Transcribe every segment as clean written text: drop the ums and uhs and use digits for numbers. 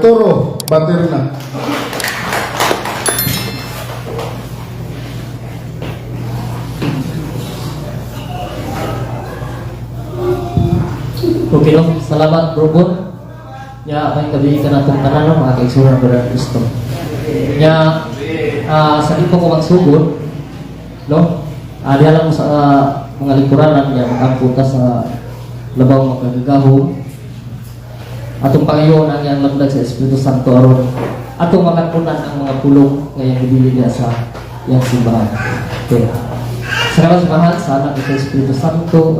Toro, Baterna. Okay, no? Salamat, Bro Bon. Ya, may kabihin ka na itong tanan, no? Mga kaigsunan ko ng Kristo. Ya, sa ito ko magsugod, no? Diyan lang mo sa mga lingkuranan, ya, mag-amputa sa labaw magagagahong. Atong Panginoon ang iyang lamdag sa Espiritu Santo aron atong makatunan ang mga pulong ngayong ibili niya sa iyang simbahan. Okay. Salamat sa Mahan, sa anak ng Espiritu Santo,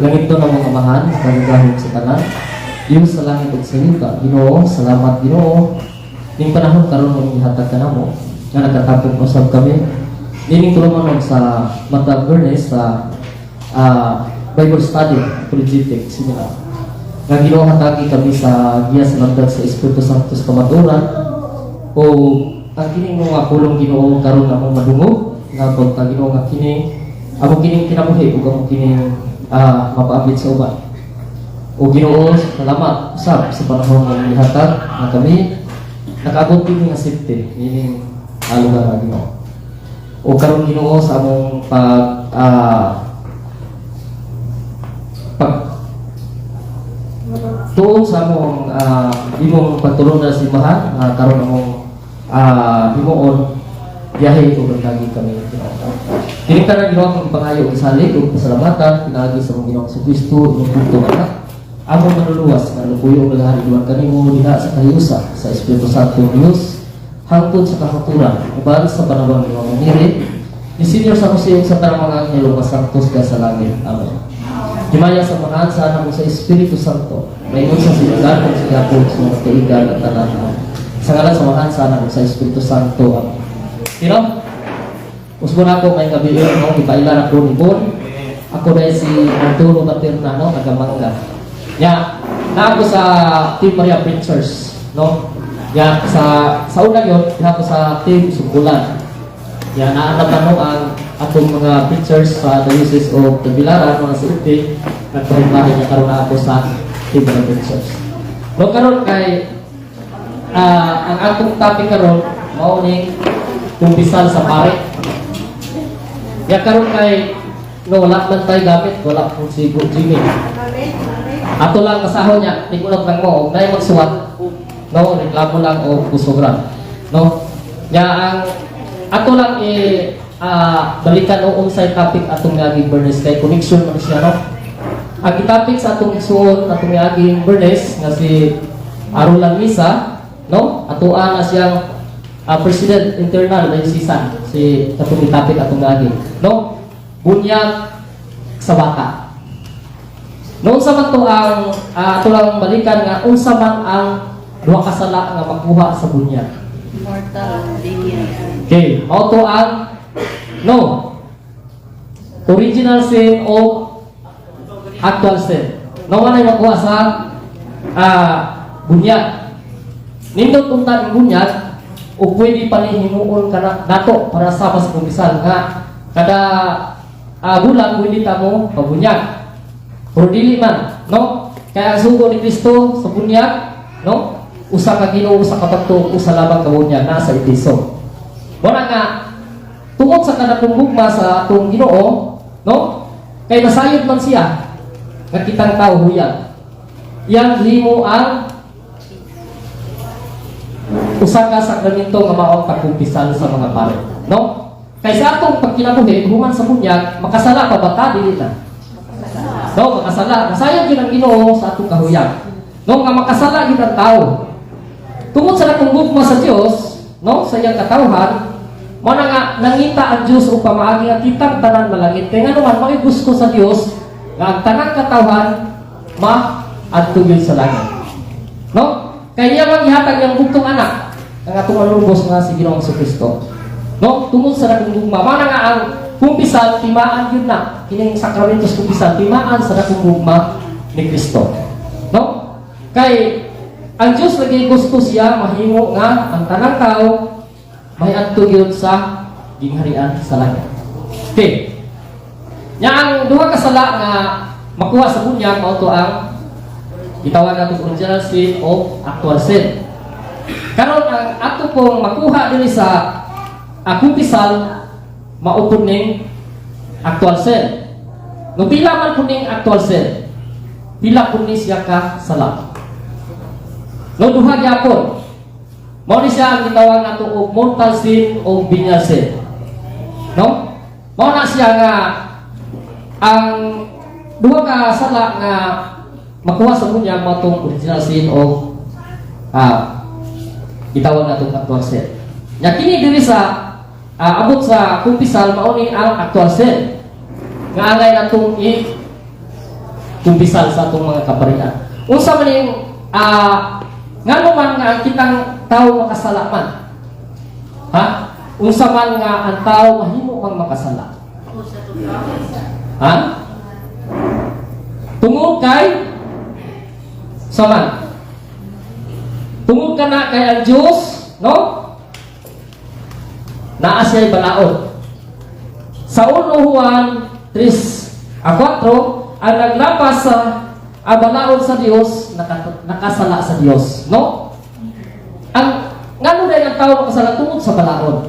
langit to ng mga amahan, kagagahong sa tanan, yung sa langit at sa yuta. Ginoo, salamat Ginoo. Ning panahon karon mo ihatag ka na mo, nga nagkatapong usab kami. Nining tulungan sa Mata Bernes sa Bible Study, Apologetics, sila. Nga Ginoo hatagi kami sa giya sa lamdag sa Espiritu Santo sa kamaturan o ang kining mga pulong Ginoo karon nga mong madungog nga pagka Ginoo nga kining amo kining kinabuhi ug amo kining mapaabot sa uban. O Ginoo, salamat usab sa panahon nga ihatag nga kami nakaabot kini nga safety meaning lugar nga Ginoo. O karon Ginoo sa among tuon sa among imong pagtulong na simbahan karon among himuon biyahe ug nagagi kami Ginoo. Tanan Ginoo ang pangayo isalig ug pasalamatan pinaagi sa among Ginoo sa Kristo imong punto anak among manluluwas nga lubuyo ug lahari duwan kanimo diha sa kayusa sa Espiritu Santo ng Dios hangtod sa kahaturan uban sa panahon nga mamiri ni Senior sa Jose sa tanang mga anghel ug santos ka sa langit. Amen. Himaya sa mga sa anak mo sa Espiritu Santo may sa silagan at sa yapon sa mga kaigan at tanan. Sa ngalan sa mga sa anak mo sa Espiritu Santo. Amen. You know? Usbo na ako may gabi yun, no? Ipailan ako ni Bon. Ako dahil si Arturo Baterna, no? Tagamanga. Ya, na ako sa Team Maria Preachers, no? Ya, sa una yun, na ako sa Team Subulan. Ya, naanap ang atong mga preachers sa Diocese of Tagbilaran, mga siuti, nagpahimahin niya karoon na ako sa Team Maria Preachers. No, karoon kay, ang atong topic karoon, mauning kumpisal sa pare. Ya karon kay no wala man tayo gamit, wala pong si Jimmy. Ato lang kasahon niya, tingulog lang mo, dahil magsuwat. No, reklamo lang o kusogran. No? Ya ang ato lang balikan o unsay topic atong yaging Bernes kay connection man siya, no? Ang topic sa atong suon atong yaging Bernes nga si Arulan Misa, no? Atoan na siyang President Internal na sisan si katong topic atong lagi no bunyag sa bata no unsa man to ang ato lang balikan nga unsa man ang duha ka sala nga makuha sa bunyag mortal deviant. Okay auto ang no original sin o actual sin no man ay makuha sa bunyag nindot unta ang bunyag o pwede pa rin himuon ka na nato para sa mas kumpisal nga kada bulan pwede ta mo pabunyag pero dili man no kaya ang sugo ni Kristo sa bunyag no usa ka Ginoo usa ka pagtuo usa labang ka bunyag nasa itiso wala nga tungod sa kanatong gugma sa atong Ginoo no kay nasayod man siya nga kitang tao huyag yang limo ang usa ka sakramento nga maong kakumpisal sa mga pare, no? Kaysa atong pagkinabuhi human sa bunyag, makasala pa ba ta dili na? No, makasala. Masayang gyud ang Ginoo sa atong kahuyag. No, nga makasala gyud ang tawo. Tungod sa nakong gugma sa Dios, no, sa iyang katawhan, mo na nga nangita ang Dios upang maagi nga kitang tanan malangit. Kaya nga naman may gusto sa Dios nga ang tanang katawhan adto gyud sa langit. No? Kaya man ihatag yang bugtong anak ang atong manlubos nga si Ginoong Kristo. No, tungod sa dakong gugma, mana nga ang kumpisal timaan yun na kining sakramentos kumpisal timaan sa dakong gugma ni Kristo. No? Kay ang Dios lagi gusto siya mahimo nga ang tanang tao may adto gyud sa gingharian sa langit. Okay. Nya ang duha ka sala nga makuha sa bunyag mao to ang Gitawag nato original sin o actual sin. Karon ang ato pong makuha diri sa kumpisal maupod ning actual sin. No pila man po ning actual sin? Pila po ni siya ka sala? No duha gyapon. Mao ni siya ang gitawag nato og mortal sin o venial sin. No? Mao na siya nga ang duha ka sala nga makuha sa bunya mo tong original sin o gitawag nato actual sin. Nya kini diri sa abot sa kumpisal mao ni ang actual sin. Nga angay natong kumpisal sa atong mga kabarian. Unsa man yung ngano man nga ang kitang tao makasala man? Ha? Unsa man nga ang tao mahimo kang makasala? Ha? Tungod kay saman. Tungod ka na kay ang Diyos, no? Naa siya'y balaod. Sa 1 Juan 3:4, ang naglapas sa balaod sa Dios nakasala sa Dios, no? Ang ngano day ang tao makasala tungod sa balaod,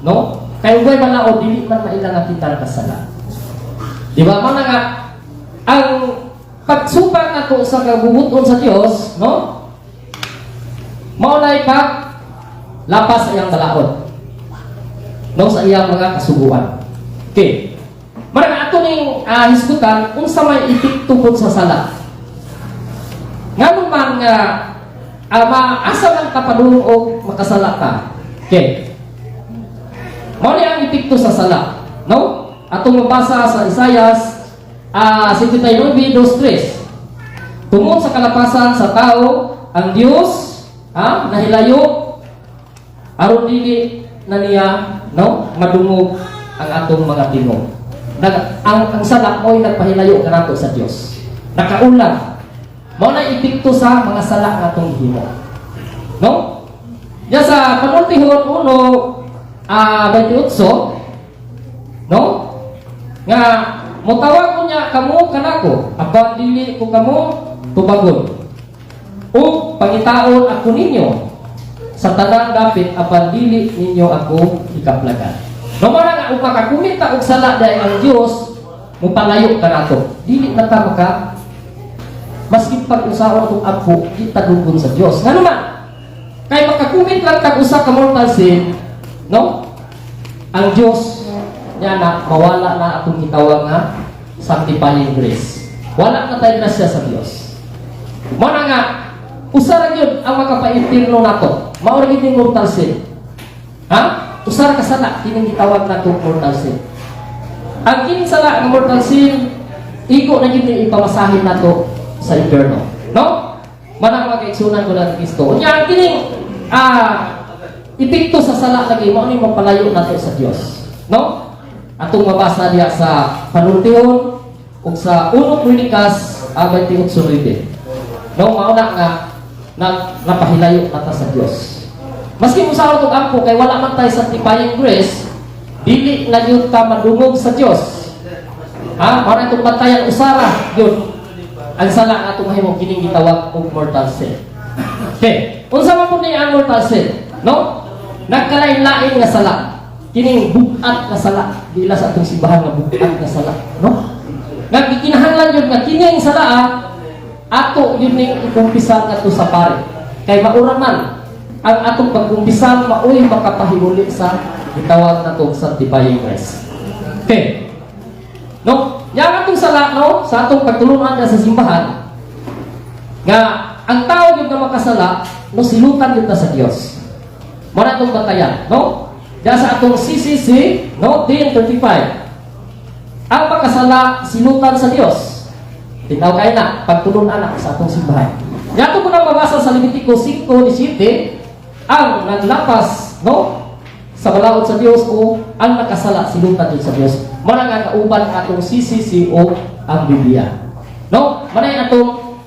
no? Kay ugay balaod dili man mailang kita nakasala. Di ba man nga ang pagsupak nato sa kabubuton sa Dios, no? Mao nay pag lapas sa iyang balaod, no, sa iyang mga kasuguan. Okay. Marang ato ning hisgutan unsa may itik tungkol sa sala. Ngano man nga maasa man kapadung og makasala ka. Okay. Mao ni ang epekto sa sala, no? Atong mabasa sa Isaias 59:2-3. Tungod sa kalapasan sa tao, ang Dios nahilayo aron dili na niya, no, madungog ang atong mga tingog. Ang sala mo'y nagpahilayo kanato sa Dios. Nakaulang. Mao na epekto sa mga sala nga atong gihimo. No? Ya sa panultihon 1:28, no? Nga motawag ko niya kamo kanako, apan dili ko kamo tubagon. O pangitaon ako ninyo sa tanang dapit apan dili ninyo ako ikaplagan. No man nga upa ka kumita og sala dahil ang Dios mupalayo kanato. Dili na ta maka maski pag-usawa itong apo, kita dugon sa Diyos. Nga naman, kaya makakumit lang tag-usa ka mortal sin, no? Ang Diyos, niya na, mawala na atong gitawag nga sanctifying grace. Wala na tayo grasya sa Diyos. Mana nga, usara yun ang makapaintirno nato. Maura giting mortal sin. Ha? Usara ka sala, kining gitawag nato mortal sin. Ang kining sala, ang mortal sin, iko na giting ipamasahin nato sa eterno, no? Manang mag-eksunan ko lang Kristo. Unya kining epekto sa sala lagi mao ni mapalayo nato sa Dios, no? Atong mabasa diya sa panultihon ug sa 1 Kronikas 28:9. No, mao na nga napahilayo nata sa Dios. Maski usahaw tong ampo kay wala man tay sanctifying grace, dili na gyud ta madungog sa Dios. Ha? Mao na itong batayan usara yun. Ang sala nga itong mahimong kining gitawag og mortal sin. Okay. Unsa man po ni ang mortal sin? No? Nagkalain-lain nga sala. Kining bukat nga sala. Dila sa atong simbahan nga bukat nga sala. No? Nga gikinahanglan yun nga kining sala ato yun ning ikumpisal nga to sa pare. Kay maura man ang atong pagkumpisal maoy makapahimuli sa gitawag na to sanctifying grace. Okay. No? Yang atong sala, no, sa atong pagtulungan sa simbahan, nga ang tao yung na makasala, no, silutan yun sa Diyos. Muna itong batayan, no? Diyan sa atong CCC, no, 10:35. Ang makasala, silutan sa Diyos. Tinaw kayo na, pagtulungan na sa atong simbahan. Yato ko nang mabasa sa Levitico 5:17, ang naglapas, no, sa balaod sa Dios o ang nakasala silutan din sa Dios. Muna nga kauban atong CCC o ang Biblia. No? Manay atong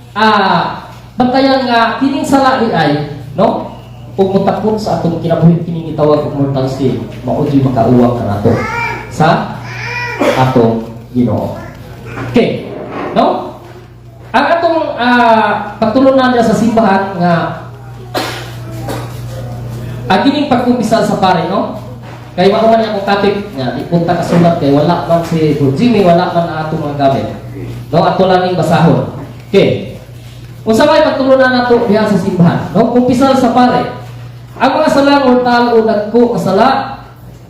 bantayan nga kining sala di ay, no? Ug mutapon sa atong kinabuhi kining gitawag og mortal sin, mao di makauwang kanato sa atong Ginoo. Okay. No? Ang atong pagtulunan niya sa simbahan nga kining pagkumpisal sa pare, no? Kay mauman niya akong topic nga, di punta kasulat kay wala man si Bro Jimmy, wala man ang atong mga gamit. No, ato lang ning basahon. Okay. Unsa may pagtulunan nato diha sa simbahan, no? Kumpisal sa pare. Ang mga sala mortal o dagko nga sala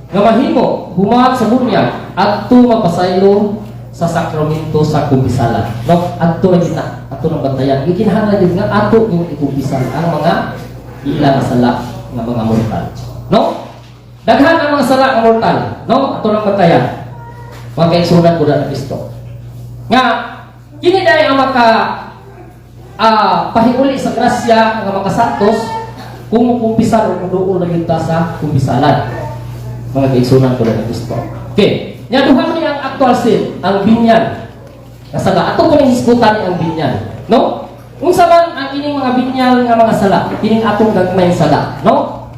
nga mahimo humat sa bunyag adto mapasaylo sa sakramento sa kumpisalan. No, adto na kita, adto nang bantayan. Gikinahanglan gyud nga ato yung ikumpisal ang mga ilang sala nga mga mortal. No? Daghan ang mga sala nga mortal, no? Ato nang bantayan. Mga kaigsunan ko na Kristo. Nga kini dai ang maka pahiuli sa grasya nga makasantos kung kumpisal o duol na yun ta sa kumpisalan. Mga kaigsunan ko na Kristo. Okay. Nya duha ni ang actual sin, ang binyan. Kasala ato ko ning hisgutan ang binyan, no? Unsa man ang kining mga binyal nga mga sala, kining atong gagmayng sala, no?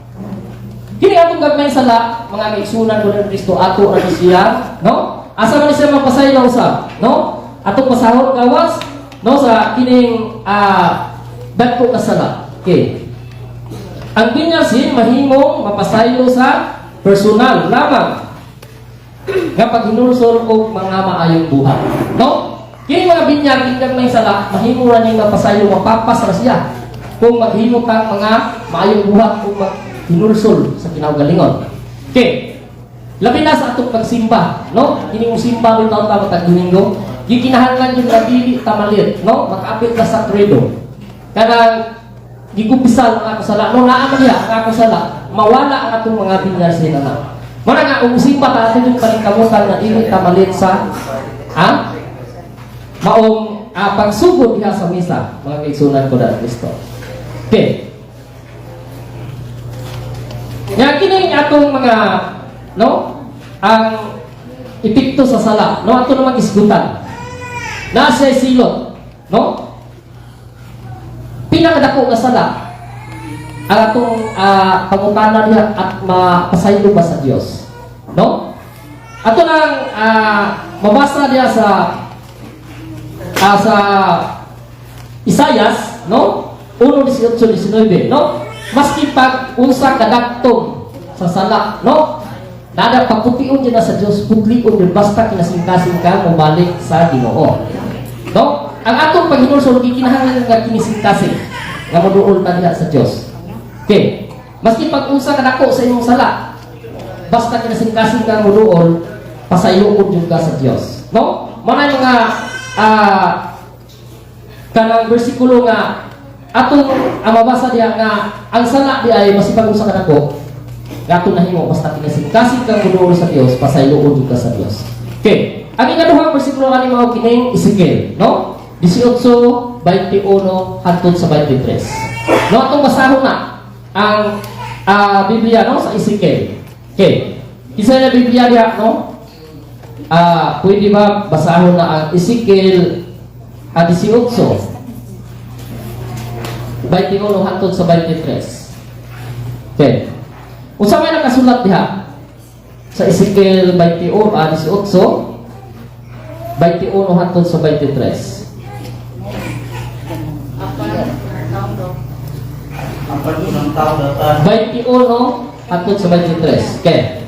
Kining atong gagmayng sala, mga kaigsunan ko ng Kristo, ato ra siya, no? Asa man siya mapasaylo usab, no? Atong pasahod gawas, no, sa kining dagko ka sala. Okay. Ang binyal sin mahimong mapasaylo sa personal lamang nga paghinulsol og mga maayong buhat, no? Kini mga binyag tingkag may sala mahimo ra ning mapasaylo mapapas ra siya kung maghimo kang mga maayong buhat kung maghinulsol sa kinaugalingon. Okay. Labi na sa atong pagsimba, no? Kini mo simba rin taon ta matag Domingo, gikinahanglan yung nabili tamalit, no? Makaapit ka sa credo. Kanang gikupisal ang ako sala, no? Naaman niya ang ako sala, mawala ang atong mga binyag sila na. Muna nga, umusimba ta atin yung paningkamutan na dili tamalit sa maong pagsugod diha sa misa, mga kaigsunan ko na Kristo. Okay. Nga kini atong mga, no, ang epekto sa sala, no, ato na mag-isgutan. Na siya silot, no? Pinakadako nga sala ang atong pangutanan niya at mapasaylo ba sa Dios, no? Ato nang mabasa niya sa Isayas, no? 1:18-19, no? Maski pag unsa kadagtong sa sala, no? Nada pagputiun niya sa Dios, putlion niya basta kinasingkasing ka mabalik sa Ginoo, no? Ang atong paghinulsol gikinahanglan nga kinisingkasing nga moduol ta diha sa Dios. Okay. Maski pag unsa kadako sa imong sala, basta kinasingkasing ka moduol, pasayloon jud ka sa Dios, no? Manay mga kanang bersikulo nga atong mabasa diha nga ang sala di ay masipag usa kadako nga atong nahimo basta kinasingkasing kang moduol sa Dios, pasayloon jud ka sa Dios. Okay. Ang ikaduhang bersikulo ani mao kining Ezekiel, no? 18:21 hangtod sa 23. No, atong basahon na ang Biblia, no, sa Ezekiel. Okay. Isa na Biblia diha, no? Pwede ba basahon na ang Ezekiel 18:21 hangtod sa 23. Okay. Unsa may nakasulat diha sa Ezekiel 18:21 hangtod sa 23. Ang pag-unang tao datan 21 hangtod sa 23. Okay.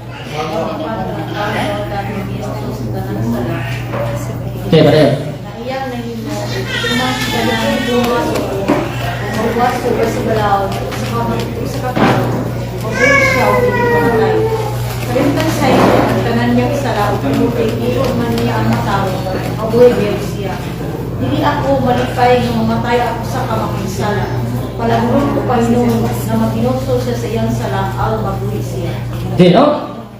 Okay, Maria. Naiyak na yun mo, tumas ka na tumas o magwas o sa balaw, sa kamay, sa kapal, mag-uwi siya o hindi ko na tayo. Kalimtan sa iyo, ang tanan niyang sala o pumuti, iyo man niya ang matao, mag-uwi siya. Hindi ako malipay na mamatay ako sa kamakinsala. Palagurin ko Panginoon na maginusol siya sa iyang sala, al mag-uwi siya. Okay, no?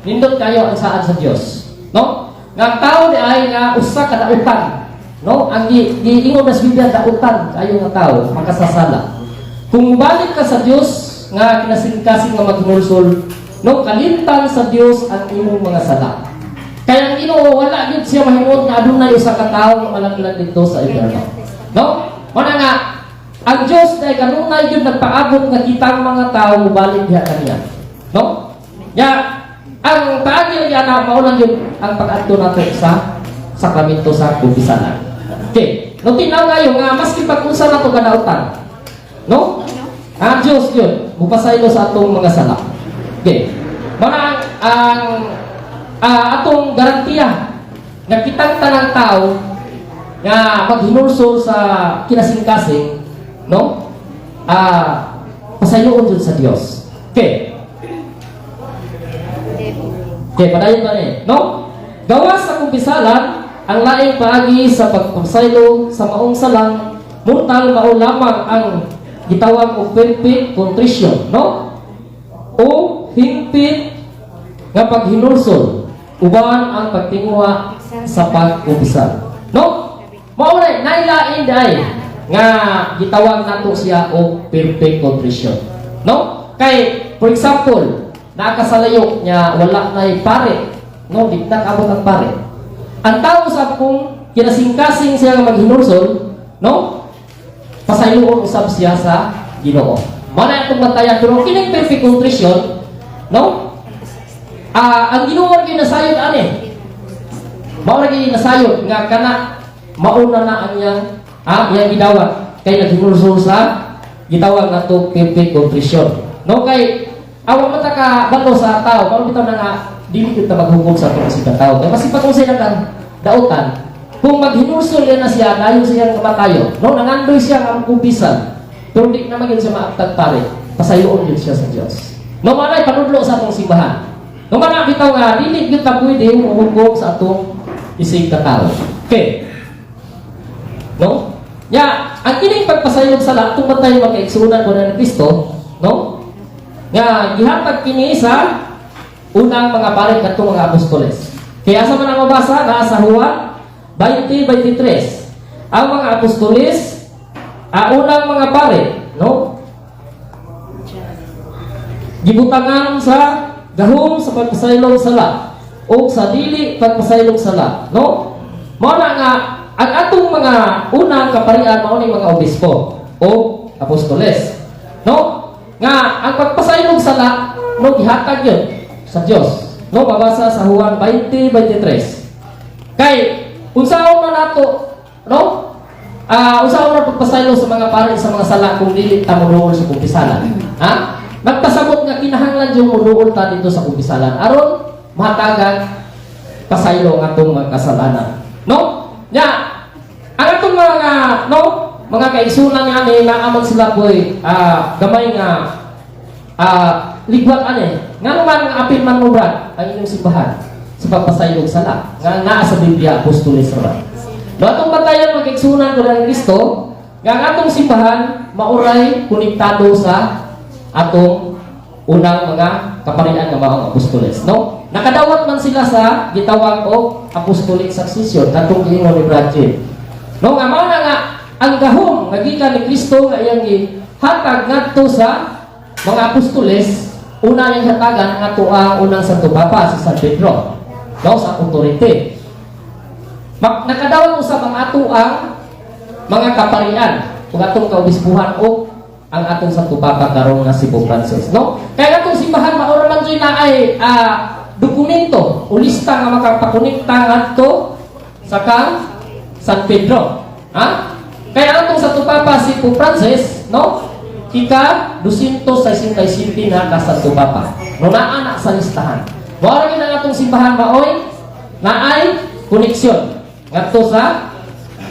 Nindot kayo ang saan sa Dios, no? Nga tao di ay nga usa ka dautan, no? Ang giingon na sa Biblia dautan kayo nga tao makasasala. Kung balik ka sa Dios nga kinasingkasing nga maghinulsol, no, kalimtan sa Dios ang imong mga sala. Kaya ang Ginoo wala gyud siya mahimong nga adunay usa ka tawo nga malanglan dito sa impierno. No? Mana nga ang Dios ay kanunay gyud nagpaabot nga kitang mga tawo mobalik diha kaniya. No? Ya ang paagi niya na maulang yun ang pag-adto natin sa sakramento sa kumpisalan. Okay. No tinaw kayo nga maski pag-unsa na to kadautan. No? Ang Diyos yun, mupasaylo sa atong mga sala. Okay. Mana ang atong garantiya nga kitang tanang tao nga maghinulsol sa kinasingkasing, no? Pasayloon jud sa Dios. Okay. Okay, padayon pa ni, no? Gawas sa kumpisalan ang laing paagi sa pagpasaylo sa maong salang muntal mao lamang ang gitawag og perfect contrition, no? O hingpit nga paghinulsol uban ang pagtinguha sa pag-umpisal, no? Mao na nailain day nga gitawag nato siya og perfect contrition, no? Kay for example, nakasalayok niya wala nay pare, no? Di na kabot ang pare. Ang tao sa kung kinasingkasing siya nga maghinulsol, no? Pasayloon usab siya sa Ginoo. Mao na itong batayan pero kining perfect contrition, no? Ang Ginoo gyud nasayod ani. Mao ra gyud nasayod nga kana mauna na ang iyang gidawat kay naghinulsol sa gitawag nato perfect contrition. No kay awa mata ka balo sa tao, mao bitaw na nga dili kita maghukom sa atong sa tao. Kay masipag kung sila kan dautan, kung maghinulsol na siya dayon siya kamatayon, no nangandoy siya ang kumpisan. Pero di na magin siya maaptag pare, pasayoon yun siya sa Dios. No manay panudlo sa atong simbahan. No man bitaw nga dili gyud ta pwede hukom sa atong isig ka tao. Okay. No? Ya, ang kining pagpasaylo sa lahat tungod tayo magkaigsunan ko na ni Kristo, no? Nga gihatag kini sa unang mga pare kadtong mga apostoles. Kaya sa man ang mabasa na sa Juan 20:23. Ang mga apostoles, unang mga pare, no? Gibutangan sa gahom sa pagpasaylong sala o sa dili pagpasaylong sala, no? Mao na nga ang atong mga unang kaparian mao ni mga obispo o apostoles, no? Nga ang pagpasaylong sala no gihatag yun sa Dios, no? Mabasa sa Juan 20:23. Kay unsaon na nato, no? Unsaon na pagpasaylo sa mga pare sa mga sala kung dili ta moduol sa kumpisalan, ha? Nagpasabot nga kinahanglan yung moduol ta dito sa kumpisalan aron mahatagan pasaylo ang atong mga kasalanan, no? Ya, ang atong mga no, mga kaigsunan nga ni naaman sila boy gamay nga ligwat ani. Nga naman nga apil man mo brad ang inyong simbahan sa pagpasaylog sala nga naa sa Biblia apostoles ra. No atong batayan mga kaigsunan ko ng Kristo nga ang atong simbahan mauray konektado sa atong unang mga kaparian nga mga apostoles, no? Nakadawat man sila sa gitawag og apostolic succession katong giingon ni Brad Jim. No nga mao na nga ang gahom nga gikan ni Kristo nga iyang gihatag ngadto sa mga apostoles, una yang hatagan nga ang unang Santo Papa si San Pedro, no sa authority. Nakadawat usab ang ato ang mga kaparian ug atong kaobispuhan o ang atong Santo Papa karong nga si Pope Francis, no? Kaya atong simbahan mao man jud na ay dokumento o lista nga makapakonekta ngadto sa kang San Pedro, ha? Kaya atong Santo Papa si Pope Francis, no? Ika 267 na ka Santo Papa. No naa na sa listahan. Mao ra gyud ang atong simbahan maoy naay koneksyon ngadto sa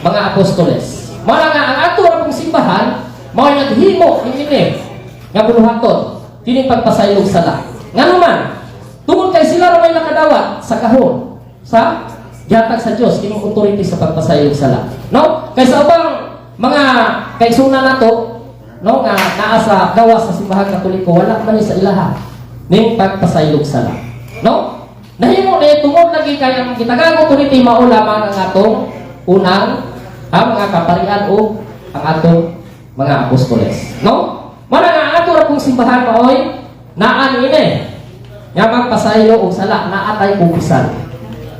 mga apostoles. Mao nga ang ato atong simbahan mao naghimo niini nga buluhaton kini pagpasaylog sala. Nga naman tungod kay sila ra may nakadawat sa kahon sa gihatag sa Dios kining authority sa pagpasaylog sala, no? Kay sa ubang mga kaigsunan nato, no, nga naa sa gawas sa simbahan Katoliko wala man ni sa ilaha ning pagpasaylog sala, no? Nahimo ni tungod lagi kay ang gitagang authority mao lamang ang atong unang mga kaparian o ang atong mga apostoles, no? Mao nga ang ato ra pong simbahan maoy naa niini nga magpasaylo og sala naa tay kumpisan,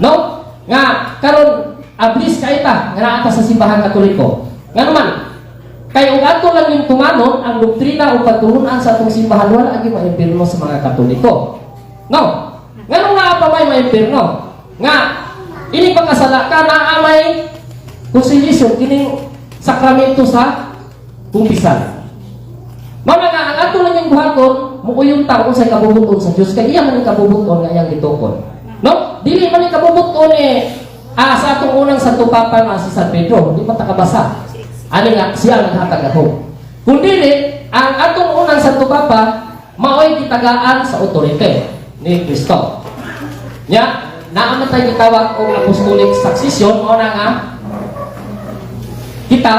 no? Nga karon ablis ka ita nga naa ta sa simbahan Katoliko. Nga naman kay ug ato lang yung tumanon ang doktrina o pagturunan sa atong simbahan wala agi maimpirno sa mga Katoliko, no? Nga nung naa pa may maimpirno nga ini pagkasala ka naa may kung si Jesus kining sakramento sa kumpisan. Mga nga, ang ato lang yung buhaton, mukuyong tao sa kabubuton sa Diyos, kaya iya man yung kabubuton nga iyang itukon. No? Dili man yung kabubuton sa atong unang Santo Papa nga si San Pedro, hindi man takabasa. Ano nga, siya naghatag ako. Kung dili, ang atong unang Santo Papa, maoy kitagaan sa otorite ni Kristo. Nya, naamatay gitawag o apostolic succession, o na nga, kita,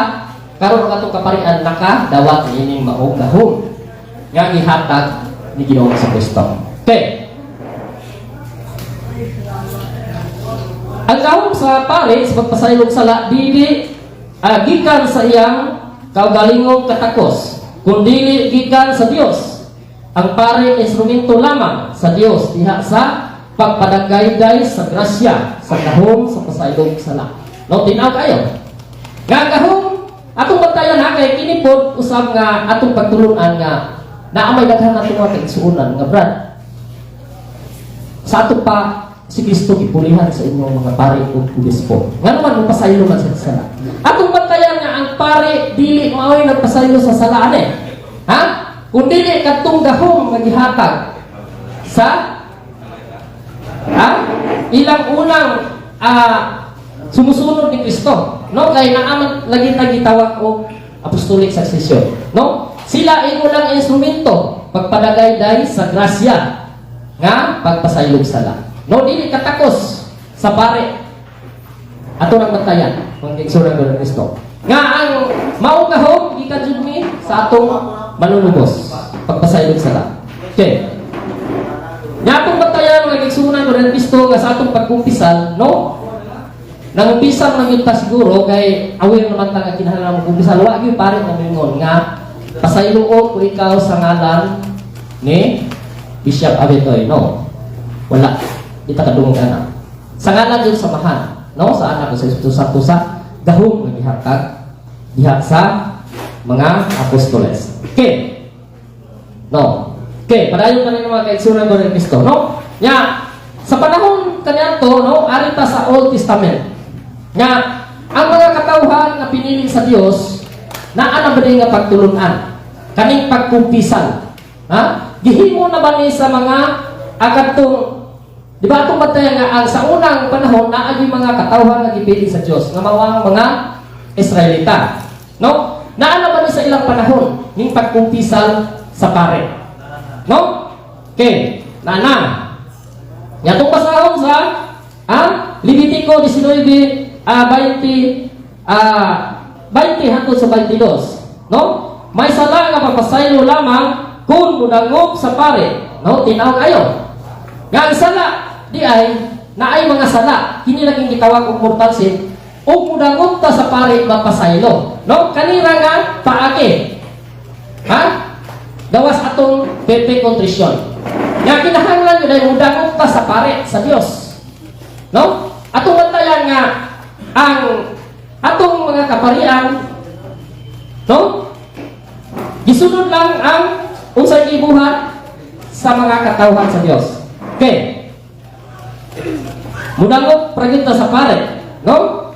karon nga itong kaparian, nakadawat ining maong gahom nga gihatag ni Ginoong sa Kristo. Okay. Ang gahom sa pare, sa pagpasaylo sala, dili gikan sa iyang kaugalingong katakos, kundi gikan sa Dios. Ang pare instrumento lamang sa Dios diha sa pagpadagayday sa grasya sa gahom sa pasaylo sala. No, tinaw kayo. Nga gahom atong bantayan na kay kini pod usab nga atong pagtulunan nga naamay daghan nato mga kaigsuonan nga brad. Sa ato pa si Kristo ipulihan sa inyong mga pare ug obispo. Nga naman pasaylo man sa sala. Atong bantayan nga ang pare dili maoy nagpasaylo sa sala ani. Ha? Kung dili kadtong gahom nga gihatag sa ilang unang sumusunod ni Kristo, no? Kay naaman lagi ta gitawag og apostolic succession, no? Sila inulang instrumento pagpadagayday sa grasya nga pagpasaylog sala. No, dili katakos sa pare. Ato nang bantayan ang igsoon ng Kristo. Nga ang maong gahom gikan jud mi sa atong manunubos pagpasaylog sala. Okay. Nga atong bantayan ang igsoon ng Kristo nga sa atong pagkumpisal, no? Nang umpisa man yun ta siguro kay aware naman ta nga kinahanglan mo umpisa wa gyud pare mo mingon nga pasayloon ko ikaw sa ngalan ni Bishop Abetoy, no. Wala kita kadungog ana. Sa ngalan jud samahan, no, sa anak sa Espiritu Santo sa gahom nga gihatag diha sa mga apostoles. Okay. No. Okay, padayon na mga kaigsunan ko ni Kristo, no. Nya sa panahon kaniadto, no, ari ta sa Old Testament. Nga, ang mga katawhan na pinili sa Dios na ana ba nga pagtulunan kaning pagkumpisan. Ha? Gihimo na ba ni sa mga agatong di ba atong batayan nga ang sa unang panahon na agi mga katawhan nga gipili sa Dios nga mawang mga Israelita. No? Naana ba ni sa ilang panahon ning pagkumpisal sa pare? No? Okay, nana. Nga itong pasahon sa Levitico 19 20 hangtod sa 22, no? May sala nga papasaylo lamang kung mudangog sa pare, no? Tinaw kayo. Nga ang sala di ay naay mga sala kini laging gitawag og mortal sin ug mudangog ta sa pare mapasaylo, no? Kanira nga paake. Ha? Gawas atong pepe contrisyon. Nga kinahanglan yun ay mudangog ta sa pare sa Dios, no? Atong bantayan nga ang atong mga kaparian, no? Gisunod lang ang unsay gibuhat sa mga katawhan sa Dios. Okay. Mudangog pragita sa pare, no?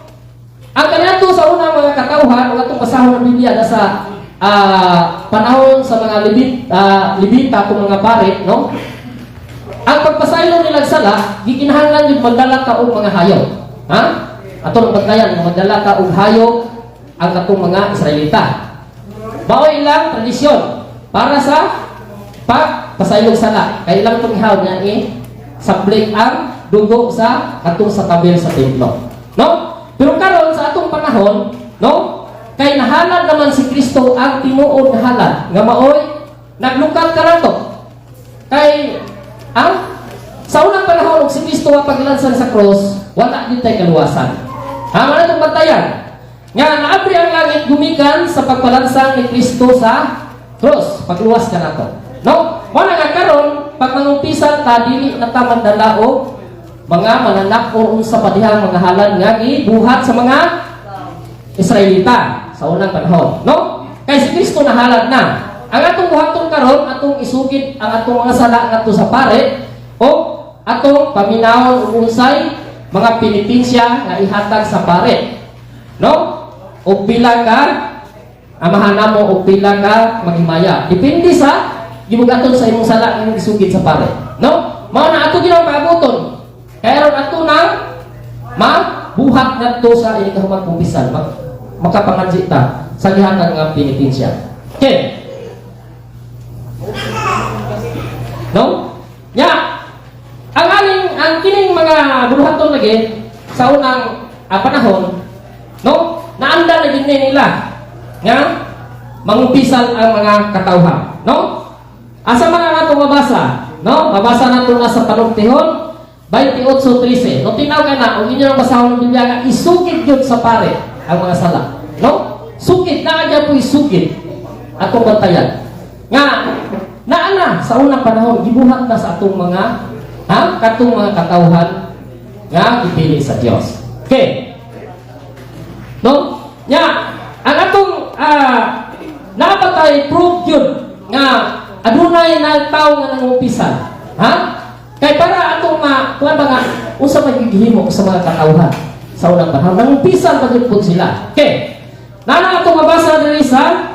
Ang kaniadto sa unang mga katawhan, ang atong basahon ng Biblia na sa panahon sa mga Levita kung mga pare, no? Ang pagpasaylo nila sala, gikinahanglan yung magdala ka og mga hayop. Ha? Ato ng bantayan, magdala ka og hayop ang katong mga Israelita. Baoy ilang tradisyon para sa pagpasaylog sala. Kaya ilang tunghaw niya sablik ang dugo sa katong sa tabel sa templo. No? Pero karon sa atong panahon, no? Kay nahalad naman si Kristo ang tinuod na halad nga maoy naglukad karato. Kay sa unang panahon og si Kristo wa paglansan sa cross, wala din tay kaluwasan. Mana itong bantayan nga naabri ang langit gumikan sa pagpalansan ni Kristo sa cross, pagluwas ka nato, no? Wala nga karon pag mangumpisan ta dili na ta mandala og mga mananak o unsa pa dihang mga halad nga gibuhat sa mga Israelita sa unang panahon, no? Kay si Kristo nahalad na. Ang atong buhaton karon atong isugid ang atong mga sala ngadto sa pare o atong paminawon og unsay mga penitensya nga ihatag sa pare. No? O pila ka amahan namo o pila ka maghimaya. Depende sa gibugaton sa imong sala nga isugid sa pare. No? Mao na ato ginaw paabuton. Kaya ron ato na mabuhat ngadto sa ikahuman kumpisan. Makapangadji ta sa gihatag nga penitensya. Okay. No? Ya. Ang kining mga buhaton lagi sa unang panahon, no? Naanda na din nila nga mangumpisal ang mga katawhan, no? Asa mga nato mabasa, no? Mabasa nato na sa Panugtihon 28:13. No tinaw ka na og inyo nang basahon ng Biblia nga isugid gyud sa pare ang mga sala, no? Sugid na adya po isugid atong bantayan. Nga naana sa unang panahon gibuhat na sa atong mga katong mga katawhan nga gipili sa Dios. Okay. No? Nya, ang atong napatay proof yun nga adunay na tao nga nangumpisan. Ha? Kay para atong kuan ba nga unsa man gihimo sa mga katawhan sa unang panahon nangumpisan pagud sila. Okay. Nana atong mabasa diri sa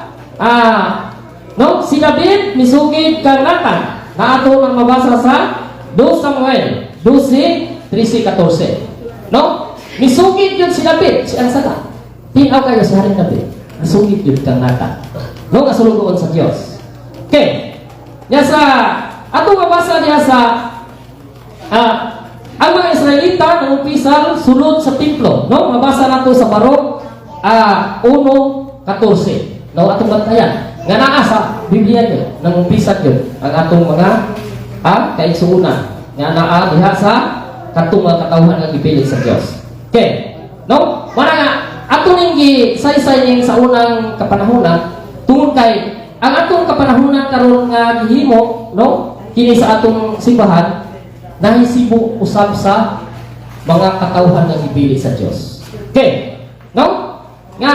no, si David misugid kang Nathan. Na ato nang mabasa sa 2 Samuel 12:13-14. No? Misugid yun si David, si ang sala. Tinaw kayo sa haring David. Misugid yun kang Nathan. No, kasulugoon sa Diyos. Okay. Ya sa ato mabasa diha sa ang mga Israelita nangumpisal sulod sa templo. No? Mabasa nato sa Barok 1:14. No, atong bantayan. Nga naa sa Biblia yun, nangumpisat yun ang atong mga kaigsuunan nga naa diha sa katong mga katawhan nga gipilit sa Dios. Okay. No? Wala nga ato ning gisaysay ning sa unang kapanahunan tungod kay ang atong kapanahunan karon nga gihimo, no? Kini sa atong simbahan nahisibo usab sa mga katawhan nga gipilit sa Dios. Okay. No? Nga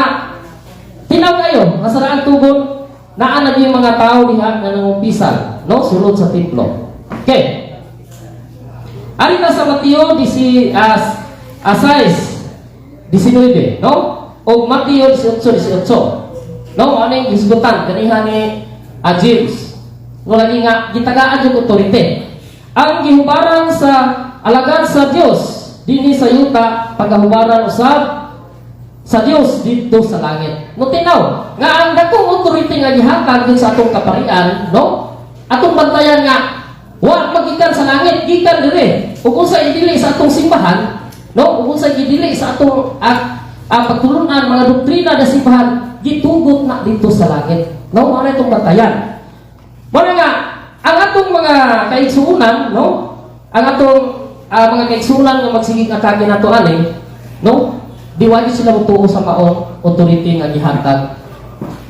tinaw kayo, nasaraan tugon naa na yung mga tao diha nga nangumpisal, no? Sulod sa templo. Okay. Ari na sa Mateo 6:19, no? O Mateo 18:18. No, ano yung isgutan kaniha ni James. No lagi nga gitagaan yung authority. Ang gihubaran sa alagad sa Dios dinhi sa yuta pagahubaran usab sa Dios dito sa langit. No tinaw nga ang dakong authority nga gihatag din sa atong kaparian, no? Atong bantayan nga wa magikan sa langit, gikan dire. Ug unsa idili sa atong simbahan, no? Ug unsa idili sa atong pagtulunan mga doktrina da simbahan, gitugot na dito sa langit. No, ano itong bantayan? Muna nga ang atong mga kaigsuunan, no? Ang atong mga kaigsuunan nga magsigig atake nato ani, no? Di wali sila mutuo sa maong authority nga gihatag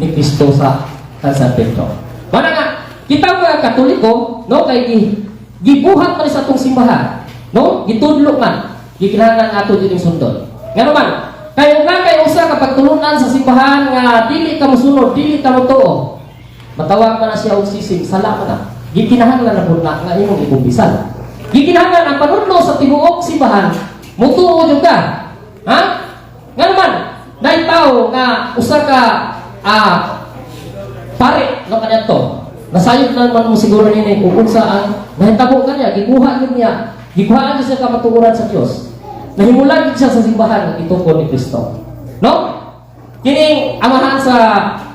ni Kristo sa San Pedro. Muna nga kita mga Katoliko, no, kay gibuhat man sa atong simbahan, no, gitudlo man, gikinahanglan ato dining sundon. Ngano man, kayo nga kay usa ka pagtulunan sa simbahan nga dili ka mosunod, dili ka motuo. Matawag ka na siya og sisig, sala ka na. Gikinahanglan na pud na nga imong ikumbisan. Gikinahanglan ang panudlo sa tibuok simbahan, mutuo jud ka. Ha? Ngano man, nay tao nga usa ka pare no kadto. Nasayod na man mo siguro nini kung unsa ang nahitabo kanya, gikuha gyud niya. Gikuhaan siya ka matuoran sa Dios. Nahimulan gyud siya sa simbahan nga gitugon ni Kristo. No? Kining amahan sa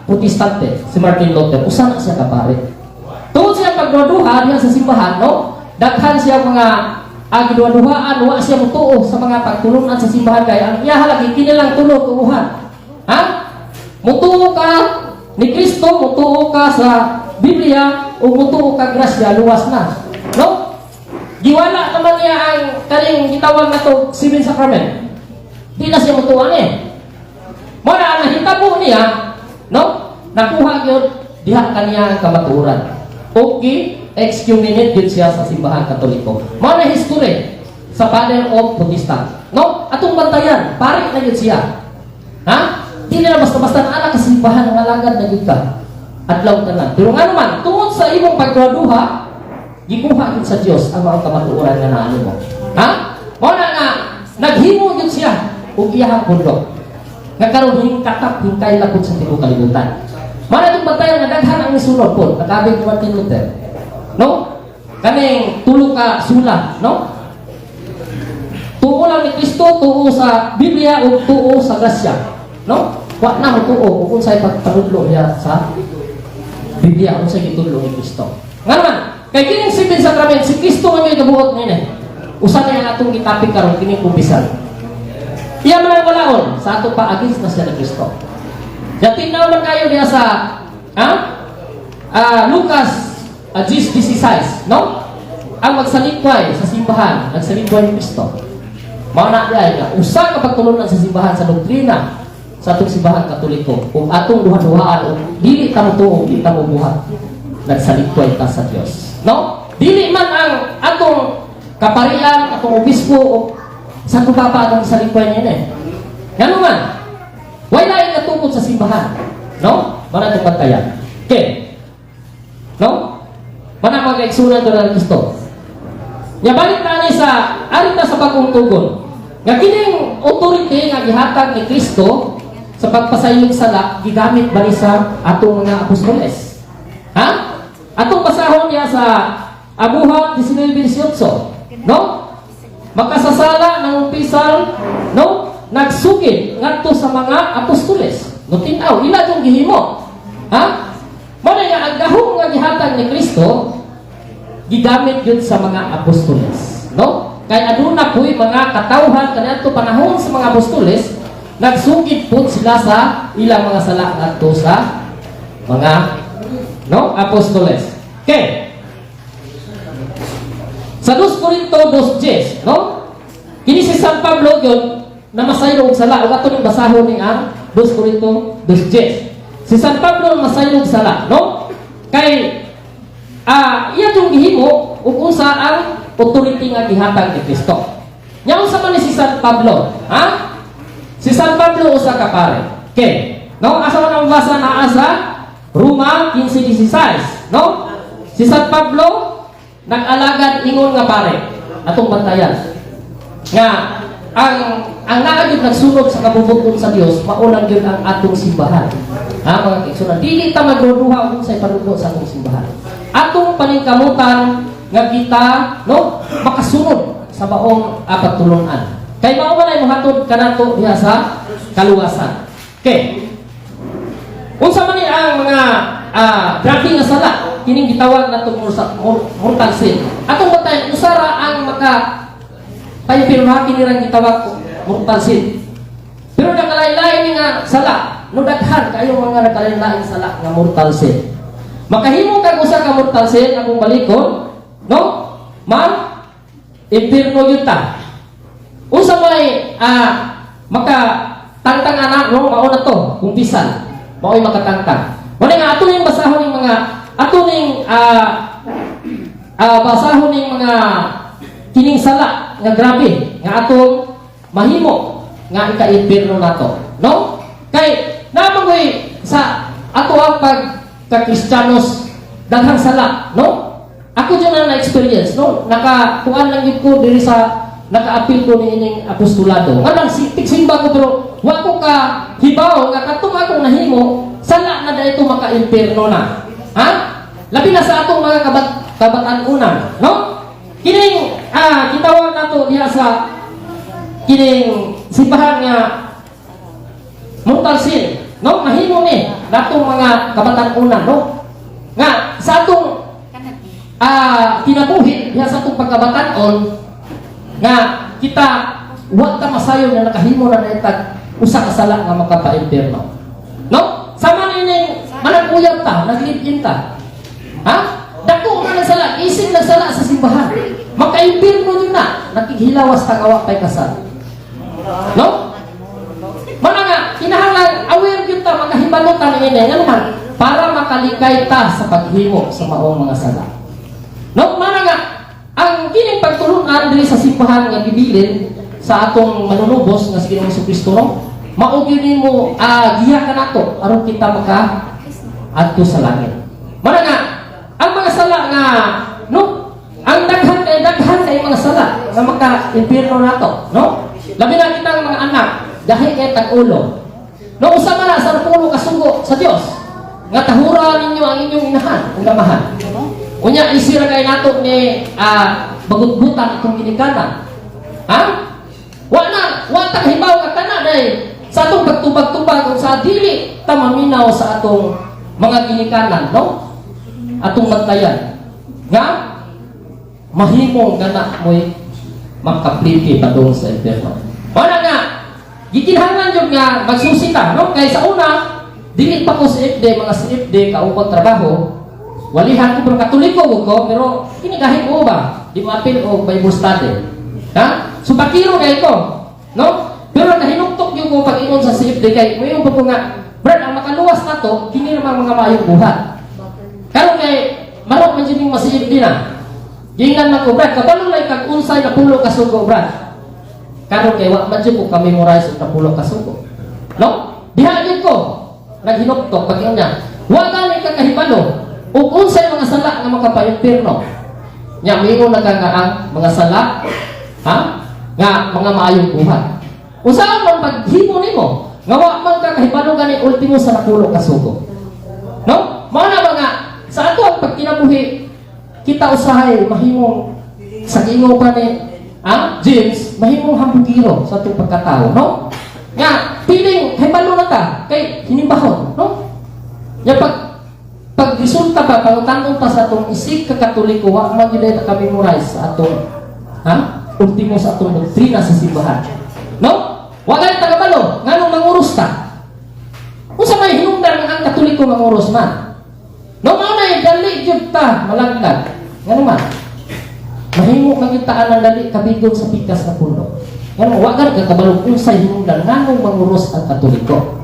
Protestante, si Martin Luther, usa na siya ka pare. Tungod siya pagduha diha sa simbahan, no? Daghan siya mga giduha-duhaan, wa siya mutuo sa mga pagtulunan sa simbahan kay ang iya halagi kinilang tulo-tuuhan. Ha? Mutuo ka ni Kristo, mutuo ka sa Biblia, o mutuo ka grasya, luwas na. No? Giwala naman niya ang kaling gitawag na to 7 sacrament. Di na siya mutuan eh. Muna ang nahitabo niya, no? Nakuha yun, diha kaniya ang kamaturan. Okay, excommunicate yun siya sa simbahan Katoliko. Muna history sa Father of Protestant. No? Atong bantayan, pari na yun siya. Ha? Di na basta-basta na anak kasimbahan ng alagad na yun ka. Adlaw ka na. Pero nga naman, tungod sa imong paggraduha, gikuha yun sa Diyos ang mga kamatuoran nga naano mo. Ha? Muna nga, naghimo yun siya, ug iyahang pundok. nga karon hingkatap hingkay labot sa tibuok kalibutan. Mana itong bantayan nga daghan ang isunod po, nakabi ni Martin Luther. No? Kaning tulo ka sula, no? Tuo lang ni Kristo, tuo sa Biblia o tuo sa grasya. No? Wa na mo tuo kung unsay pagtudlo niya sa Biblia, unsay gitudlo ni Kristo. Nga naman, kay kining seven sacrament si Kristo man yung nabuot ngayon. Usa na ang atong gitapik karon kining kumpisan. Iya man ang walaon sa ato pa against na siya ni Kristo. Yatin na naman kayo diya sa Lucas 10:16, no? Ang magsalikway sa simbahan, nagsalikway ni Kristo. Mao na diay nga usa ka pagtulunan sa simbahan sa doktrina sa atong simbahan Katoliko. Kung atong duha-duhaan o dili ta mo tuo, dili ta mo buhat. Nagsalikway ta sa Dios. No? Dili man ang atong kaparian, atong obispo o sa atong papa ang salikway niya eh. Ngano man? Wala yung natungkol sa simbahan. No? Mana itong bantayan. Okay. No? Mana mag-eksunan doon ng Kristo. Nga balik na ni sa arit na sa bagong tugon. Nga kining authority nga gihatag ni Kristo sa pagpasayong sala gigamit ba ni sa atong mga apostoles? Ha? Atong basahon niya sa Abuhat 19:18. No? Makasasala ng umpisal, no? Nagsugid ngadto sa mga apostoles. No tin-aw ila tong gihimo. Ha? Mo na nga ang gahom nga gihatag ni Kristo gigamit yun sa mga apostoles, no? Kay aduna po'y mga katawhan kaniadto panahon sa mga apostoles, nagsugid po sila sa ilang mga sala ngadto sa mga no apostoles. Okay. Sa 2 Corinto 2:10, no? Kini si San Pablo yun na masaylo og sala ug ato ning basahon ni ang 2 Corinto 2:10. Si San Pablo masaylo og sala, no? Kay iya itong gihimo ug unsa ang authority nga gihatag ni Kristo. Nya unsa man ni si San Pablo? Ha? Si San Pablo usa ka pare. Okay. No, asa man ang basa naa sa Roma 15:16, no? Si San Pablo nag-alagad ingon nga pare. Atong bantayan. Nga ang naagid nagsunod sa kabubuton sa Dios, maunang gyud ang atong simbahan. Ha, mga kigsunan, dili ta magduduha kung sa panudlo sa atong simbahan. Atong paningkamutan nga kita, no, makasunod sa baong pagtulunan. Kay mao man ay mohatod kanato diha sa kaluwasan. Okay. Unsa man ni ang mga grabe nga sala kining gitawag nato mortal sin. Atong batayan usara ang maka paypirma kini ra gitawag mortal sin. Pero nakalain-lain nga sala, no daghan kayo mga nakalain-lain sala nga mortal sin. Makahimo kag usa ka mortal sin akong balikon, no? Ma'am, impirno yun ta. Unsa may maka tangtang anak no mao na to, kumpisan. Mao'y makatangtang. Wala nga ato ning basahon ning mga ato ning basahon ning mga kining sala nga grabe nga atong mahimo nga ika-impirno nato, no? Kay namangoy sa ato ang ka-Kristiyanos daghang sala, no? Ako dyan na experience, no? Nakakuan lang yun ko diri sa naka-appeal ko ni ining apostolado. Nga nang simba ko pero wa ko ka hibaw nga katong akong nahimo sala na dahito maka-impierno na. Ha? Labi na sa atong mga kabatan-unan, no? Kining gitawag nato diha sa kining simbahan nga mortal sin, no? Mahimo ni natong mga kabatan-unan, no? Nga sa atong kinabuhi diha sa atong pagkabatan-on nga kita wa ta masayon na nakahimo na naitag usa ka sala nga makapa-impierno. No? Sama nining managuyab ta, naglibin ta. Ha? Dako na sala, isig na sala sa simbahan. Maka-impierno din na, nakighilawas ta kawa pay kasal. No? Mana nga kinahanglan aware gyud ta makahibalo ta niini nga naman para makalikay ta sa paghimo sa maong mga sala. No? Mana nga ang kining pagtulunan diri sa simbahan nga gibilin sa atong manunubos nga si Ginoong Kristo, no? Mao gyud nimo giya kanato aron kita maka adto sa langit. Mana nga ang mga sala nga no, ang daghan kay mga sala nga maka impierno nato, no? Labi na kitang mga anak dahil kay tag-ulo. No usa man na sa napulo ka sugo sa Dios. Nga tahura ninyo ang inyong inahan, ug amahan. Unya isira kay nato ni bagutbutan itong ginikanan. Ha? Wa ta kahibaw ka kana day sa atong pagtubag-tubag ug sa dili ta maminaw sa atong mga ginikanan, no? Atong magtayan. Nga mahimong gana mo'y makapliki padung sa impyerno. Wala nga gikinahanglan jud nga magsusi ka, no? Kay sa una dili pa ko sa FD, mga sa FD kaupod trabaho. Walihan ko pero katoliko ko, pero kini kahit ko ba? Di mo apil o Bible study. Ha? So bakiro kay ko, no? Pero nahinuktok yung ko pag-ingon sa CFD kay ngayon po nga, brad, ang makaluwas na to, kini naman mga mayong buhat. Karon kay marot man jud mas CFD na. Gingnan man ko, brad, kabalo lay kag unsay na pulo ka sugo, brad. Karon kay wa man jud ko ka-memorize og pulo ka sugo. No? Diha gid ko naghinuktok pag-ingon niya. Wa gani ka kahibalo. Ug unsay mga sala nga makapaimpirno. Nya mingon na nga ang mga sala, ha? Nga mga maayong buhat. Usaon man paghimo nimo, nga wa man ka kahibalo gani ultimo sa napulo ka sugo. No? Mao na ba nga sa ato ang pagkinabuhi kita usahay mahimong sa gingo pa ni James, mahimong hambugiro sa atong pagkatao, no? Nga piling kahibalo na ta kay hinibahon, no? Nya pag resulta ba pangutanon ta sa atong isig ka Katoliko wa man gyud ta ka-memorize sa atong ultimo sa atong doktrina sa simbahan. No? Wa gani ta kabalo nganong manguros ta. Unsa may hinungdan nga ang Katoliko manguros man? No mao na dali gyud ta malaglag. Ngano man? Mahimo man gyud ta ang dali kabigon sa pikas na puno. Ngano wa gani ka kabalo unsay hinungdan nganong manguros ang Katoliko.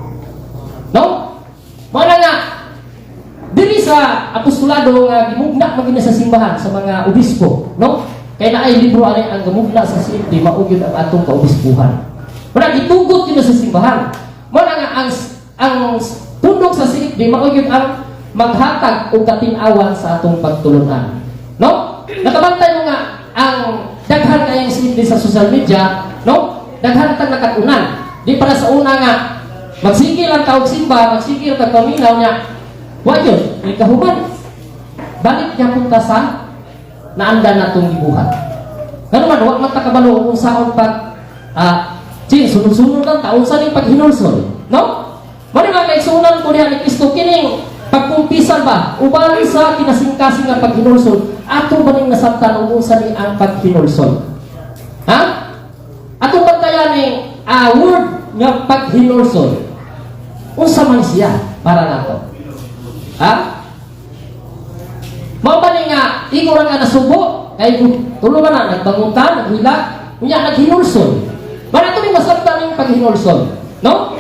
No? Mao na nga diri sa apostolado nga gimugna magina sa simbahan sa mga obispo, no? Kay naay libro ani ang gimugna sa CFD mao gyud ang atong kaobispuhan. Wala gitugot gyud sa simbahan. Mao nga ang pundok sa CFD mao gyud ang maghatag og katin-awan sa atong pagtulunan. No? Nakabantay mo nga ang daghan kayong CFD sa social media, no? Daghan tang nakatunan. Di para sa una nga magsigil ang taog simba, magsigil kag paminaw niya. Wa yun, may kahuman. Balik niya punta sa naanda na itong gibuhat. Ganun man, huwag matakabalo kung saan pag sunod-sunod ang taon sa ning paghinulsol. No? Mali mga kaigsunan ko niya ni Kristo, kining pagkumpisan ba, ubali sa kinasingkasing ang paghinulsol, ato ba ning nasabtan kung sa ang paghinulsol? Ha? Ato ba kaya ning word nga paghinulsol? Unsa man siya para nato? Ha? Mao ba ni nga ikaw ra nga nasubo kay tulungan na nagbangutan, naghila, unya naghinulsol. Para to ni masabtan ning paghinulsol, no?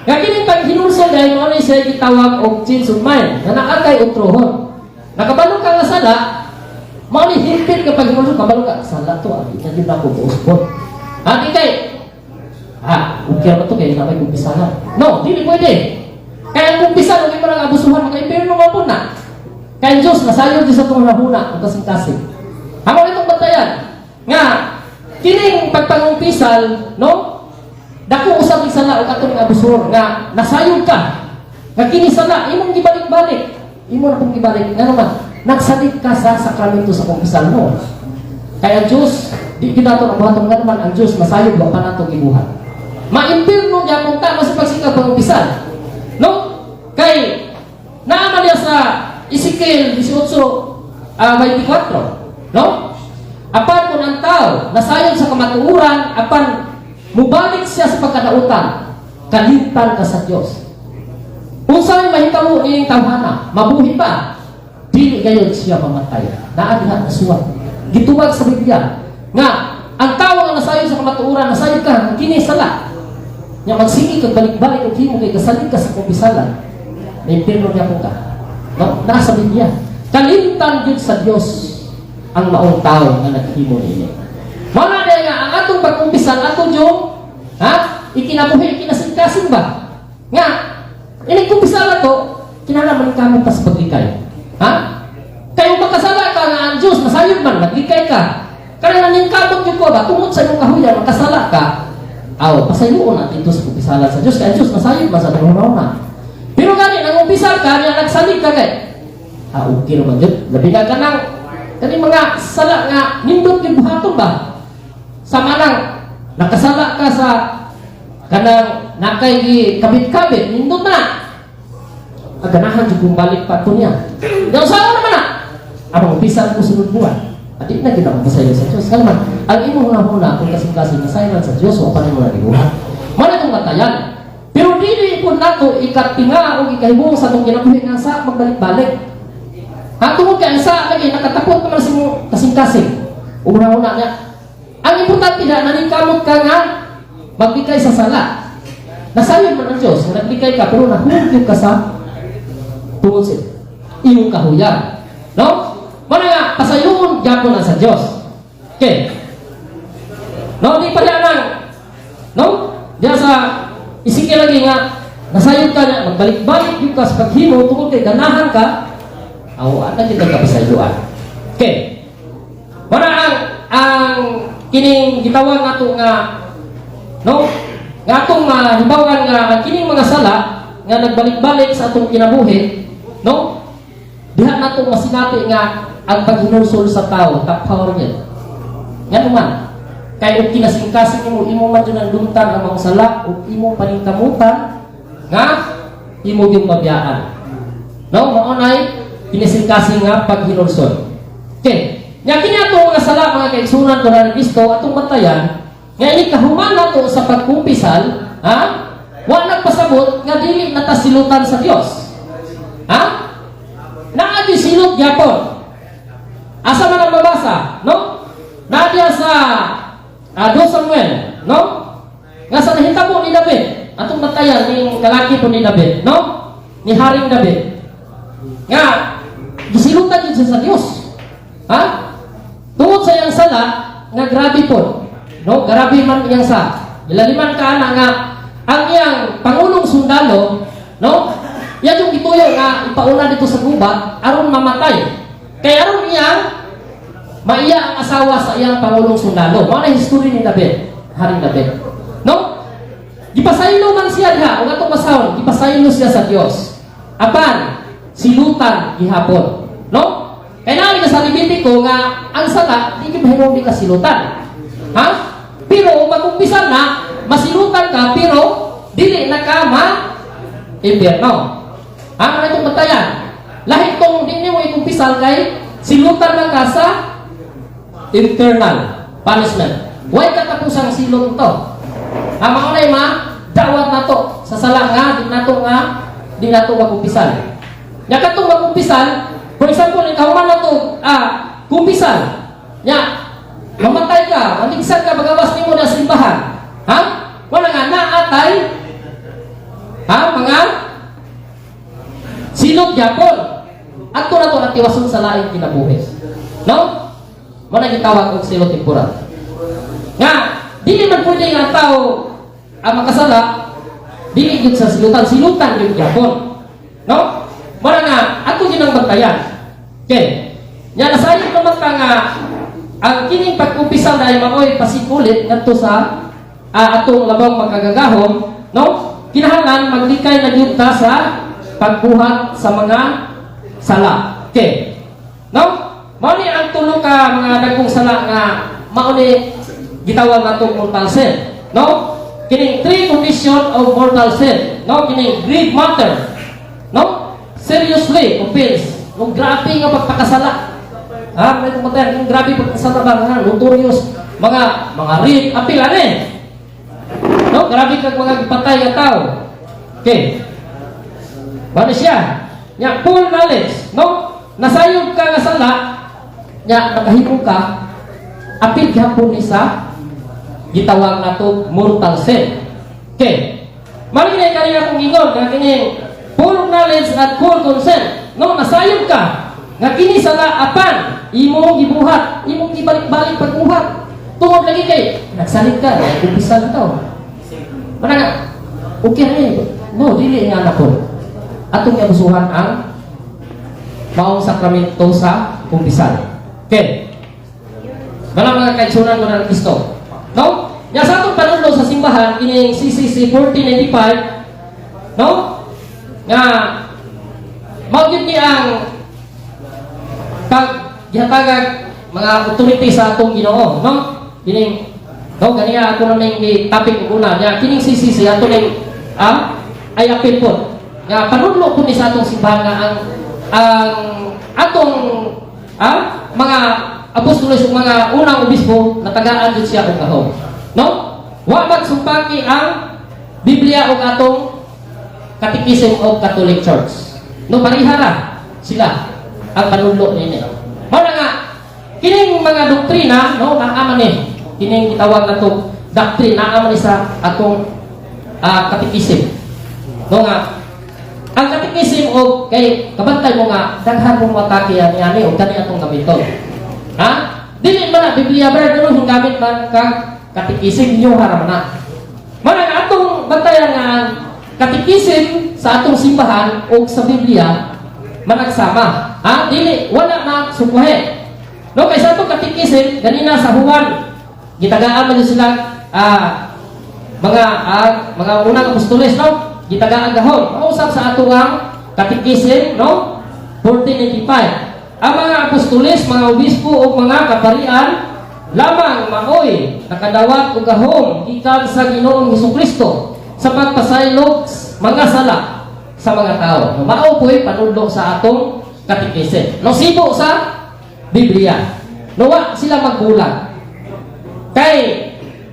Nga kini paghinulsol dahil mo ni siya gitawag og change of mind, nga naakay utrohon. Nakabalo ka nga sala, mao ni hipit ka paghinulsol, kabalo ka sala to abi, hindi na ko usbot. Di kay okay ba to kay na may kumpisahan? No, dili pwede. Kaya kung pisa, huwag mo lang abusuhan, maka-impirno mo po na. Kaya Diyos, nasayod Diyos sa itong nahuna, ang kasing-kasing. Hamo itong batayan, nga, kining pagpangumpisal, no? Dako usap ng sala, o katong abusuhan, nga, nasayod ka. Nga kinisala, imong gibalik-balik. Imo na pong gibalik. Nga naman, nagsalit ka sa sakramento sa kumpisal mo. Kaya Diyos, di kita ito nabuhatong nga naman, ang Diyos, masayod, wala pa na itong ibuhat. Ma-impirno niya kung tama sa pagsikap pangumpisal. No? Kay naaman niya sa Ezekiel 18:24, no? Apan kung ang tao nasayon sa kamatuuran, apan mubalik siya sa pagkadautan, kalimtan ka sa Dios. Kung saan mahitabo nining tawhana, mabuhi pa, dili gayon siya mamatay. Naa diha nasuwat. Gitubag sa Biblia nga ang tao nga nasayon sa kamatuuran, nasayon ka kini sala. Nya magsigi kag balik-balik og himo kay kasalig ka sa kumpisalan. May impirno niya po ka. No? Nasa Biblia. Kalimtan gyud sa Dios ang maong tao nga naghimo niini. Mao na nga ang atong pagkumpisal ato jung ikinabuhi kinasingkasing ba? Nga ini kumpisal ato kinahanglan kamo pas paglikay. Kayo makasala ka nga ang Dios masayod man naglikay ka. Kaya naningkamot gyud ko ba tungod sa imong kahuyan makasala ka. pasayloon natin ito sa kumpisalan sa Diyos. Kaya Diyos, masayod man sa tanong na. Pero gani, nang umpisal ka, niya nagsalig ka kay. Okay naman yun. Labi na ka ng mga sala nga, nindot yung buhaton ba? Sama nang, nakasala ka sa kanang nakay kabit-kabit, nindot na. Aganahan dyan kung balik pa ito niya. Yung saan naman na? Ang umpisal ko sunod buwan. At di na kita magpasayo sa Diyos. Kaya naman, ang imo huna kung kasing-kasing nasayran sa Diyos, o paano mo na dibuhan. Mana itong matayan. Pero dili po nato ikatinga o ikahibong sa itong kinabuhi nga sa magbalik-balik. Tungkol kaya sa lagi, nakatapot naman sa kasing-kasing. Una-una niya. Ang importante na, nanikamot ka nga, magbigay sa sala. Nasayon mo ng Diyos, nagbigay ka, pero nahulog ka sa tungkol sa iyong kahuyan. No? Mana nga, pasayon, yapon na sa Diyos. Okay. No, di pa diyan lang. No? Diyan sa isikil lagi nga, nasayod ka na, magbalik-balik yung ka sa paghimo, tungkol kay ganahan ka, awan na kita kapasayuan. Okay. Mana ang kining gitawag nato nga, no? Nga atong hibawan nga kining mga sala nga nagbalik-balik sa atong kinabuhi, no? Diha nato masinati nga ang paghinulsol sa tao, tapawar niya. Yan naman. Kaya kung kinasing-kasing mo, imo man dyan ang luntan ang mga sala, o imo paningkamutan, nga, imo yung mabiyaan. No? Maunay, kinasing-kasing nga paghinulsol. Okay. Nga kinato mga sala, mga kaigsunan ko na Kristo, atong batayan, nga inikahuman nato sa pagkumpisal, ha? Wala nagpasabot, nga dili natasilutan sa Diyos. Ha? Naadi silot yapon. Asa man ang mabasa, no? Nadia sa 2 Samuel, no? Nga sa nahitabo ni David, atong batayan ni kalaki po ni David, no? Ni Haring David. Nga, gisilutan yun siya sa Diyos. Ha? Tungod sa iyang sala, nga grabe po. No? Grabe man iyang sa. Ilaliman ka na nga, ang iyang pangulong sundalo, no? Yan yung ituyo nga ipauna dito sa gubat, aron mamatay. Kaya aron iyang maiya ang asawa sa iyang pangulong sundalo. Mga na history ni David, Haring David. No? Gipasaylo man siya diha, o atong masahon, gipasaylo siya sa Dios. Apan, silutan gihapon. No? Kaya namin sa Levitico nga, ang sala, di kibahirong di kasilutan. Ha? Pero, mag-umpisan na, masilutan ka, pero, dili na ka ma-impierno. Ano na itong batayan? Lahit kong di mo ikumpisal kay silutan lang ka sa internal punishment. Huwag katapusang silot ito. Ang mga unay dawat na to sa sala nga, di na to magkumpisal. Nya katong magkumpisal, for example, ikaw man na to, kumpisal. Nya, mamatay ka, maligsan ka, magawas ni mo na simbahan. Ha? Wala nga, naatay, mga silot yapon. Ato na to natiwason sa laing kinabuhi. No? Mana gitawag og silot temporal. Nga, dili man pwede nga tao ang makasala, dili gyud sa silutan gyud yapon. No? Mana nga ato ginang bantayan. Okay. Nya nasayod naman ka nga ang kining pag-umpisa dahil maoy pasikulit ngadto sa atong labang magkagagahom, no? Kinahanglan maglikay na gyud ta sa pagbuhat sa mga sala. Okay. No? Mao ni ang tulo ka mga dagkong sala nga mao ni gitawag natong mortal sin. No? Kining 3 condition of mortal sin. No? Kining grave matter. No? Seriously offense. Kung grabe nga pagpakasala. May kumatay kung grabe pagpakasala ba nga notorious mga rape apil ani. No? Grabe kag mga patay nga tao. Okay. Bano siya? Nya full knowledge, no? Nasayog ka nga sala, nya nakahimo ka, apil gyapon ni sa gitawag nato mortal sin. Okay. Mali na kanina kong ingon nga kini full knowledge at full consent. No, nasayog ka nga kini sala apan imong gibuhat, imong gibalik-balik pagbuhat. Tungod lagi kay nagsalit ka, kumpisal to. Mana nga? Okay na yun. No, dili nga na po. Atong iabusuhan ang maong sakramento sa kumpisal. Okay. Wala mga kaitsunan ko ng Kristo. No? Nya sa atong panudlo sa simbahan kining CCC 1495, no? Nga mao gyud ni ang paggihatagag mga authority sa atong Ginoo, no? Kining no ganiya ako na ning topic una nya kining CCC ato ning ay apil po. Nga panudlo po ni sa atong simbahan nga ang atong mga apostolos ug mga unang obispo natagaan jud siya og gahom. No? Wa magsumpaki ang Biblia ug atong Catechism of Catholic Church. No, parihara sila ang panudlo niini. Mao na nga kining mga doktrina, no, naa man ni kining gitawag nato doctrine naa man ni sa atong Catechism. No nga ang Catechism o kay kabantay mo nga daghan mong matake ani o kani atong gamiton. Ha? Dili man na Biblia ba gano'n yung gamit man kag Catechism inyo haram na. Mara atong bantayan nga Catechism sa atong simbahan o sa Biblia managsama. Ha? Dili wala na sukuhe. No kay sa atong Catechism ganina sa Juan gitagaan man sila mga unang apostoles, no? Gitagaan gahon. Mausap sa atong Catechism, no? 1495. Ang mga apostoles, mga obispo o mga kaparian lamang maoy nakadawat og gahom gikan sa Ginoong Hesukristo sa pagpasaylog mga sala sa mga tao. Mao po'y panudlo sa atong Catechism. No sibo sa Biblia. No wa sila magbulag. Kay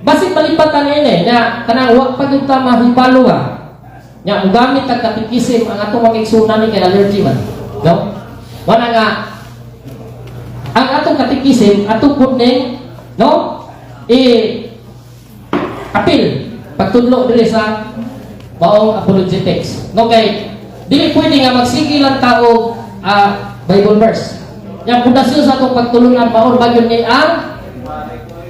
basig palipatan ini nya kanang wa pa gyud ta mahibalo nya ugamit ang Catechism ang atong magigsunan ni kay allergy man. No? Wala nga ang atong Catechism ato pud ning no apil pagtudlo diri sa maong apologetics. No kay dili pwede nga magsige lang tao Bible verse. Yang pundasyon sa atong pagtulungan maon bagyo ni ang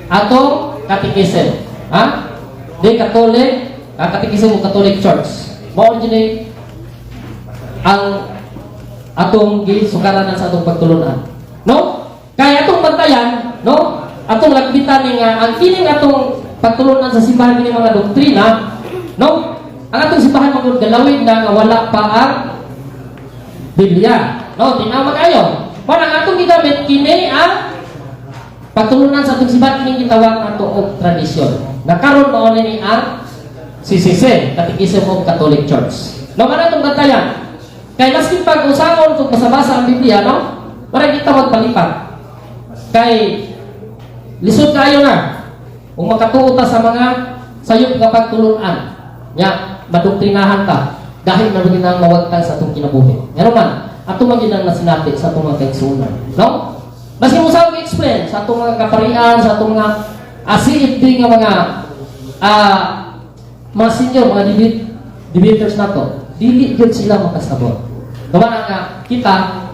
atong Catechism. Ha? Di Catholic, Catechism of Catholic Church. Mao ni ang atong gisukaranan sa atong pagtulunan. No? Kaya atong bantayan, no? Atong lagbitan nga ang kining atong pagtulunan sa simbahan kini mga doktrina, no? Ang atong simbahan magud galawin na nga wala pa ang Biblia. No, tinaw kayo. Para ang atong gigamit kini ang pagtulunan sa atong simbahan kini gitawag nato og tradisyon. Nakaron mao ni ang CCC, Catechism of Catholic Church. No, man atong bantayan. Kay maski pag-usahon kung basa-basa ang Biblia, no? Para kita magpalipat. Kay lisod kayo na kung makatuo ta sa mga sayop nga pagtulunan nya madoktrinahan ta dahil na rin ang mawagtang sa atong kinabuhi. Ngano man ato maginan na sinabi sa atong mga kaigsunan, no? Basi mo sa explain sa atong mga kaparian, sa atong mga CFD nga mga senior, mga debaters nato, dili gyud sila makasabot. Gawa nga kita,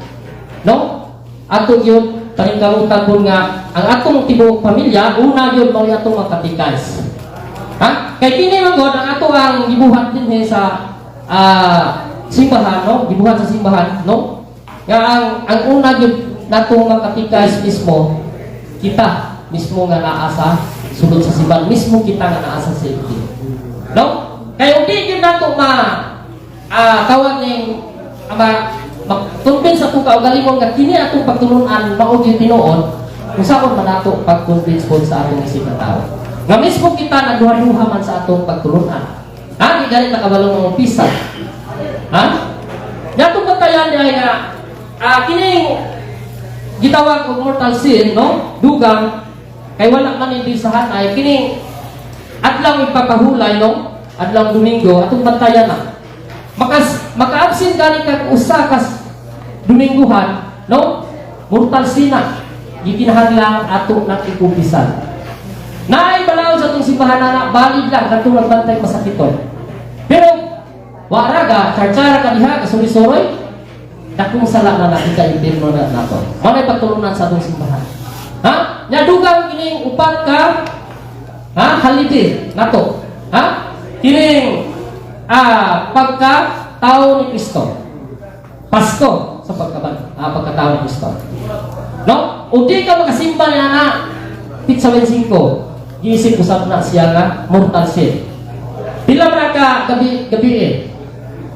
no? Ato gyud paningkamutan po nga ang atong tibuok pamilya una yun mao atong makatikas. Ha? Kay kini man gud ang ato ang gibuhat din sa simbahan, no? Gibuhat sa simbahan, no? Nga ang una yun natong makatikas mismo kita mismo nga naa sa sulod sa simbahan, mismo kita nga naa sa safety. No? Kay udi gyud nato tawag ning mag-convince ato kaugalingon nga kini atong pagtulunan mao gyud tinuod kung saan man nato pag-convince po sa atong isip na tao. Nga mismo kita nagduha-duha man sa atong pagtulunan. Ha? Di galit na kabalong ng pisa. Ha? Yatong batayan niya nga kining gitawag og mortal sin, no? Dugang kay wala man hindi sa hanay kining adlaw ipapahulay, no? Adlaw Domingo atong bantayan na. Maka-absent gani kag usa kas Dominguhan, no? Mortal sina. Gikinahanglan ato nang ikumpisan. Naay balaw sa atong simbahan na balid lang kadtong nagbantay masakiton. Pero waraga charchara ka diha ka suri-suroy dakong sala na nakita impirno na nato. Manay pagtulunan sa atong simbahan. Ha? Nya dugang kining upat ka holiday nato. Ha? Kining pagka tao ni Kristo. Pasko sa pagkatao ni Kristo. No? O di ka makasimba na pizza 25. giisip usab na siya nga mortal sin. Pila man ka gabi.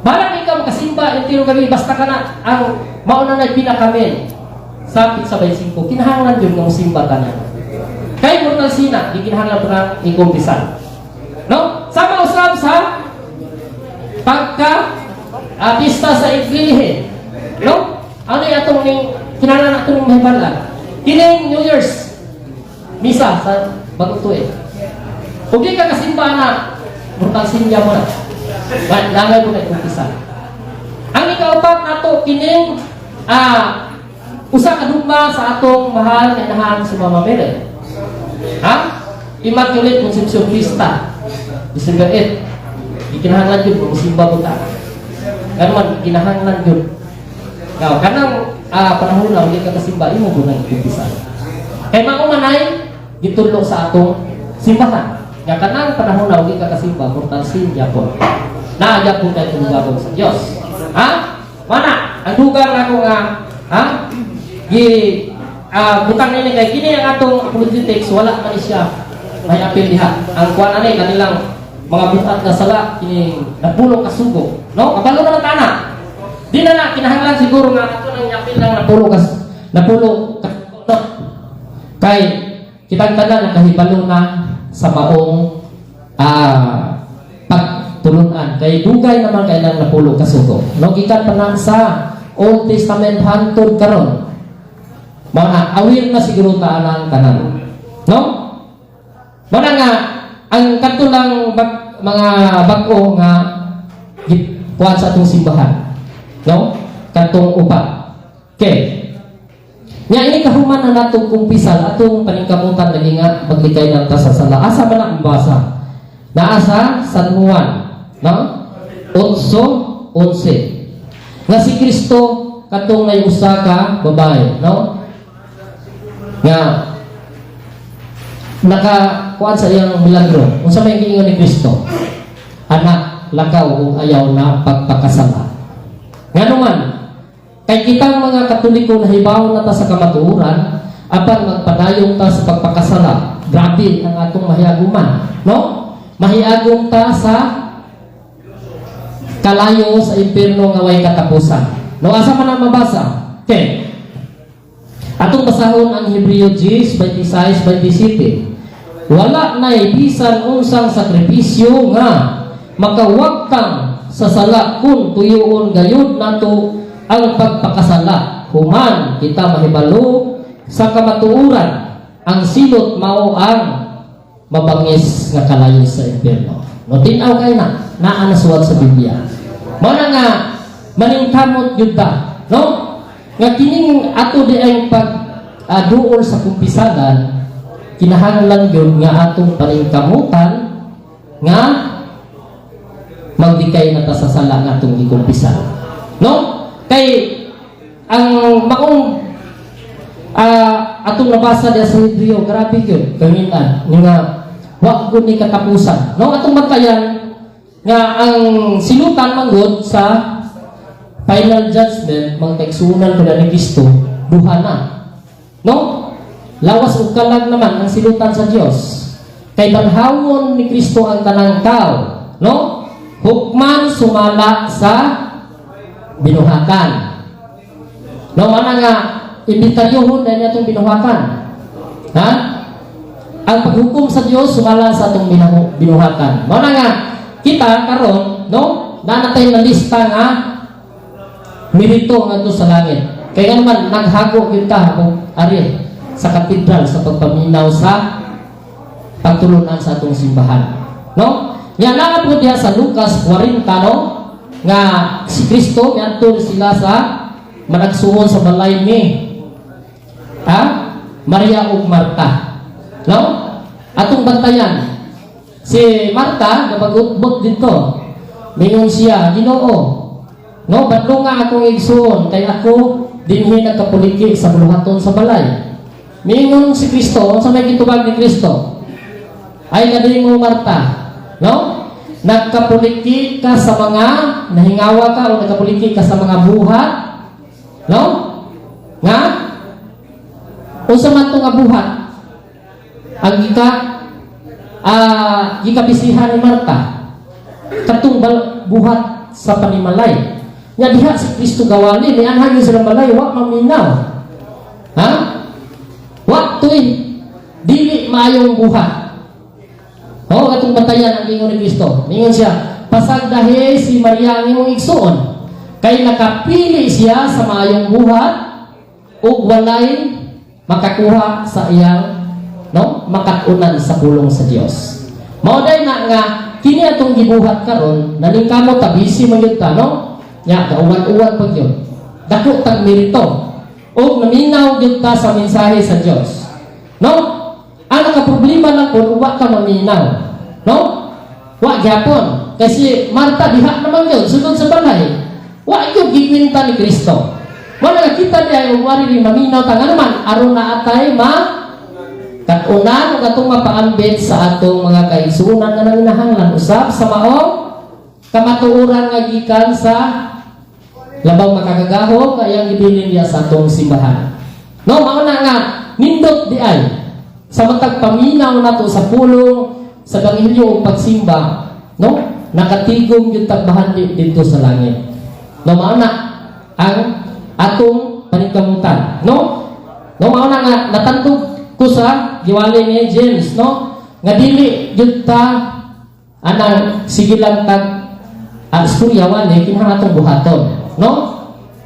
Balang ikaw makasimba intiro gabi basta ka na ang mauna na pinakamen. Sapit sa 25 kinahanglan jud nga simba ka na. Kay mortal sin na gikinahanglan pa na ikumpisan. No? Sama usab sa pagka pista sa Iglesia. No? Ano yung atong kinahanglan atong mahibalan? Kining New Year's misa sa bagong tuig. Kung di ka kasimba na, mortal sinya mo na. Langay mo na ikumpisan. Ang ikaupat nato kining usa ka dugma sa atong mahal na inahan si Mama Mary. Ha? Immaculate Conception Krista. December 8. Ikinahanglan yun kung simba mo ta. Ano man, ikinahanglan yun. Now, kanang panahon na hindi ka kasimba, imo mo nang ikumpisan. Kaya maumanay, gitulong sa atong simbahan. Nga kanang panahon na hindi ka kasimba, mortal sin yapon. Naagya po tayo tulugabon sa Diyos. Ha? Mana? Ang dugang ako nga, ha? Butang nini kay kini ang atong politics, wala man siya may apil diha. Ang kuan ani kanilang mga butat na sala kini napulong kasugo. No? Kabalo na tana. Di na kinahanglan siguro nga ato nang yapil lang napulong kasugo. No? Kay kitang tanan nakahibalo na sa maong pagtulunan. Kay dugay naman kailang napulong kasugo. No? Gikan pa lang sa Old Testament hantod karon. Mga awir na siguro taanang tanan. No? Mana nga ang katulang mga bag-o nga kuan sa atong simbahan. No? Katong upa. Okay. Nya ini kahuman na natong kumpisal atong paningkamutan lagi nga maglikay ng sa sala. Asa man ang basa? Naasa San Juan, no? 8:11. Nga si Kristo katong nayusa ka babae, no? Nga nakakuan sa iyang milagro. Unsa may giingon ni Kristo? Anak, lakaw kung ayaw na pagpakasala. Nga naman, kay kitang mga Katoliko na hibaw na ta sa kamatuoran, apan magpadayong ta sa pagpakasala. Grabe ang atong mahiaguman, no? Mahiagom ta sa kalayo sa impierno nga way katapusan. No, asa man ang mabasa? Okay. Atong basahon ang Hebreo 10:26-27. Wala na'y bisan unsang sakripisyo nga makawag kang sa sala kung tuyoon gayud nato ang pagpakasala. Human kita mahibalo sa kamatuoran ang silot mao ang mabangis nga kalayo sa impierno. No, tinaw kay na naa nasuwat sa Biblia. Mao na nga maningkamot jud ta, no? Nga kining ato di ay duol sa kumpisanan, kinahanglan yun nga atong paningkamutan nga magdikay na ta sa sala nga atong ikumpisan. No? Kay ang maong atong nabasa diya sa Hebreo, grabe yun, kamitan, nga wag ko ni katapusan. No? Atong magkayan nga ang sinutan manggod sa final judgment, magkaigsunan ko na ni Kristo, duha na. No? Lawas o kalag naman ang silutan sa Diyos. Kay banhawon ni Kristo ang tanang tao. No? Hukman sumala sa binuhakan. No? Mana nga, imbitaryohon na niya itong binuhakan. Ha? Ang paghukom sa Diyos, sumala sa itong binuhakan. Mana nga, kita karon, no? Nanatay na lista nga mirito nga to sa langit. Kaya naman naghago kita kung ari sa katedral sa pagpaminaw sa pagtulunan sa atong simbahan. No? Yan na po diya sa Lucas 40, no? Nga si Kristo miadto sila sa managsuon sa balay ni Maria ug Marta. No? Atong bantayan. Si Marta nabag-utbot dito. Mingon siya, Ginoo, no, badlo nga akong igsuon kay ako dinhi nagkapuliki sa buluhaton sa balay. Mingon si Kristo, sa may gitubag ni Kristo. Ay kadili mo Marta, no? Nagkapuliki ka sa mga nahingawa ka o nagkapuliki ka sa mga buhat, no? Nga unsa man to nga buhat? Ang ika gikabisihan ni Marta katong buhat sa panimalay. Nya diha si Kristo gawali ni anhang sa balay wa maminaw. Ha? Wa toy dili maayong buhat. Oh, katong batayan ang ingon ni Kristo. Ningon siya, pasagdahi si Maria ang imong igsuon kay nakapili siya sa maayong buhat ug walay makakuha sa iyang makatunan sa pulong sa Dios. Mao day na nga kini atong gibuhat karon nalingkamot ta busy man gyud ta nya kauwan-uwan pag yun. Dako tag merito ug naminaw gyud ta sa mensahe sa Dios. Ang nakaproblema lang kung wa ka maminaw. Wa gyapon. Kasi Marta diha naman yun, sunod sa balay. Wa yung gikwinta ni Kristo. Wala kita niya yung wari rin maminaw tanga naman. Aron na atay katunan o katong mapaambit sa atong mga kaigsunan na nanginahanglan. Usap sa maong kamatuuran nga gikan sa labaw makakagahom kayang ibilin niya sa atong simbahan. Mauna nga, nindot di ay sa matag paminaw nato sa pulong sa gangilyo o pagsimba, nakatigom yung tagbahan dito sa langit. Mauna ang atong panikamutan. Mauna nga natantog ko sa giwali ni James, nga dili yun ta anang sige lang tag istoryawan kinahang atong buhaton.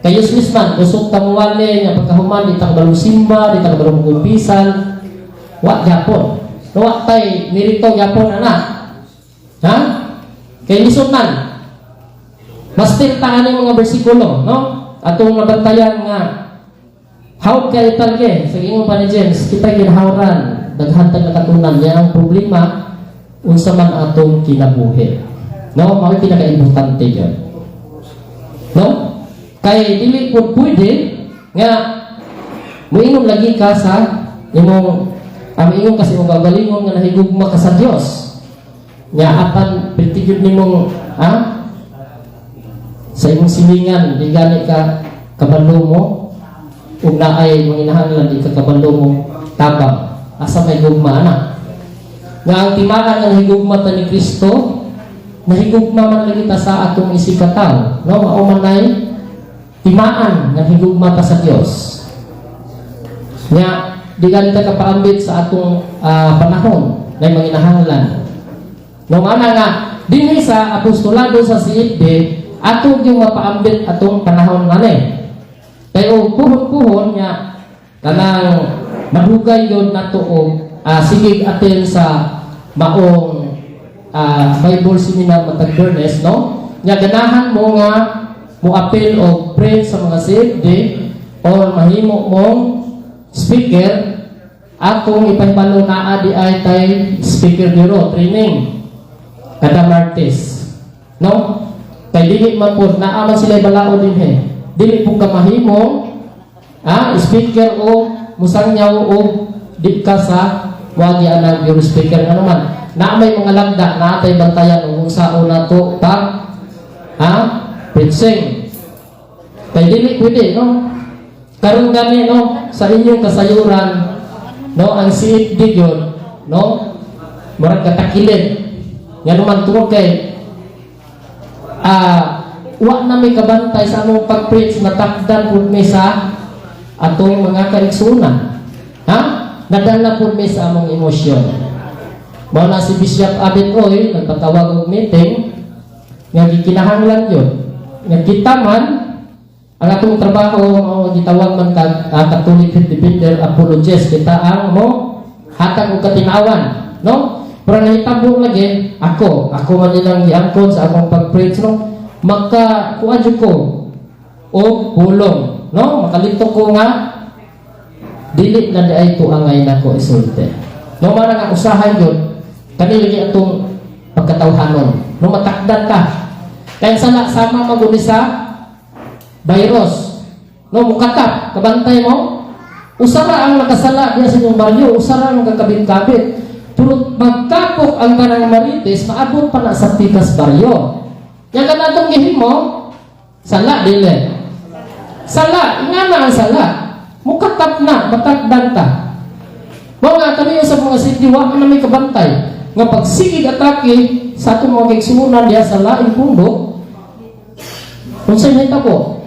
Kayos misman, kusog tamuwali nga pagkahuman di tang balong simba, di tang balong kumpisan. Wa Japon. Wa tay mirito Japon ana. Ha? Kay lisunan. Mastir ta ani mga bersikulo, Atong nabantayan nga how kay talge sa ingon pa ni James, kita ginahawran daghan tag nakatunan niya ang problema unsa man atong kinabuhi. Mao pinaka-importante gyud. Kay dili po pwede nga moingon lagi ka sa imong ingon kasi mong gagalingon nga nahigugma ka sa Dios. Nya apan pertigud nimong sa imong silingan di gani ka kabalo mo ug naay manginahanglan di ka kabalo mo tabang asa may gugma ana. Nga ang timaan nga nahigugma ta ni Kristo nahigugma man lagi ta sa atong isikataw. Mao man nay timaan nga higugma ta sa Dios. Nya di ganita ka paambit sa atong panahon na manginahanglan. Ana nga dinhi sa apostolado sa CFD ato yung mapaambit atong panahon ngani. Kay puhon-puhon nya kanang madugay yon nato og sigig atin sa maong Bible seminar matag Bernes, nya ganahan mo nga mo-appeal o pray sa mga CFD or mahimo mong speaker atong ipahibalo na adi ay tay speaker bureau training kada Martes. Kay dili man po naaman sila balao din dili po ka mahimo speaker o musangyaw o di ka sa wagi anang bureau speaker ano man na may mga lagda na atay bantayan kung sao na to pag preaching. Kay dili pwede karon gani sa inyong kasayuran ang CFD yun murag katakilid nga naman tungod kay wa na may kabantay sa among pag-preach natakdan pud mi sa atong mga kaigsunan nadala pud mi sa among emosyon. Mao na si Bishop Abet Oy nagpatawag og meeting nga gikinahanglan yun nga kita man ang atong trabaho gitawag man kag Catholic Defender Apologist kita ang hatag og katinawan pero nahitabo lagi ako man nilang giangkon sa akong pag-preach magka-kuan jud ko o pulong makalito ko nga dili na diay tuangay nako isulti man nga usahay yun kanili atong pagkatawhanon matakdan ka kaya sama maguni sa virus mukatap kabantay mo usara ang nakasala diya sa inyong baryo usara ang kakabit-kabit pero magkapok ang kanang Marites maabot pa na sa Pikas baryo yang kanatong gihimo sala dili sala ingana ang sala mukatap na matakdan ka mo nga kaniyo sa mga sindi wa man may kabantay nga pagsigig atake sa atong mga kaigsuonan diha sa laing bundok, unsay nahitabo?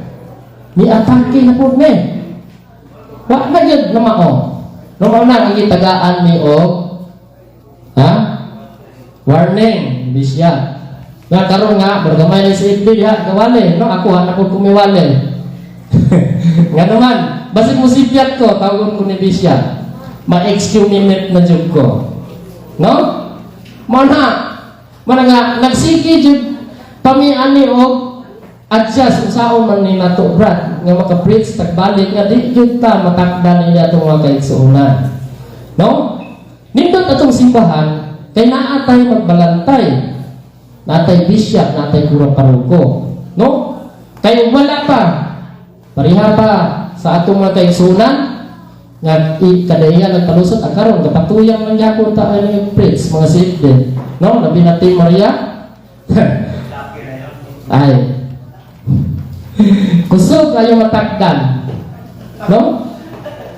Ni atake na pud ni. Wa na gyud na mao. No mao na ang gitagaan ni og warning bisya. Nga karon nga bergamay ni si Ibdi diha gawali, no ako na pud kumiwali. Nga naman, basig mo sibyat ko, tawagon ko ni bisya. Ma-excommunicate na jud ko. No? Mana nga nagsigi jud pamiani og adjust usaon man ni nato brad nga maka-preach tagbalik nga di jud ta matakdan nila atong mga kaigsuonan. No? Nindot atong simbahan kay naa tay magbalantay. Natay bisya, natay kurang paruko. No? Kay wala pa pariha pa sa atong mga kaigsuonan nga kadahiyan ng palusot ang karon kapatuyang man gyapon ta ani preach mga safety. No? Labi natin Maria. Ay. Kusog kayo matakdan. No?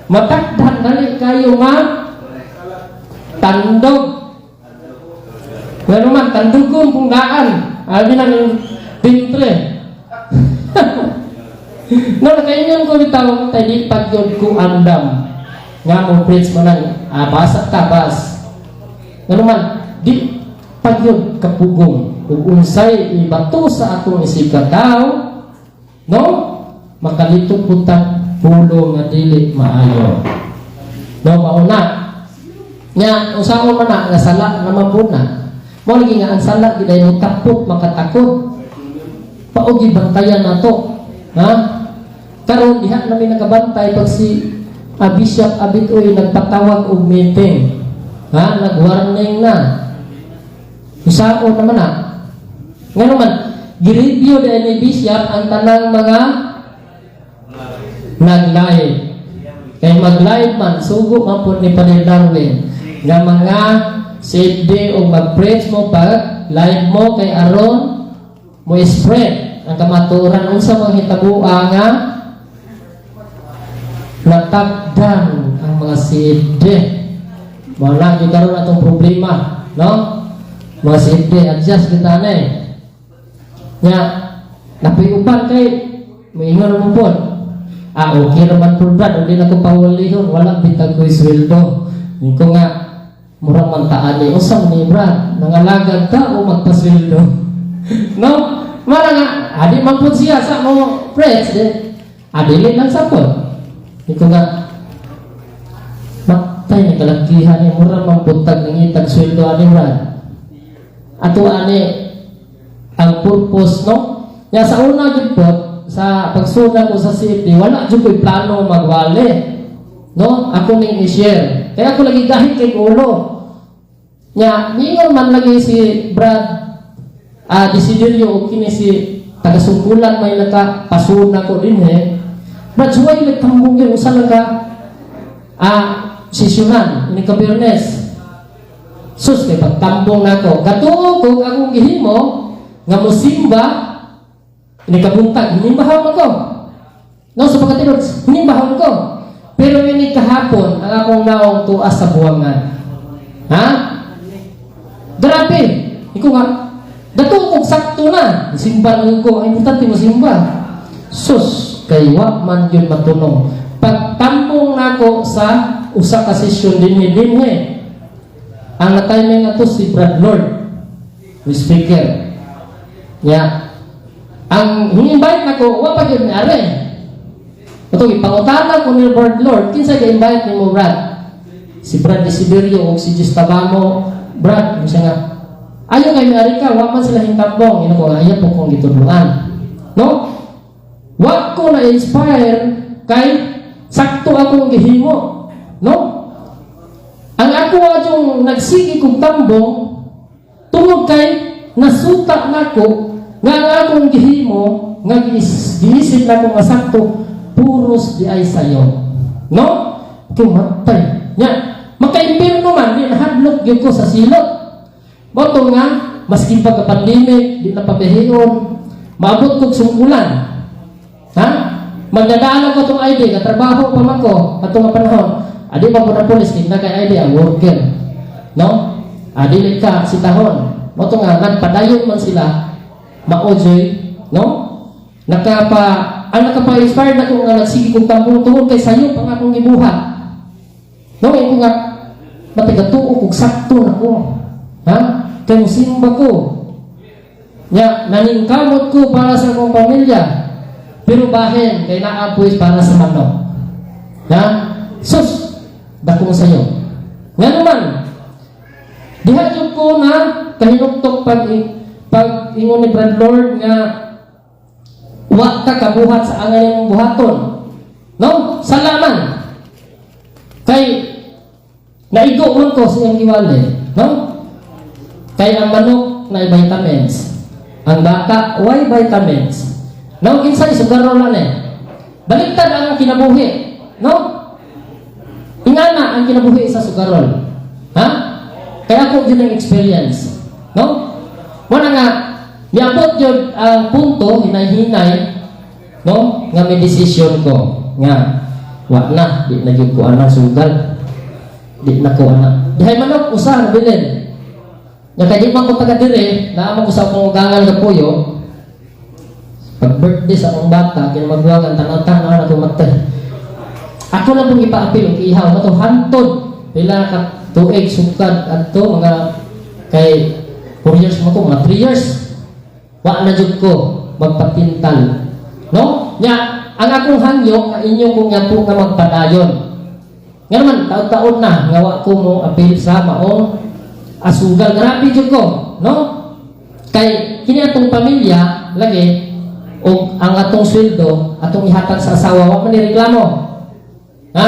Matakdan dali kayo nga tandog. Nga naman, tandugon kung daan. Albi na ng pintre. No, nakainyon ko bitaw tayo di pagyod ko andam. Nga mo preach mo nang basak tabas. Nga naman, di pagyod kapugong. Kung unsay ibato sa atong isikataw, no? Makalito putang pulo nga dili maayo. No, mauna. Nga, usaon man na, nga sala naman po na. Mo lagi nga ang sala giday mo tapot makatakot. Paogi bantayan nato. Ha? Karon diha namin nakabantay pag si Bishop Abitoy nagpatawag og meeting. Ha? Nag-warning na. Usaon naman na. Nga naman, gi-review din ni Bishop ang tanang mga nag-live. Kay mag-live man, sugo man po ni Padre Darwin. Nga mga CD o mag-preach mo pag live mo kay aron mo spread ang kamaturan unsa mang hitabua nga natakdan ang mga CD. Wala gyud karon atong problema, no? Mga CD adjust kita na nya napiuban kay moingon mo pod. Okay naman po brad, hindi na ko pawalihon, wala bitag ko sweldo. Hindi ko nga murang mantaan ni usam ni brad nangalagad ka o magpasweldo. No? Mara nga adi man pud siya sa mo preach adili lang sa pod. Ito nga matay ni kalakihan ni murang mambuntag ng itag sweldo ani brad. Ato ani ang purpose, no? Nya sa una gid pod sa pagsuna ko sa city wala jud ko'y plano magwali. No, ako ning i-share. Kaya ako lagi gahit kay ulo. Nya, niyo man lagi si Brad Desiderio o kini si taga-sungkulan may nakapasuna ko din Brad, suway nagtambong yun. Usa lang ka sisyonan, ini ka Biyernes. Sus, kay pagtambong na ko. Katuo kung akong gihimo, nga musimba, ini kabuntag, hinimbahaw ko. No, sa pagkatinod, hinimbahaw ko. Pero ini kahapon ang akong naong tuas sa buwangan. Ha? Grabe. Iko nga, dato kong sakto na. Simba lang ko. Ang importante mo simba. Sus, kay wa man yun matunong. Pagtambong na ko sa usa ka sesyon dinhi. Ang natay nga to si Brad Lord. We speaker. Ya. Ang invite na ko, wa pa yun ari. Ito, ipangutana ko ni Lord, kinsa ga-invite ni mo, Brad? Si Brad Desiderio o si Gistabamo, Brad, siya nga, ayaw kay Amerika, wag man sila hintambong. Ino ko, ayaw po kong gitudluan. No? Wag ko na-inspire kay sakto akong gihimo. No? Ang ako yung nagsigi kong tambong, tungod kay nasuta na ko, nga ang akong gihimo, nga giisip na ko masakto, puros di ay sayo. No? Kumatay. Yan. Maka-impirno man, di nahadlok yun ko sa silot. Bato nga, maski pagka-pandemic, di na pabihiyon, maabot kong sungkulan. Ha? Magdadaan ko itong ID, katrabaho pa man ko, at itong panahon, adi pa po na polis, kaya na kay ID, ang worker. No? dili ka sitahon. Mo to nga nagpadayon man sila maojoy, no? Nakapa-inspire na ko nga nagsige kong tambong tungod kay sayo pang akong gibuhat. No, ko nga matigatuo kog sakto na ko. Ha? Kay musimba ko. Nya naningkamot ko para sa akong pamilya. Pero bahin kay naapoy para sa manok. Ha? Sus, dako sayo. Nga naman, diha jud ko na kahinuktok pag ingon ni Brad Lord nga wa ka kabuhat sa angay mong buhaton. No? Salaman. Kay naigo man ko sa iyang giwali. No? Kay ang manok na vitamins. Ang baka way vitamins. No? Kinsay sugarol na baliktad ang kinabuhi. No? Ingana ang kinabuhi sa sugarol. Ha? Kaya ako yun ang experience. No? Muna nga, niabot yun ang punto, hinay-hinay, no? Nga may decision ko. Nga, wak na, di na yun ko anak sugal. Di na ko anak. Dihay manok, usahan, bilin. Nga kaya di man ko taga-dire, naamang ko sa akong ugangan na puyo, pag birthday sa akong bata, kinamagwagan, tanaw-tanaw na tumatay. Ako lang pong ipaapil, ihaw na to, hantod. Pila ka tuig, sukad, at to, mga kay 4 years mo ko, mga 3 years. Wa na jud ko magpatintal. No? Nya, ang akong hangyo, nga inyo kong nga po nga magpadayon. Nga naman, taon-taon na, nga wa ko mo apil sa maong asugal. Grabe jud ko. No? Kay, kini atong pamilya, lagi, o ang atong sweldo, atong ihatag sa asawa, wa man nireklamo. Ha?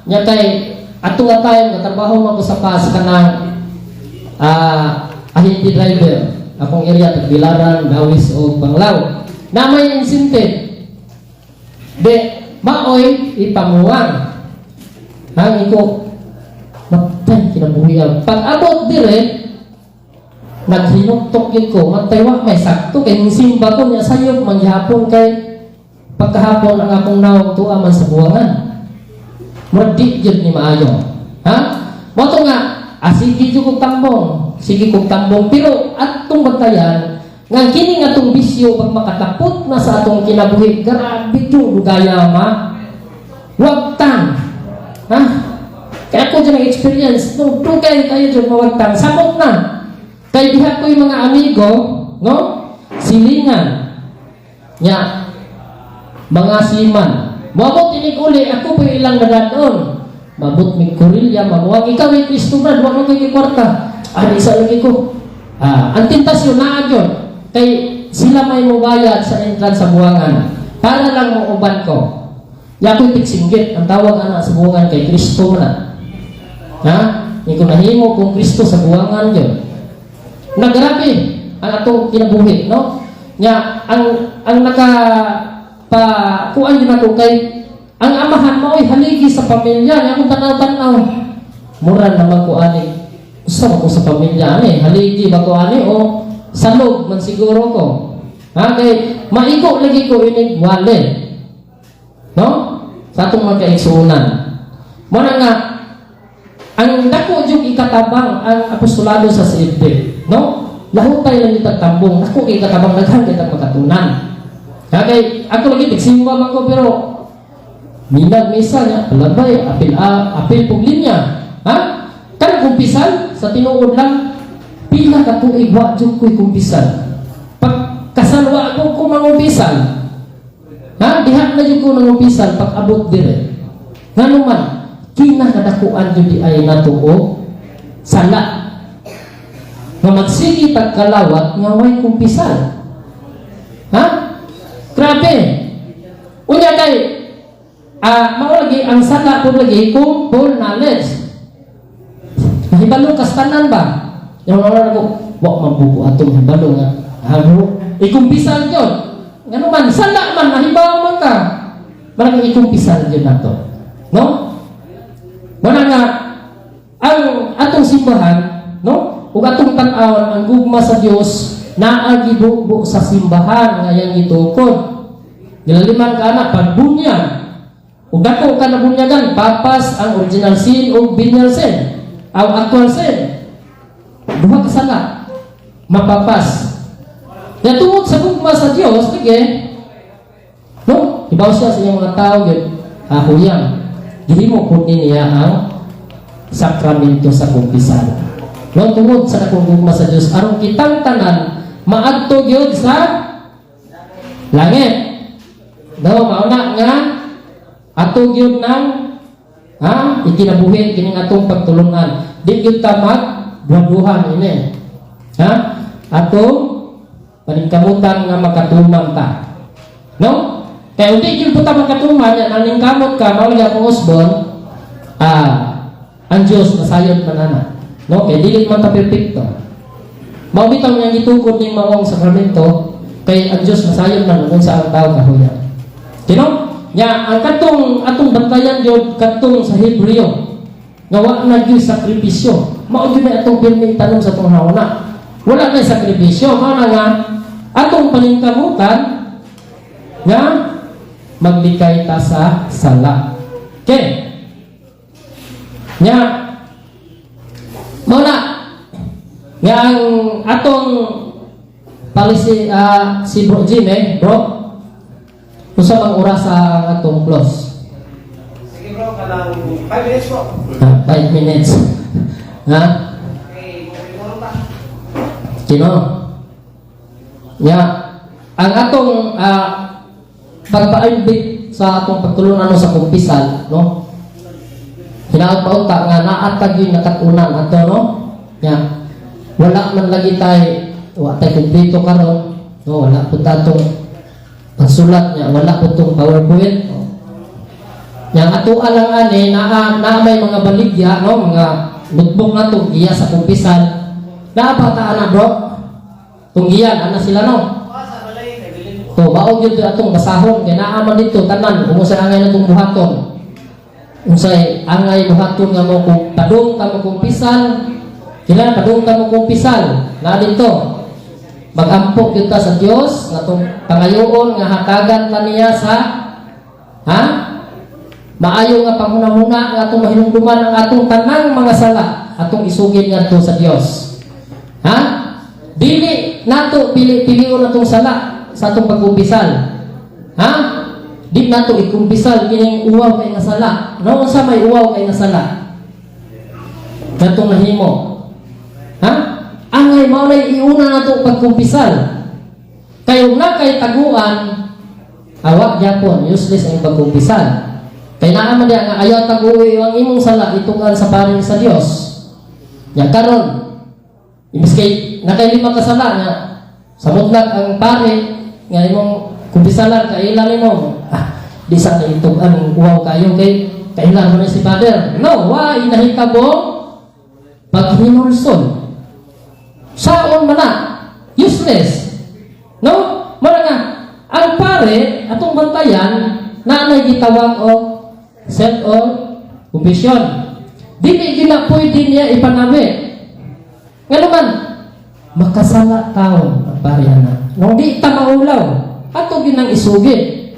Nya kay, atong nga tayo, natrabaho man ko sa pas kanang ahindi driver. Akong area, Tagbilaran, Dawis o Banglaw. Na may incentive. De, maoy, ipamuwang. Hangin ko, matay, kinabuhiyan. Pag abot dire, naghinuktok yun ko, matay wak may sakto, kay simba ko niya sayop, mangyapon kay pagkahapon ang akong nawag tuwa man sa buwangan. Muradi yun ni maayo. Ha? Moto nga, sige kong tambong. Sige kong tambong. Pero atong bantayan, nga kini nga itong bisyo, pag makatapot na sa atong kinabuhi, grabe yung lugaya ma. Huwag tang. Ha? Kaya ako dyan ang experience. No, tugay kayo dyan mawagtang. Samot na. Kaya diha ko yung mga amigo, no? Silingan. Nya, mga siman. Mabot inig uli, ako po ilang naganoon. Mabot may kurilya, mamuwag. Ikaw ay Kristo Brad, wala kay kwarta. Isa lagi ko. Ang tentasyon na agyon. Kay sila may mubayad sa entrance sa buwangan. Para lang mauban ko. Yako'y tiksinggit. Ang tawag anak sa buwangan kay Kristo na. Ha? Ikaw nahimo kung Kristo sa buwangan yun. Nagrabe ang atong kinabuhi, no? Nya, ang kuan din ako kay ang amahan mo ay haligi sa pamilya niya kung tanaw-tanaw mura naman ko ani usa ko sa pamilya ani haligi ba ko ani o salog man siguro ko ha kay maiko lagi ko inig wale no sa atong mga kaigsunan mo na nga ang dako jud ikatabang ang apostolado sa silbi no lahutay lang itagtambong dako ikatabang daghan kita makatunan. Kaya ako lagi nagsimba man ko pero minag misa niya, palabay, apil pong linya. Ha? Kan kumpisan, sa tinuod lang, pila ka tuig wa dyan ko'y kumpisan. Pag kasalwa ko mangumpisan, ha? Diha na dyan ko nangumpisan, pag abot dire. Nga naman, kinakadakuan dyan di ay natuo, sala. Nga magsigi tagkalawat, nga way kumpisan. Ha? Grabe. Unya kay maulagi ang sala po lagi kung full knowledge. Nahibalo kastanan ba? Yung mga ko, wak mabuko atong hibalo nga. Habo, ikumpisal yun. Ano man, sala man, nahibaw man ka. Maraming ikumpisal yun na to. No? Wala nga, ang atong simbahan, no? Ug atong tan-aw ang gugma sa Dios naagibubo sa simbahan ngayang itukod. Nilaliman ka na pagbunyag. Ug dako ka na bunyagan, papas ang original sin o binyal sin. Ang actual sin. duha ka sala mapapas. Ya tungod sa gugma sa Dios lagi, no? Ibaw siya sa iyang mga tao gyud huyang. Gihimo kun niya ang sakramento sa kumpisal. No, tungod sa akong gugma sa Dios aron kitang tanan maadto gyud sa langit. No, mauna nga ato gyud ng ikinabuhi kining atong pagtulunan. Di gyud ta magduhan ini. Atong paningkamutan nga makatumang ta. No? Kaya hindi gyud ta makatuman yan ang ningkamot ka mao ya kung usbon ang Dios nasayod manana. No? Kaya dili man ta perpekto. Mao bitaw nga gitukod ning maong sakramento kay ang Dios nasayod man kung sa ang tao kahuyan. Kino? Nya ang atong bantayan gyud kadtong sa Hebreo nga wa na gyud sakripisyo. Mao gyud na atong pirmi tanong sa atong hauna. Wala na sakripisyo, mao na nga atong paningkamutan nga maglikay ta sa sala. Okay? Nya mao na nga ang atong policy si Bro Jimmy, bro. Usa mang oras sa atong close. Sige bro, kalang 5 minutes bro. 5 minutes. Okay, moving pa. Kino? Ya, ang atong pagpa-invite sa atong pagtulunan sa kumpisal, no? Hinaot pa unta nga naatag yung nakatunan ato, no? Ya. Wala man lagi tay wa tay kumpleto karon, no? Wala pud tatong pagsulat niya, wala pud tong PowerPoint. No? Yang ato alang ani na may mga baligya, no? Mga notebook na to giya sa kumpisal. Dapat ta ana bro. Tunggiyan ana sila no. To baog gyud atong basahon kay naa man dito tanan kung sa angay natong buhaton. Unsay angay buhaton nga mo kung padung ka mo kumpisal. Kailan padung ka mo kumpisal. Na dito. Mag-ampo kita sa Dios natong pangayoon nga hatagan ta niya sa maayo nga panghuna-huna nga atong mahinungduman ang atong tanang mga sala atong isugid ngadto sa Dios. Dili nato pili-pilion atong sala sa atong pagkumpisal. Di nato ikumpisal kining uwaw kay nga sala. No sa may uwaw kay nga sala. Katong nahimo. Angay mao nay iuna nato pagkumpisal. Kayo na kay taguan awak gyapon useless ang pagkumpisal. Kay naa man dia nga ayaw taguwi ang imong sala itungan sa paring sa Dios. Ya karon imbis kay nakailima ka sala nga samutlag ang pare nga imong kumpisalan kay ilan nimo di sa itugan uwaw kayo kay kailan mo na si Father. No, wa inahitabo paghinulson. Saon man na useless. No? Mara nga ang pare atong bantayan nanay gitawag o set o confession. Dili gina pwede niya ipanami. Nga naman makasala taon ang pare na. Nung di ta maulaw ato ginang isugid.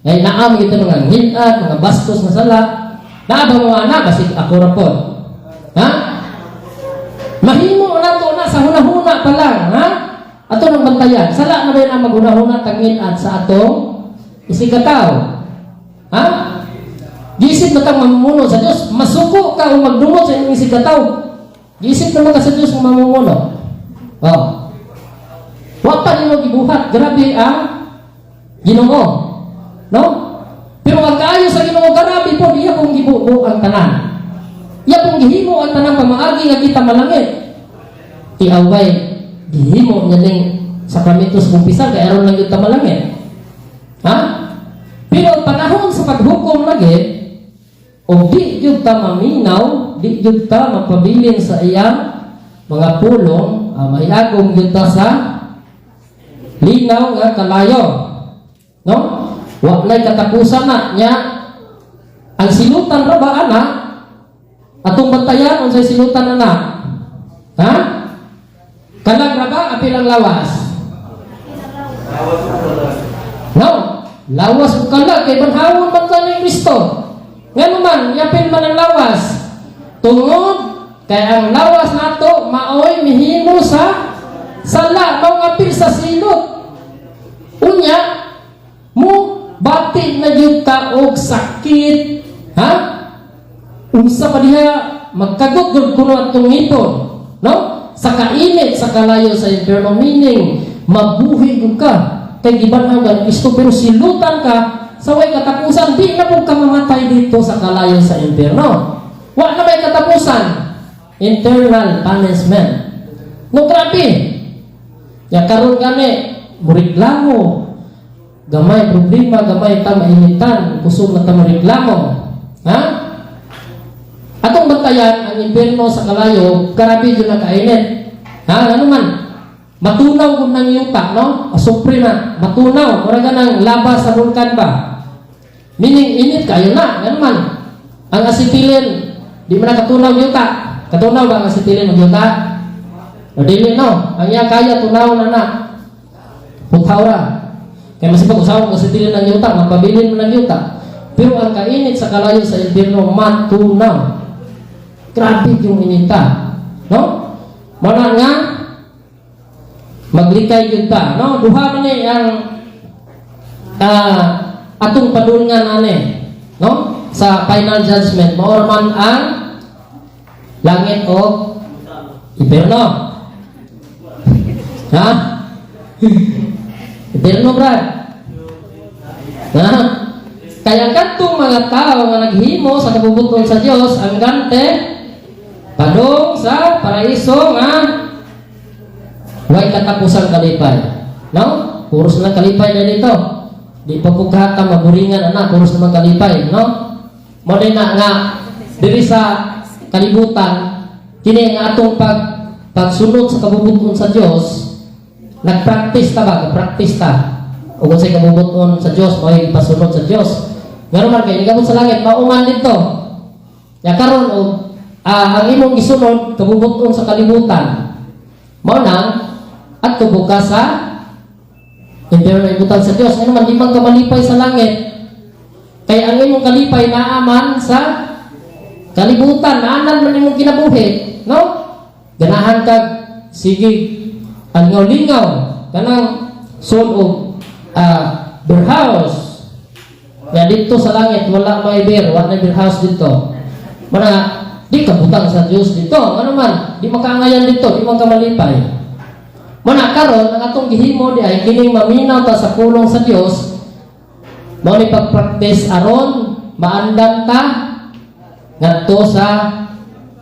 Ay naam ito mga hinat, mga bastos na sala. Naaba mo anak kasi ako rapod. Mahimo na to na sa hunahuna pa lang, ato nang bantayan. Sala na ba yun ang maghunahuna tangin at sa atong isigataw? Gisip na tang mamumuno sa Diyos. Masuko ka o magdumot sa inyong isigataw. Gisip naman ka sa Diyos kung mamumuno. Wapa niyo gibuhat. Grabe ang Ginoo. No? Pero ang kaayo sa Ginoo, grabe po, diya pong gibuo ang tanan. Iya pong gihimo ang tanang pamaagi nga kita malangit. Iaway, gihimo niya ning sakramento sa kumpisal kaya aron lang kita malangit. Pero panahon sa paghukom lagi, o di yun ta maminaw, di yun ta mapabilin sa iyang mga pulong, mayagong yun ta sa linaw nga kalayo. No? Waklay katapusan na niya. Ang sinutan ra ba anak? Atong bantayan unsay sinutan anak? Kalag ra ba apilang lawas? No, lawas ug kalag kay banhawon man ka ni Kristo. Ngano man yapil man ang lawas? Tungod kay ang lawas nato maoy mihimo sa sala mao apil sa silot. Unya mo bati na gyud ta og sakit, ha? Unsa pa diha magkagot gyud kuno atong ngipon, no? Sa kainit sa kalayo sa impyerno, meaning mabuhi gyud ka kay gibanhagan Kristo, pero silutan ka sa way katapusan. Di na po ka mamatay dito sa kalayo sa impyerno. Wa na may katapusan, eternal punishment. No, grabe. Ya karon gani muriklamo, gamay problema, gamay ta mainitan, kusog na ta mareklamo. Ha? Atong bantayan ang impyerno sa kalayo, grabe yun na kainit. Ha? Ano man? Matunaw kung nang yuta, no? Asupre na. Matunaw. Mura ka ng laba sa vulkan ba? Meaning, init kayo na. Ano man? Ang asitilin, di mo na katunaw yuta. Katunaw ba ang asitilin ng yuta? O dili, no? Ang iya kaya, tunaw na. Putaw ra. Kaya masipag usawa kung asitilin ng yuta, magpabilin mo ng yuta. Pero ang kainit sa kalayo sa impyerno, matunaw. Grabe yung inita. No? Mana nga, maglikay yun ta. No? Duha man ang atong padulngan ane. No? Sa final judgment, maorman ang langit o impyerno. Ha? Impyerno, brad. Ha? Kaya katong mga tao nga naghimo sa kabubuton sa Dios, ang gante padung sa paraiso nga way katapusang kalipay. No? Puros na kalipay na dito. Di pa po kahata maburingan anak, puros naman kalipay. No? Muna na nga diri sa kalibutan, kini nga atong pagsunod sa kabubuton sa Dios, nagpractice ta ba? Nagpractice ta. O kung sa'y kabubuton sa Dios, may pasunod sa Dios. Ngayon man kayo, nagabot sa langit, mauman dito. Ya karon o ang imong gisunod kabubuton sa kalibutan, mao nang at tubuka sa impyerno ibutan sa Dios. Ano man di man ka malipay sa langit, kay ang imong kalipay naaman sa kalibutan, naanan man imong kinabuhi, no? Ganahan kag sige lingaw-lingaw kanang soul of beer house. Kaya dito sa langit wala may beer, wala may beer house dito. Mana di ka butang sa Diyos dito. Ano man, di makaangayan dito, di man ka malipay. Mana karon ang atong gihimo di ay kining maminaw ta sa pulong sa Dios. Mao ni pagpractice aron maandan ta ngadto sa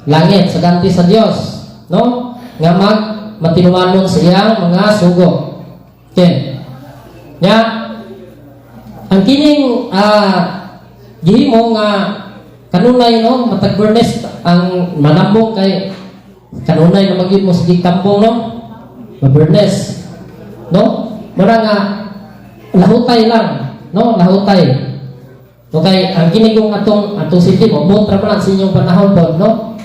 langit sa ganti sa Dios, no? Nga matinumanon sa iyang mga sugo. Okay. Ya ang kining gihimo nga kanunay, no, matag burnes ang manambong kay kanunay na magid mo sa gigtambong, no, maburnes, no, mura nga lahutay lang, no, lahutay. Okay, ang kinigong atong city mo montra man sa inyong panahon po, no,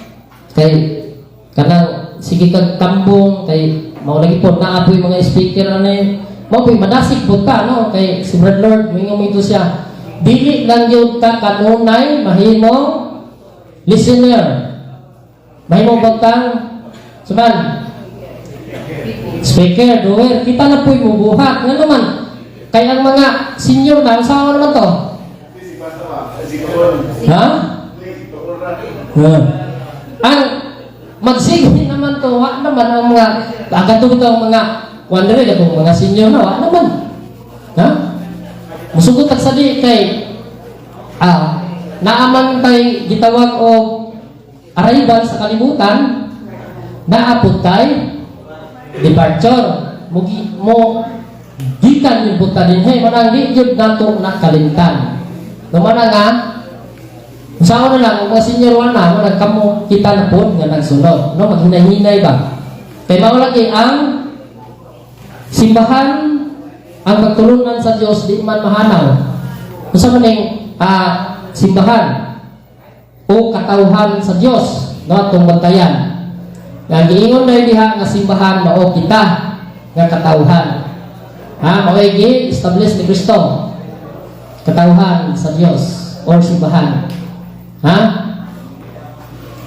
kay kanang sige kag tambong kay mao lagi po naapoy mga speaker ani mao po'y madasig po ta, no, kay si Brad Lord mingong ito siya. Dili lang yun ka kanunay, mahimo listener. Mahimo bagtang suman speaker, doer. Kita na po'y mubuhat. Nga naman, kaya ang mga senior na, usawa naman to? Ha? Ang magsigit naman to, wak naman ang mga agatong ang mga wonder, itong mga senior na, wak naman. Ha? Musugot at sadi kay naaman tay gitawag o arrival sa kalibutan, naapod tay departure mo gikan yung buta din hey manang di jud nato nakalimtan no mana nga usawa na lang mga senior na manang kamo kita na pod nga nagsunod, no, maghinay-hinay ba kay mao lagi ang simbahan. Ang pagtulungan sa Diyos di man mahanaw. Usa man ning simbahan o katawhan sa Diyos, no, atong bantayan. Nga giingon na diha nga simbahan mao kita nga katawhan. Ha, mao gi-establish ni Kristo. Katawhan sa Diyos or simbahan. Ha?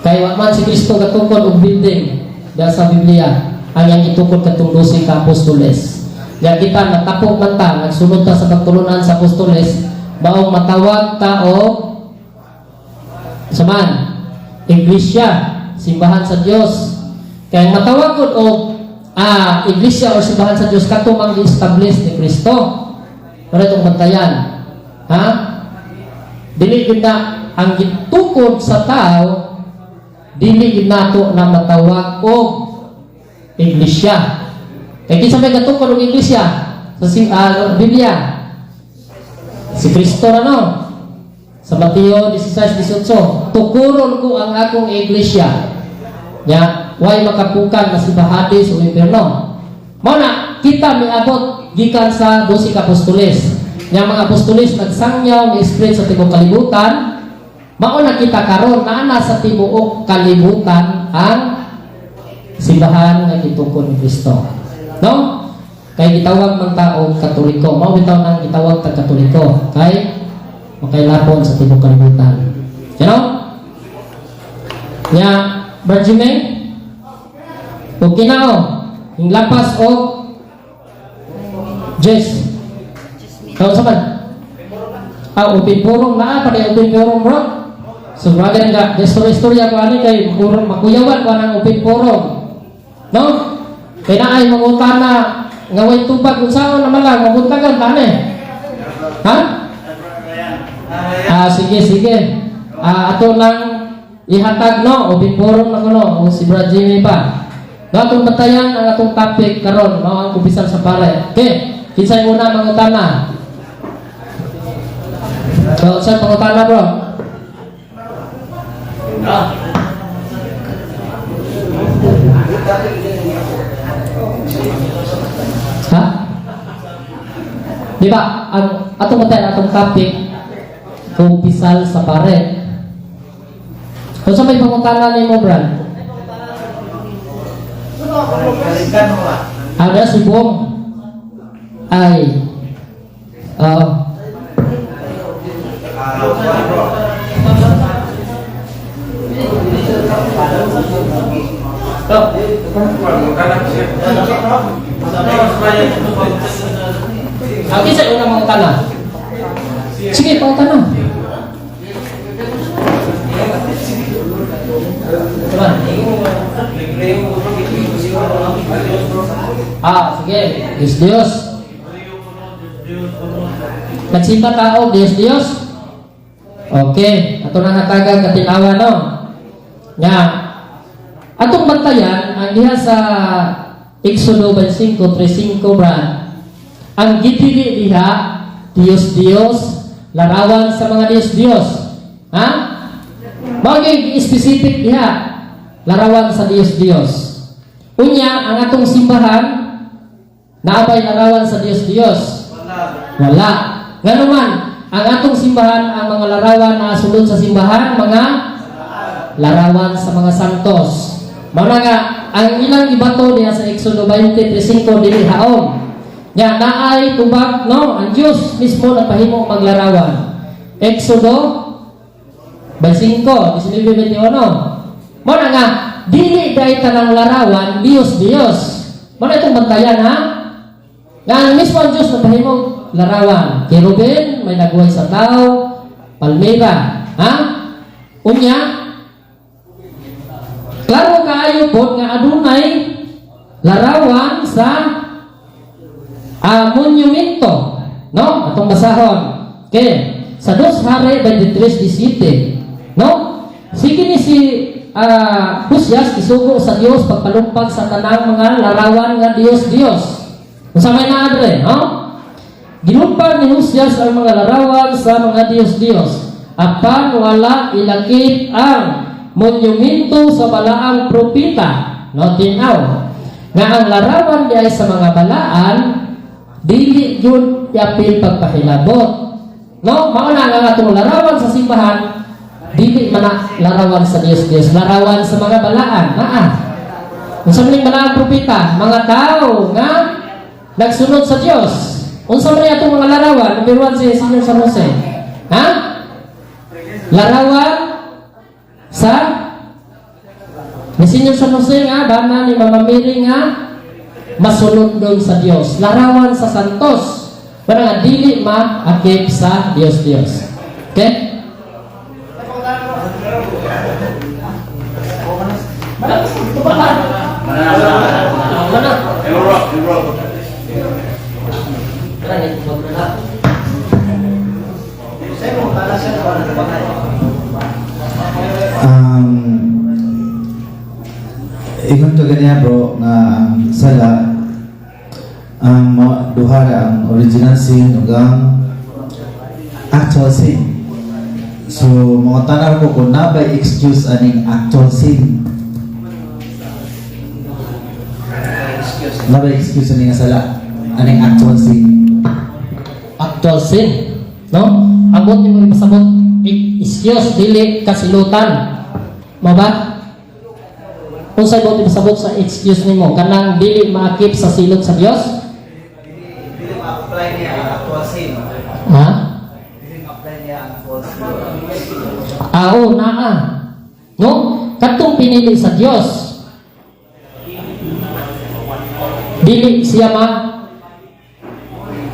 Kay wa man si Kristo katukod og building. dahil sa Biblia ang yang itukod katong 12 ka apostoles. Ya kita natapok man ta, nagsunod ta sa pagtulunan sa apostoles, maong matawag ta o saman iglesia, simbahan sa Dios. Kaya matawag ko o iglesia o simbahan sa Dios kato mang gi-establish ni Kristo. Para itong bantayan. Ha? Dili gid na ang gitukod sa tao, dili gid nato na matawag og iglesia. Kaya kinsa may gatukod og iglesia sa Biblia? Si Kristo na no? Sa Mateo 16:18, tukuron ko ang akong iglesia. Nya, way makapukan na si Bahadis o impierno. Mao na kita miabot gikan sa 12 ka apostoles. Nya mga apostoles nagsangyaw ni Spirit sa tibuok kalibutan. Mao na kita karon naa sa tibuok kalibutan ang simbahan nga gitukod ni Kristo. No? Kay gitawag man ta og Katoliko. Mao bitaw nang gitawag ta Katoliko. Kay makailapon sa tibuok kalibutan. You know? Nya Virgin May o kinao yung lapas o Jess kau saban upin purong na pa rin upin purong bro so bagan nga istorya ko ani kay makuyawan ko ng upin purong no kaya na ay mangutana nga way tubag kung saan naman lang maguntagan tane ha sige ato lang ihatag no upin purong na kuno o si Brad Jimmy pa atong batayan ang atong topic karon mao ang kubisan sa pare. Okay, kinsay una mangutana? So, sa pangutana bro? Ha? Di ba, ang atong batayan atong topic kubisan sa pare. Kung sa may pangutana ni mo, Brad? Ada si Bong ay Bisa una mga tana. Sige, mga tana. Sige, Dios. Nagsimba tao, Dios. Okay, ato na natagag katinawa no. Nga, atong bantayan ang diha sa Exodo 25:35 brad. Ang gitili diha Dios, larawan sa mga Dios. Ha? Bagay specific diha larawan sa Dios. Unya ang atong simbahan naabay larawan sa Dios. Wala. Nga naman, ang atong simbahan ang mga larawan na sulod sa simbahan, mga larawan sa mga santos. Mga nga, ang ilang ibato niya sa Exodo 20:35 dili haom. Nga naay tubag no, ang Dios mismo nagpahimo maglarawan. Exodo 25:19. Mga nga, dili dahi tanang larawan, Dios. Mana itong bantayan ha? Nga ang mismo ang Diyos nagpahimo larawan. Kerubin, may nagway sa tao, palmera. Ha? Unya, klaro kaayo po nga adunay larawan sa monumento. No? Atong basahon. Okay. Sa 2 Hari 23:17. No? Sige ni si Husyas isugo sa Dios pagpalumpag sa tanang mga larawan nga Dios. Kung sa may naadre, no? Ginumpag ni Husyas ang mga larawan sa mga Dios. Apan wala ilakip ang monumento sa balaang propita. No, tinaw. Nga ang larawan diay sa mga balaan dili yun yapil pagpahilabot. No, mauna nga atong larawan sa simbahan dili man larawan sa Dios, larawan sa mga balaan. Unsa man balaang propeta, mga tao nga nagsunod sa Dios. Unsa man atong mga larawan? Number 1 si Senyor San Jose. Ha? Larawan sa Ni Senyor San Jose nga, dana ni Mama Mary nga, masunod doon sa Dios. Larawan sa santos. Para nga, dili ma-akip sa Dios. Okay? Ingon to ganyan bro nga ang sala ang duhara ang original sin ug ang actual sin. So mga tanan ko kung nabay excuse aning actual sin. Nabay excuse aning sala aning actual sin. Actual sin. No? Abot ni mo ipasabot, excuse, dili kasilutan. Mo ba? Kung sa'yo mo ipasabot sa excuse ni mo, kanang dili maakip sa silot sa Dios? Hindi ma-apply niya ang actual sin. Ha? Hindi ma-apply niya ang false sin. Oo, naa. No? Katong pinili sa Dios. Dili siya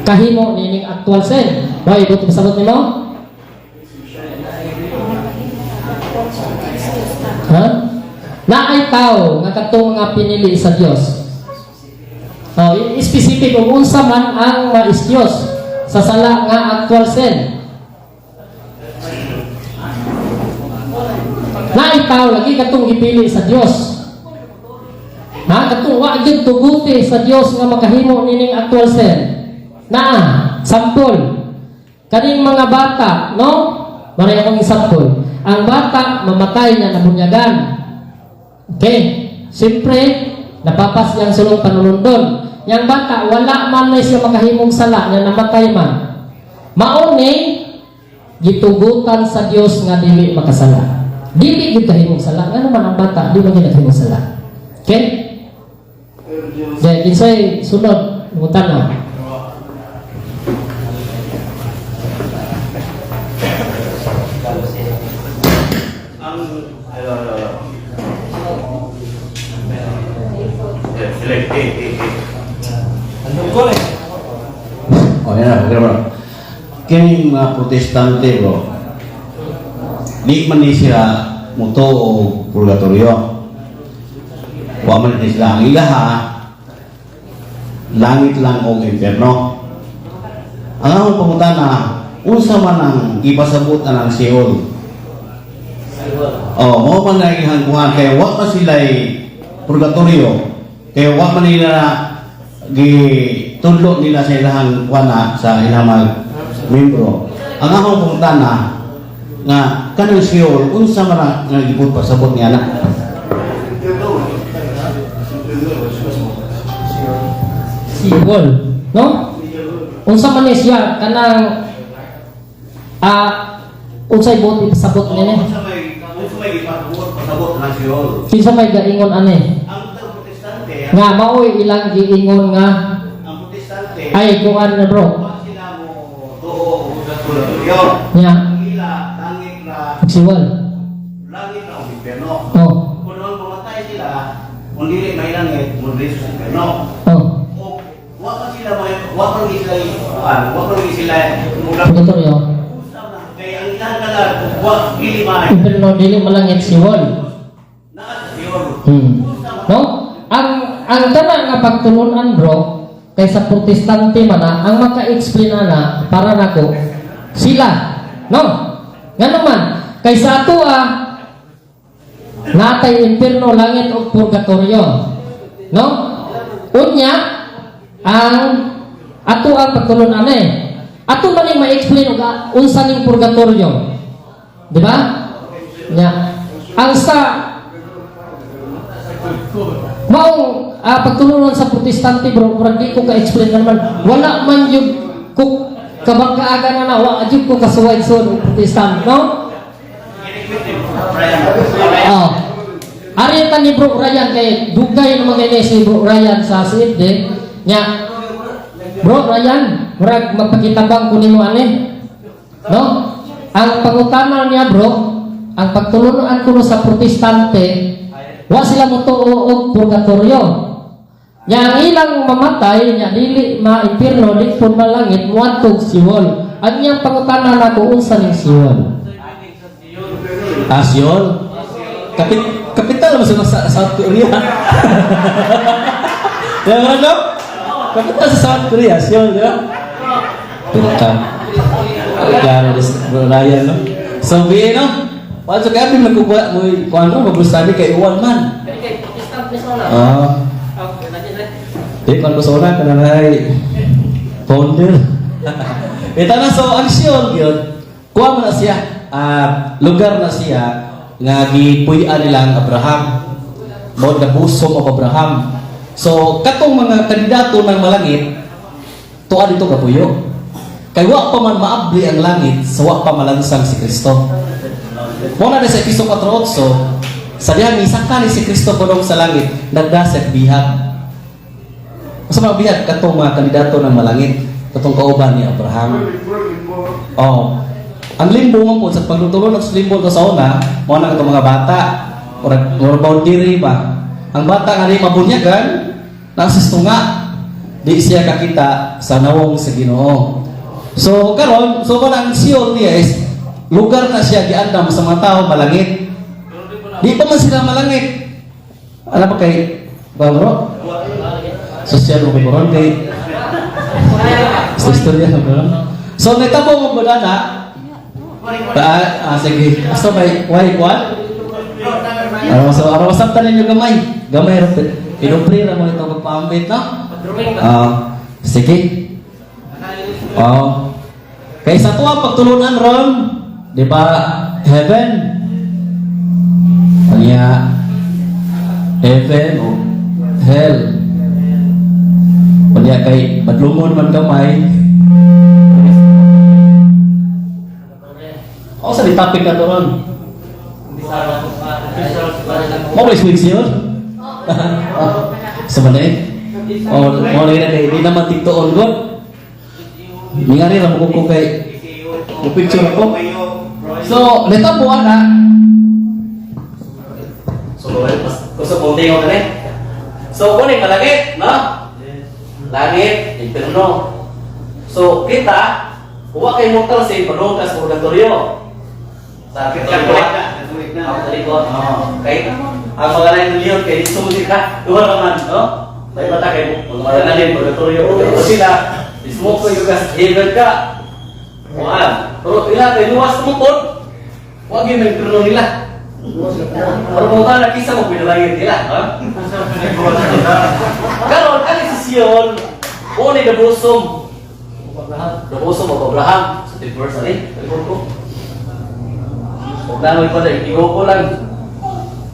kahimo nining actual sin. Why, ibot ipasabot ni mo? Ha? Naay tao nga katong mga pinili sa Dios. Specific kung unsa man ang ma-excuse sa sala nga actual sin. Naay tao lagi katong gipili sa Dios. Ha, katong wa gyud tuguti sa Dios nga makahimo nining actual sin. Naa, sample. Kaning mga bata, no? Maray akong example. Ang bata mamatay na nabunyagan. Okay, siyempre, napapas niyang sulong panulundon. Yang bata, wala man na siya makahimong sala na namatay man. Mauni, gitugutan sa Dios nga dili makasala. Dili gid kahimong sala. Nga naman ang bata, di man gid kahimong sala. Okay? Then, kinsay sunod, ngutan na. Oh, yan na, bro. Kini mga protestante, bro. Di man ni sila muto o purgatorio. Wa man ni sila ang ilaha. Langit lang o impyerno. Ang among pangutana, unsa man ang ipasabot na ng Seol? Oh, mo man na ihangkuhan kay wa pa sila purgatorio. Kaya wa man nila gitudlo nila sa ilahang wana sa ilang membro. Ang akong pangutana nga kanang Seol unsa man nga gipud pasabot niya na? Seol, no? Unsa man ni siya kanang unsay bot ipasabot niya ni? Unsa may pasabot ng Seol? Kinsa may gaingon ani? Ang protestante, Nga maoy ilang giingon nga ang protestante ay kuan na bro. wa sila mo tuo sa purgatorio. Nya, Ang ila langit ra Seol. langit ra o impyerno. Oh. Kung ang mamatay sila, kung dili may langit, mo dili sa impyerno. Oh. O wa pa sila mula Purgatorio. kay ang ilang tagal wa dili man Impierno dili malangit Seol. naa sa Seol. No? Ang tanan nga pagtulunan bro, kay sa protestante man ang maka-explain na para nako sila. No? Nga naman, kay sa ato natay impierno, langit o purgatorio. No? Unya, ang ato ang pagtulunan ato man yung ma-explain unsa ning purgatorio. Di ba? Nya, ang sa maong pagtulungan sa protestante bro, murag di ko ka-explain naman. Wala man yung kabangkaaga na wa jud ko kasuway sa protestant, no? Oh. Ari ta ni Bro Ryan kay dugay naman kay si Bro Ryan sa sidde nya. Bro Ryan, murag magpakitabang ko nimo ani. No? Ang pangutana niya bro, ang pagtulunan ko sa protestante wa sila motuo og purgatorio. Nya ang ilang mamatay nya dili maipirno dito malangit muadtog siwol. Ang iyang pangutanan nako unsa ning siwol? Seoul. Kapital mo sa South Korea. Yang ano? Kapital sa South Korea, Seoul, di ba? Pinaka. Klaro des Ryan, no? So, biye, no? Wala sa kaya, nagkukuha mo, kung ano, maglusabi kay Uwan man. Di, kung gusto na, kananay, ponder. Ito na, so, ang Seoul, yun, kuha mo na siya, lugar na siya, nga gipuy-an nila ang Abraham. Mo na busom of Abraham. So, katong mga kandidato ng malangit, tuwa dito kapuyo. Kay wa pa man maabli ang langit, sa wa pa malansang si Kristo. Muna na sa Episo 4:8, sa diha misaka ni si Kristo padong sa langit, nagdaset bihag. Sa mga bihag katong mga kandidato ng malangit, katong kauban ni Abraham. Oh, ang limbo mo po sa pagtutulong ng limbo to sa una, mo na katong mga bata, or boundary ba? Ang bata nga di mabunyagan, nasisto nga, di siya kakita sa nawong sa Ginoo. So karon, so ang Seoul niya is lugar na siya giandam sa mga tao malangit. Di pa man sila malangit. Ano ba kay bro? Social mo karon kay sa istorya na bro. So nagtabo mo ba na? Sige. So may why what? So araw sabta ninyo gamay ra pinupri ra mo ito magpaambit no? Sige. Kay sa tuwa pagtulunan ron, di ba, heaven? Kanya, heaven o hell. Kanya kay madlumon man kamay. O sa ditapik ka to ron? Mo ba switch yun? Sa manay? O, mo lagi na kay di naman tiktoon ko. Mingari na mo ko kay picture ako. So, neta po na. So, gusto po tingin ko na. So, kunin ka langit, no? Langit, inferno. So, kita, huwag kayo mortal sa inferno kas purgatorio. Sa kita ko na. Ako tali ko. Okay? Ang mga lain ng liyon kay sumunod ka. Duha naman, no? May mata kayo. Mga lain purgatorio. Pero sila, smoke ko yung gas, heaven ka. Wala. Pero ilan kayo luwas tumutod. Huwag yung nagpirno nila. Pero kung ka nakisa mo, pinalangin nila. Karoon, kalisisyon, kung ano yung nabusom. Nabusom of Abraham. Sa 10 verse, alin? Kalimod ko. Huwag namin pa dahil, igo ko lang.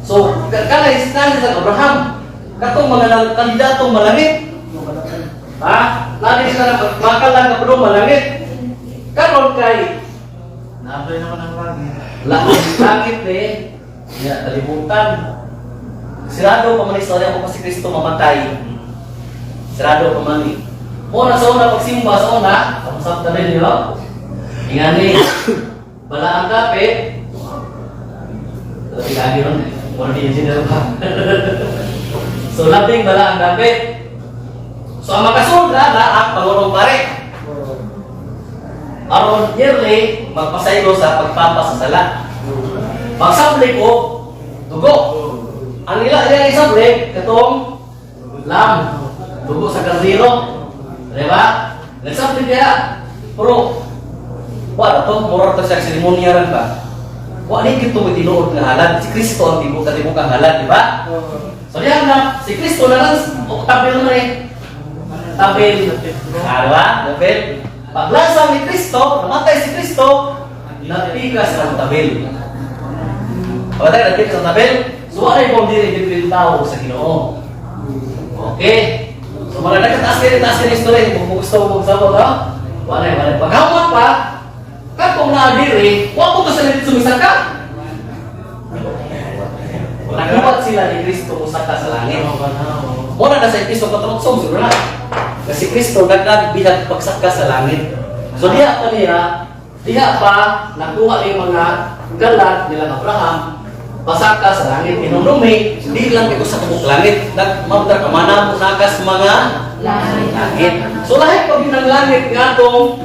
So, kalisisyon sa Abraham. Katong mga kandidatong malangit. Ha? Lagi sila na makalang ka pero malangit. Karon kay naabay naman ang langit eh. Ya, kalibutan. Sirado pa man istorya ko si Kristo mamatay. Sirado pa man ni. Muna sa una pagsimba sa una, sabta rin niyo. Ingani. Bala ang kape. Lagi ron. Wala di engineer pa. So labing bala ang kape. So ang makasunod na ang pangulong pare. Aron yearly, magpasaylo sa pagpapasasala. Pagsabli ko, dugo. Ang ilang isabli, katong lam. Dugo sa kardino. Diba? Nagsabli kaya. Pero, wala ito, mura ito sa serimonya rin ba? Wala ito may tinuod ng halad. Si Kristo ang katibukang halad, diba? So diyan na, si Kristo na lang, tabil naman eh. Tabil. Diba? Tabil. Paglasang ni Kristo, namatay si Kristo, napigas ng tabil. Pagkatay, napigas ng tabil, so ano yung diri tao sa Ginoo? Okay. So mga nagkataas kayo istorya, kung gusto mo magsabot, ha? Wala. Pagkaman pa, katong na-diri, huwag mo ka sa sumisang ka. Nagkapat sila ni Kristo musaka sa langit. Muna na sa Episo 4:8, siguro na. Kasi Kristo nagbihag pagsaka sa langit. So diha pa nakuha yung mga galat nila Abraham pasaka sa langit. Inunumi, di lang ito sa tubok langit. Nagmamdar ka manam nakas mga langit. So lahat pag ng langit nga itong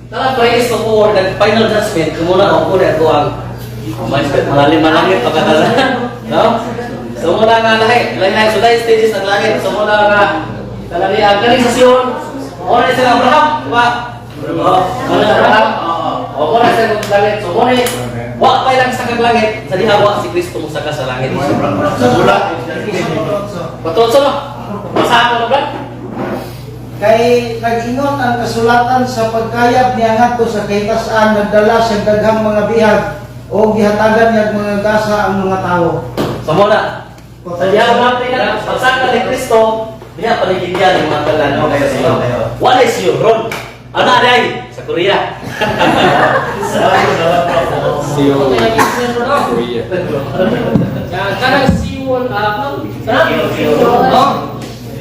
tara praise to for the final judgment. Kumuna ako na ito ang malalim malangit pagkatalan. No? So muna nga lahat. So lahat stages ng langit. So muna nga talali ang galing sa Sion. Muna sila Abraham. Diba? Muna Abraham. Muna sila langit. So muna wa pa lang sa kaglangit, sa dihawa si Kristo mo sa langit. Sa mula. Patotso no? Basahan mo ba? Kay nag-ingon ang kasulatan sa pagkayab niya ngadto sa kaytasan nagdala sa daghang mga bihag o gihatagan niya mga gasa ang mga tawo. So muna. Sa dihawa natin na pagsaka ni Kristo, diha paligidyan ng mga talan. What is your role? Ano ay sa Korea? Siyo. Kanang siwon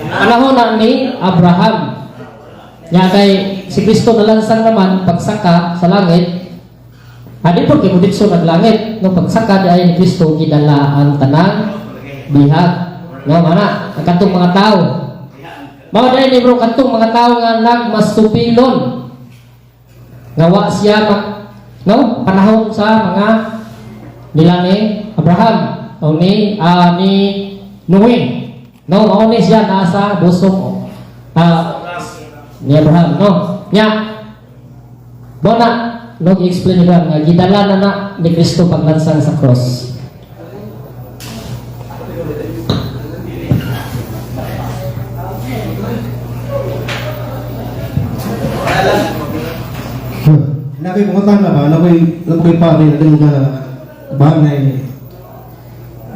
panahon na ni Abraham. Kay si Kristo nalansang naman pagsaka sa langit. Adi po kay muditso naglangit no pagsaka di ay ni Kristo gidala ang tanang bihag. No mana ang katong mga tao. Mao dai ni bro katong mga tao nga nagmasupilon. Ngawa siya no panahon sa mga nila ni Abraham o ni Noe. No, mao ni siya nasa busog ni Abraham, no? Nya bona no gi-explain ba nga gidala na ni Kristo paglansang sa cross. Nakoy pangutang na ba? Nakoy pare na din na banay.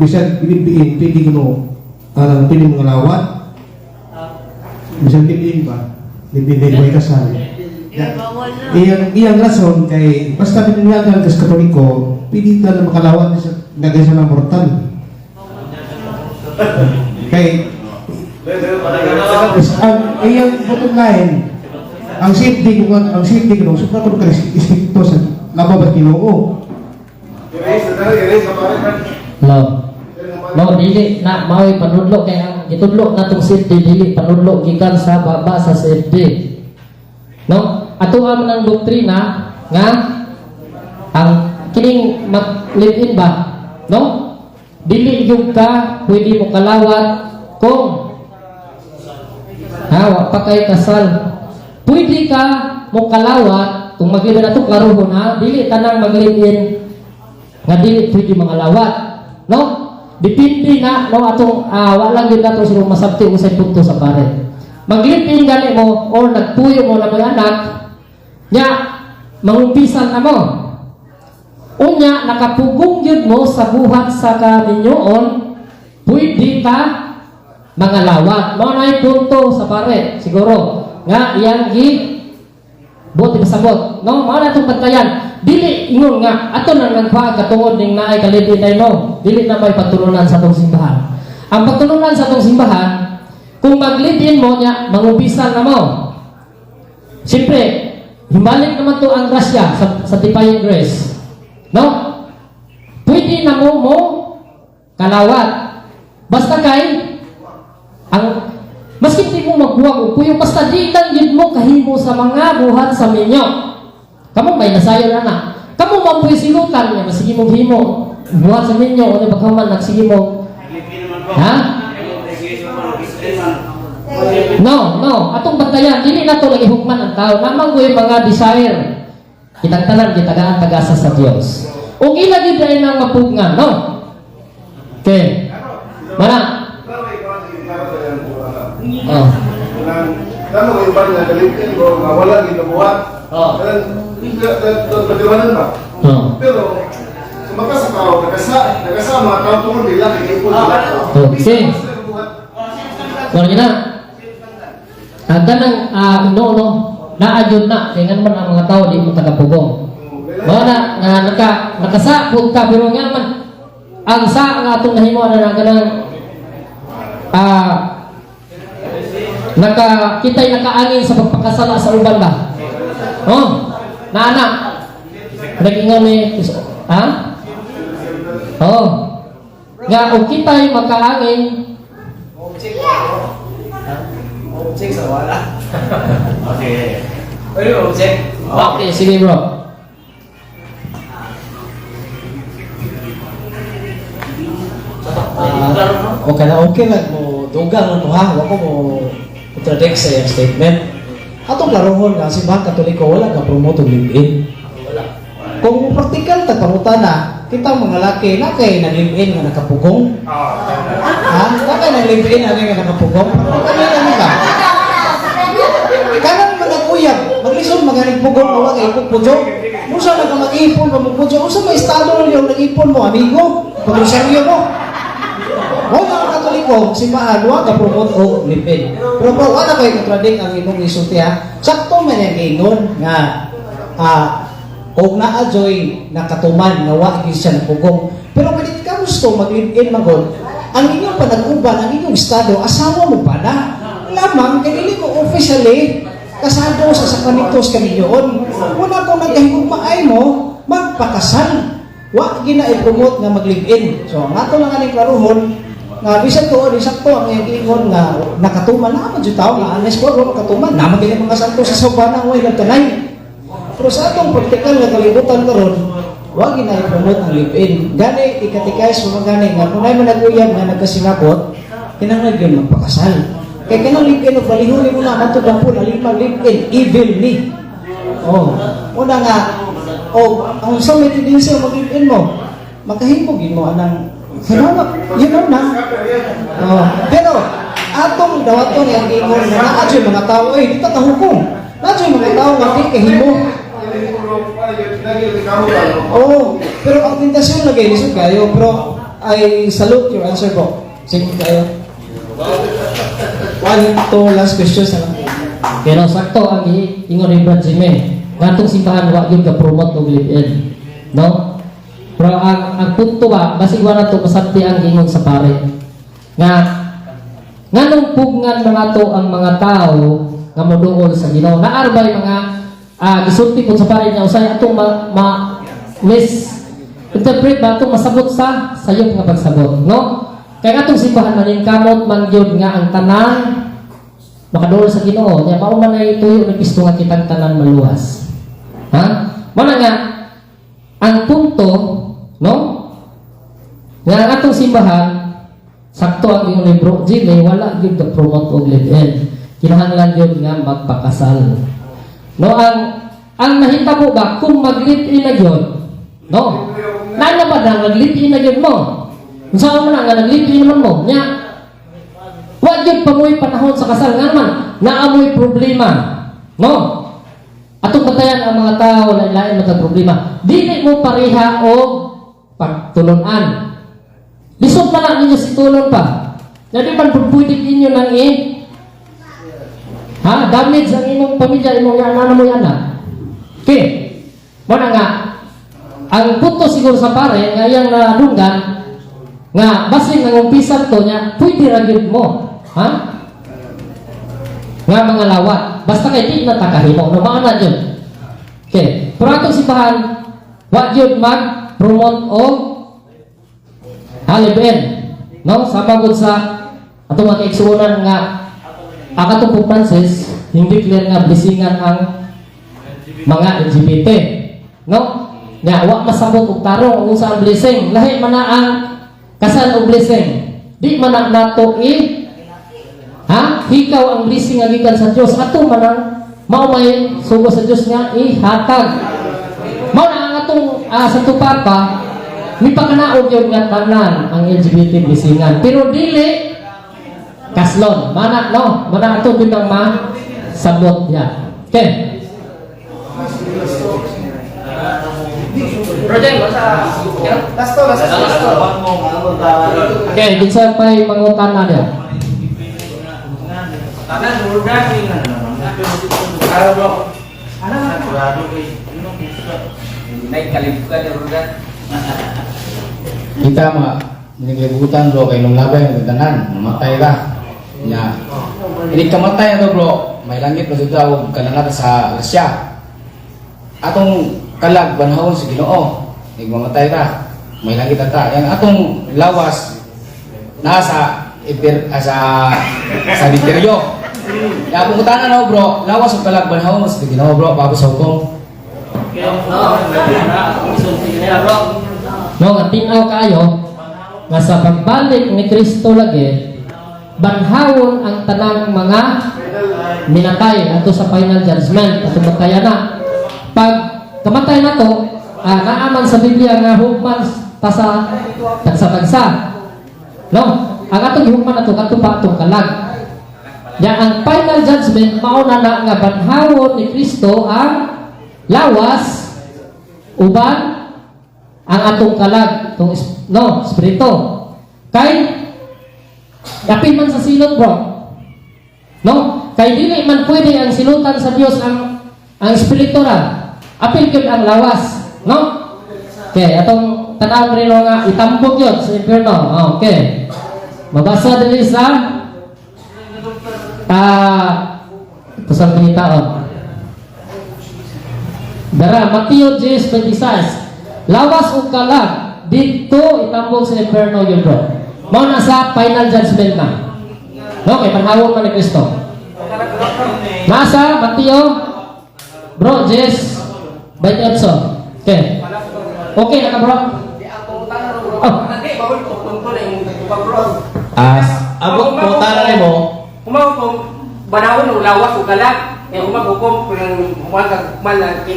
Bisan pili ko alang pili mga lawat. Bisan piliin ba? Dipili ko kasal. Iyang rason kay basta pininyagan kas Katoliko, pili na makalawat sa nagay sa mortal. Kay ang iyang butong lain ang safety ko supra ko ka ispikto sa nababat Ginoo. No, dili na mao'y panudlo kay ang gitudlo natong safety dili panudlo gikan sa baba sa safety. No? Ato man ang doktrina nga ang kining live-in ba? No? Dili gyud ka pwede mo kalawat kung wa pa kay kasal. Pwede ka mo kalawat kung magliban nato klarohon ha, dili tanang magliban nga dili pwede mangalawat. No? Depende na no atong wala gyud nato siguro masabti usay punto sa pare. Maglipin gani mo or nagpuyo mo na may anak nya mangumpisan na mo. Unya nakapugong gyud mo sa buhat sa kaninyoon, pwede ka mangalawat. Mao nay punto sa pare siguro nga iyang gi buti pasabot. No, mao na tong bantayan. Dili ingon nga ato nang nagpa katungod ning naay kalibin ay no. Dili na may patulunan sa tong simbahan. Ang patulunan sa tong simbahan kung maglibin mo niya mangubisan na mo. Siyempre, himbalik naman to ang grasya sa tipayong grace. No? Pwede na mo kalawat. Basta kay ang maski di mo magbuwag o puyo, basta di lang yun mo kahimo sa mga buhat sa minyo. Kamu may nasayo na. Kamu mampuy silutan niya, masige mong himo. Buhat sa minyo, o pagkaman, nagsige mo. Ha? No. Atong bantayan, dili na ito lagi hukman ang tao. Namang ko yung mga desire. Kitang tanan, kitagaan tagasa sa Diyos. O ilagay dahil ng mapugngan, no? Okay. Mana? Oh. Kano yung ba na galitin ko wala gid buhat. Pagdiwanan ba? Pero sumakasakaw nakasama ka tungod nila kay ipon. Okay. Wala na. Ganang no naadyon na kay man ang mga tao di mo tagapugong. Wala na nakasapod ka pero nga man ang sa nga atong nahimo na ganang kita'y nakaangin sa pagpakasala sa uban ba? Oh, naanak. Nag-ingon ni, ha? Oh. nga og kita'y makaangin Object sa wala. Okay. Pwede object. okay sige bro. Okay na okay lang mo dugang mo ha, wako mo contradict sa iyang statement. Atong laruhon nga simbahan Katoliko wala ka promote og live-in. Kung practical ta pangutana, kita mga laki na kay nag-live-in nga nakapugong. Ha? Na kay nag-live-in nga nakapugong. Kanina ka. Kanang mga kuyab, maglisod magaling pugong o wag ipog pujo. Musa na ka mag-ipon pa mo pujo. Usa may estado yung nag-ipon mo amigo, pag-rosaryo mo. Huwag ang Katoliko, simbahan, huwag ka promote o live-in. Pero po, wala kayo kontradict ang imong isulti ha. Sakto man yung ingon nga, kung na-ajoy nakatuman, nga wag siya napugong. Pero when it comes to mag-live-in magod, ang inyong panag-uban, ang inyong estado, asawa mo pa na. Lamang, kanili ko officially, kasado sa sakanitos kaninyoon. Una kung nagkahigugmaay mo, magpakasal. Wa gina i-promote nga mag-live-in. So, ang ato lang aning klaruhon, nga bisan ko di sakto ang ingon nga nakatuman na man jud tawo nga honest ko nakatuman naman gini mga santo sa sabana way nagkanay. Pero sa atong praktikal nga kalibutan karon, wa gina i-promote ang live-in. Gani ikatikay sa gani nga kung ay man naguyab nga nagkasinabot, kinahanglan gyud magpakasal. Kay kanang live-in og balihon mo na matud ang pun alimang live-in evil ni. Oh, una nga ang sa may tendency mag-live-in mo, makahimo gid mo anang yun na. Pero atong dawaton yang ingon na naadyo mga tao dito ta hukom. Naadyo mga tao nga di kahimo. Pero ang tentasyon lagi lisod kayo, pero I salute your answer bro. Sige kayo. One, two, last questions na lang. Pero sakto ang ingon ni Brad Jimmy. Ngatong simbahan wa gyud ka promote og live-in. No? Pero ang punto ba, basig wala to pasabti ang ingon sa pare. Nganong pugngan mga to ang mga tao nga moduol sa Ginoo. Naarbay mga gisulti pud sa pare niya usay atong interpret ba atong masabot sa sayop nga pagsabot, no? Kay atong simbahan maning kamot man gyud nga ang tanan makaduol sa Ginoo. Nya mao man ay tuyo ni Kristo nga kitang tanan maluwas. Ha? Mana nga ang punto, no? Nga ang atong simbahan, sakto ang iyong libro, Jimmy, wala yun to promote og live-in. Kinahanglan yun nga magpakasal. No, ang nahitabo ba, kung mag-live-in na yun, no? Nanya ba na, nag-live-in na yun mo? Kung saan mo na nga, nag-live-in naman mo, nya, wag yun pamoy panahon sa kasal, nga naman, naamoy problema, no? Atong batayan ang mga tao na ilain magka-problema. Dili mo pareha o pagtulunan. Lisod pa lang ninyo si tulon pa. Jadi man pwede ninyo nang damage ang imong pamilya, imong anak mo yana. Okay. Mana nga ang punto siguro sa pare nga yang nadunggan nga basin nang umpisa to nya pwede ra gyud mo. Ha? Nga mga lawat. Basta kay di na takahimo. No, maana yun. Okay. Pero atong simbahan, wag yun mag-promote o live-in. No? Sa pagod sa atong mga kaigsuunan nga ang atong Pope Francis, hindi clear nga blisingan ang mga LGBT. No? Nga, wag masabot og tarong kung sa blessing. Lahi man na ang kasal og blessing. Di man na nato hikaw ang blessing nga gikan sa Dios. Ato man ang mao may sugo sa Dios nga ihatag. Mao na ang atong sa tupapa ni pakanaog yung nga tanan ang LGBT blessingan. Pero dili kaslon. Mana no, mana ato gyud ang masabot ya. Okay. Project basta Lasto. Okay, bisa pay mangutan na dia. Tanan urga ni bro. Naik kalibukan ya urga. Kita nilibutan bro kay nung labay ng tanan, mamatay ka. Nya. Ini kamatay ato bro, may langit na daw kanang sa Russia. Atong kalag banhawon sa Ginoo, mamatay ka. may langit at ta. Yang atong lawas nasa sa binteryo. Ya pungutanan na bro, lawas ug kalag banhaw mas ginawa bro bago sa hukom. No, nga tinaw kayo nga sa pagbalik ni Kristo lagi banhawon ang tanang mga minatay ato sa final judgment ato mataya na. Pag kamatay na to, naaman sa Biblia nga hukman ta sa tagsa-tagsa. No, ang atong hukman ato kadto pa atong kalag. Ya ang final judgment mauna na nga banhawon ni Kristo ang lawas uban ang atong kalag tong espiritu kay kapin man sa silot bro, no, kay dili man pwede ang silutan sa Dios ang espiritu ra apil gyud ang lawas, no. Okay, atong tanaw rin nga itambog yun sa impyerno. Okay, mabasa dili sa ito sa panitaon dara Mateo 10:26, lawas ug kalag dito itambog sa impyerno yun bro. Mao na sa final judgment na. No, kay panahon man ni Kristo. Nasa Mateo bro 10:28. Okay. Okay na ka bro. Oh. Abot po tanan mo. Kumahukom, banawon ng lawas o kalag, kaya kumahukom kung huwag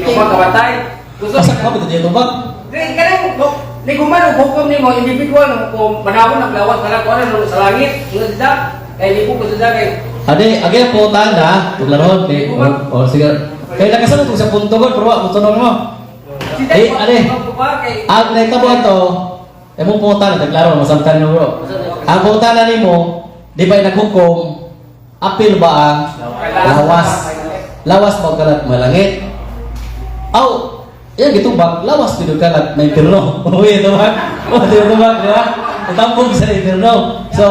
kamatay. Asa ka ba dito ba? Kanang, ni kuman ang hukom ni mo, individual ng hukom, banawon ng lawas, kalag, kung ano sa langit, yung sida, kaya di po ko sida kay... Ade, agi po tanda, tuglaron kay o sige. Kay nakasunod ko sa punto ko, pero wa tunong mo. Ade. Ag na ito to. Emong punta na klaro masamtan no bro. Ang punta na nimo, di ba naghukom apil ba ang lawas? Lawas mo kalat malangit. Aw, yan gitubag, lawas gid kalat may perno. Uy, ito ba? O tubag, di ba? Itambog sa perno. So,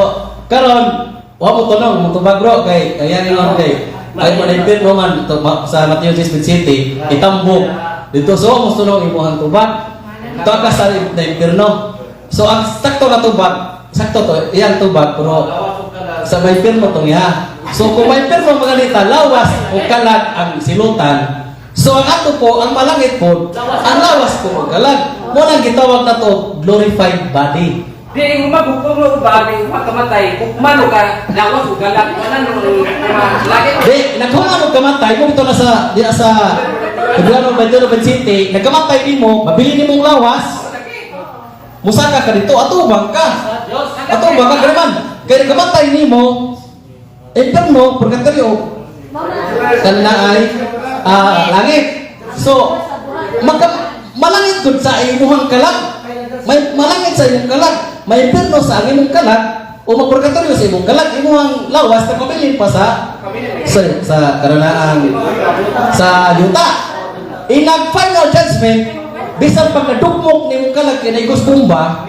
karon wa mo tunong mo tubag bro kay ayan yung kay ay mo na perno man sa Mateo 10:20 itambog dito so mo tunong imuhang tubag. Ito ka sa perno. So ang sakto na tubag, sakto to, iyang tubag pero sa may perno tong iha. So kung may perno maganita, lawas o kalag ang silutan. So ang ato po, ang malangit po, ang lawas po o kalag. Muna gitawag na to glorified body. Di, maghukom mo ba, di makamatay, kumano ka, lawas o kalag, ano langit? Di, nagkuna mo kamatay, kung ito na sa February 22 City, nagkamatay din mo, mabili ni mong lawas, musaka ka dito, atubang ka. Atubang ka naman. Kaya kamatay ni mo, inferno, purgatorio, kana ay langit. So, malangit gud sa imuhang kalag. May malangit sa imong kalag. May inferno sa imong kalag o magpurgatorio sa imong kalag. Imuhang lawas na kabilin pa sa karanaan sa yuta. Inag final judgment, bisan pag nadugmok ni mong kalag kaya naigos bomba,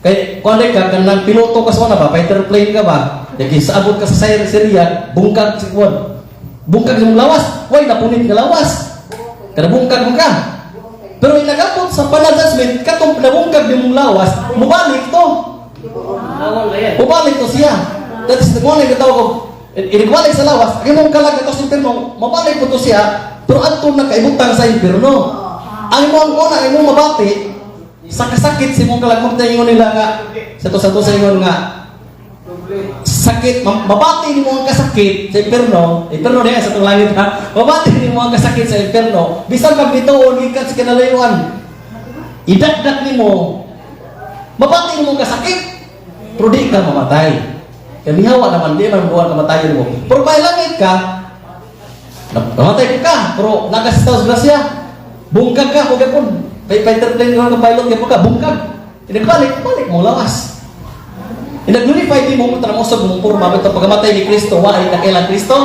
kaya kung ka kanang piloto ka sa ba, fighter plane ka ba, kaya saabot ka sa Syria, bungkag si Juan. Bungkag yung lawas, why napunit ka lawas? Kada bungkag mo ka. Pero inagapot sa final judgment, katong nabungkag yung lawas, mubalik to. Mubalik to siya. That is the one na gatawag ko, inigwalik sa lawas, ang mong kalag ito sa impirno, mabalik po to siya, pero ato na kaibutang sa impirno. Ang imong una, imong mabati, sa kasakit si mong kalagmog na ingon nila nga, sa to sa ingon nga, sakit, mabati ni mo ang kasakit sa impirno niya sa itong langit ha, mabati ni mo ang kasakit sa impirno, bisan kang bitoon, ikat sa kinalayuan, idagdag ni mo, mabati ni mo ang kasakit, pero di ka mamatay. Kanihawa naman, di man buwan kamatayan mo. Pero may langit ka, namatay ka, pero nakasistaw sa grasya, bungkag ka, huwag po. Fighter plane ka pilot ka, bungkag. Balik mo lawas. Nag-glorify din mo tramusog mong purma ito pagkamatay ni Kristo, wala na kailang Kristo.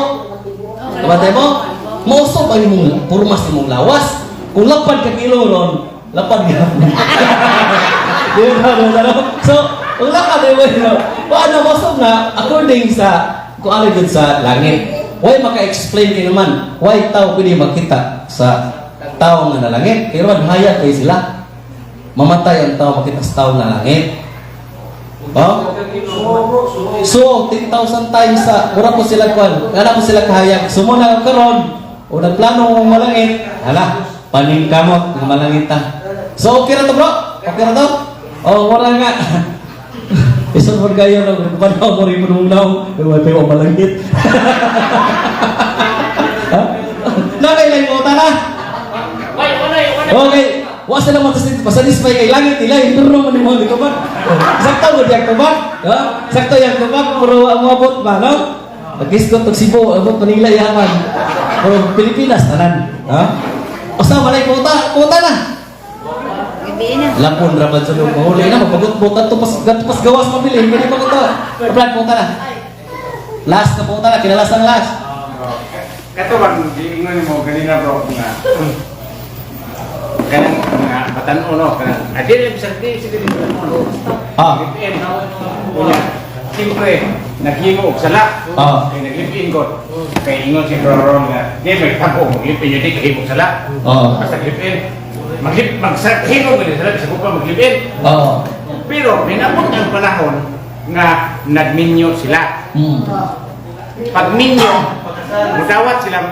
Kamatay mo, mausog ang mong purmas ni mong lawas. Kung lapad ka kiloron, lapad ka. So, kung lapad mo, paano mausog na according sa kung ano dun sa langit. Why maka-explain kayo naman? Why tao pwede makita sa tao nga nalangit? Pero hayat kayo sila. mamatay ang tao, makita sa tao na langit. Oh? So, 10,000 times sa, mura po sila kwan, wala po sila kahayag. Sumuna ang karon, o nagplano mong malangit, hala, paningkamot, ng malangit na. So, okay na to bro? Okay na to? Oh, wala nga. Isang mo kayo na, panaw mo rin mo nung now, may tayo malangit. Nakailan mo ta na? Okay. Wa sila masatisfy kay langit nila, pero man mo di ko ba? Sakto mo diyan ko ba? Ha? Sakto yan ko ba? Pero ang abot ba, no? Agis ko to Cebu, abot Manila yaman. Pero Pilipinas tanan, ha? Usa malay puta na. Lapon ra man sa loob. Mahuli na mapagot-butan to pas gawas mabili, hindi pa ko to. Plan puta na. Last na puta na, kinalas ang last. Kato bang giingon mo kanina bro nga. Kanang mga batan-o no, kanang adil sa sige Ah. Kunya. Siyempre, naghimo og sala. Ah. Kay naglipin ko. Kay ingon si Ron nga, di may tapo, maglipin yun di kahimo sala. Ah. Basta glipin. Maghimo ko din sala, bisa ko pa maglipin. Oo. Pero pinabot ang panahon nga nagminyo sila. Pag minyo, mudawat sila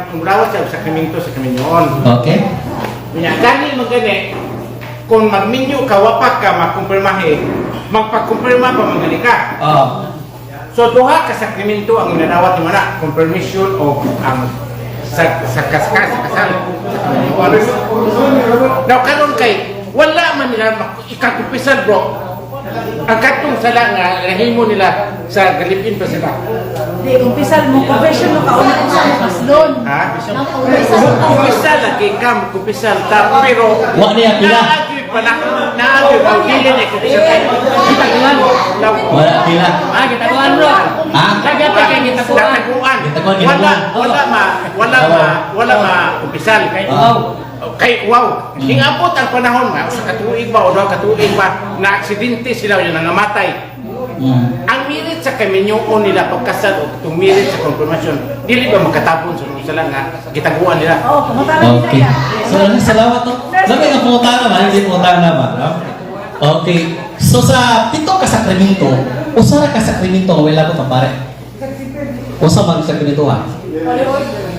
sa kriminto sa kriminyoon. Okay. Kanya gani magani kung magminyo ka wapak ka makumpirmahe, magpakumpirma pa magani ka. So duha ka sa kriminto ang inadawat ni mana, confirmation of ang sa kasal. Now karon kay wala man nila ikakupisan bro. Ang katong sala nga nahimo nila sa galipin pa sila. Di, umpisal mo, confession mo ka, una sa paslon. Ha? Umpisal lagi ka, kumpisal ta, pero Wa niya pila. naagyo ang gilin eh, kumpisal tayo. Wala pila. Gitaguan bro. Ha? Gitaguan. Wala ma kumpisal. Kay wow, hingapot ang panahon nga sa katuig ba o daw katuig ba na aksidente sila yung nangamatay. Ang mirit sa kaminyoon nila pagkasal o tumirit sa konfirmasyon, dili ba magkatapon sa sila nga gitaguan nila? Okay. So, salamat to. Sabi nga putana ba? Hindi putana ba? No? Okay. So, sa pito ka sakramento, usara ka sakramento, wala ko pare. Usa man sakramento ha?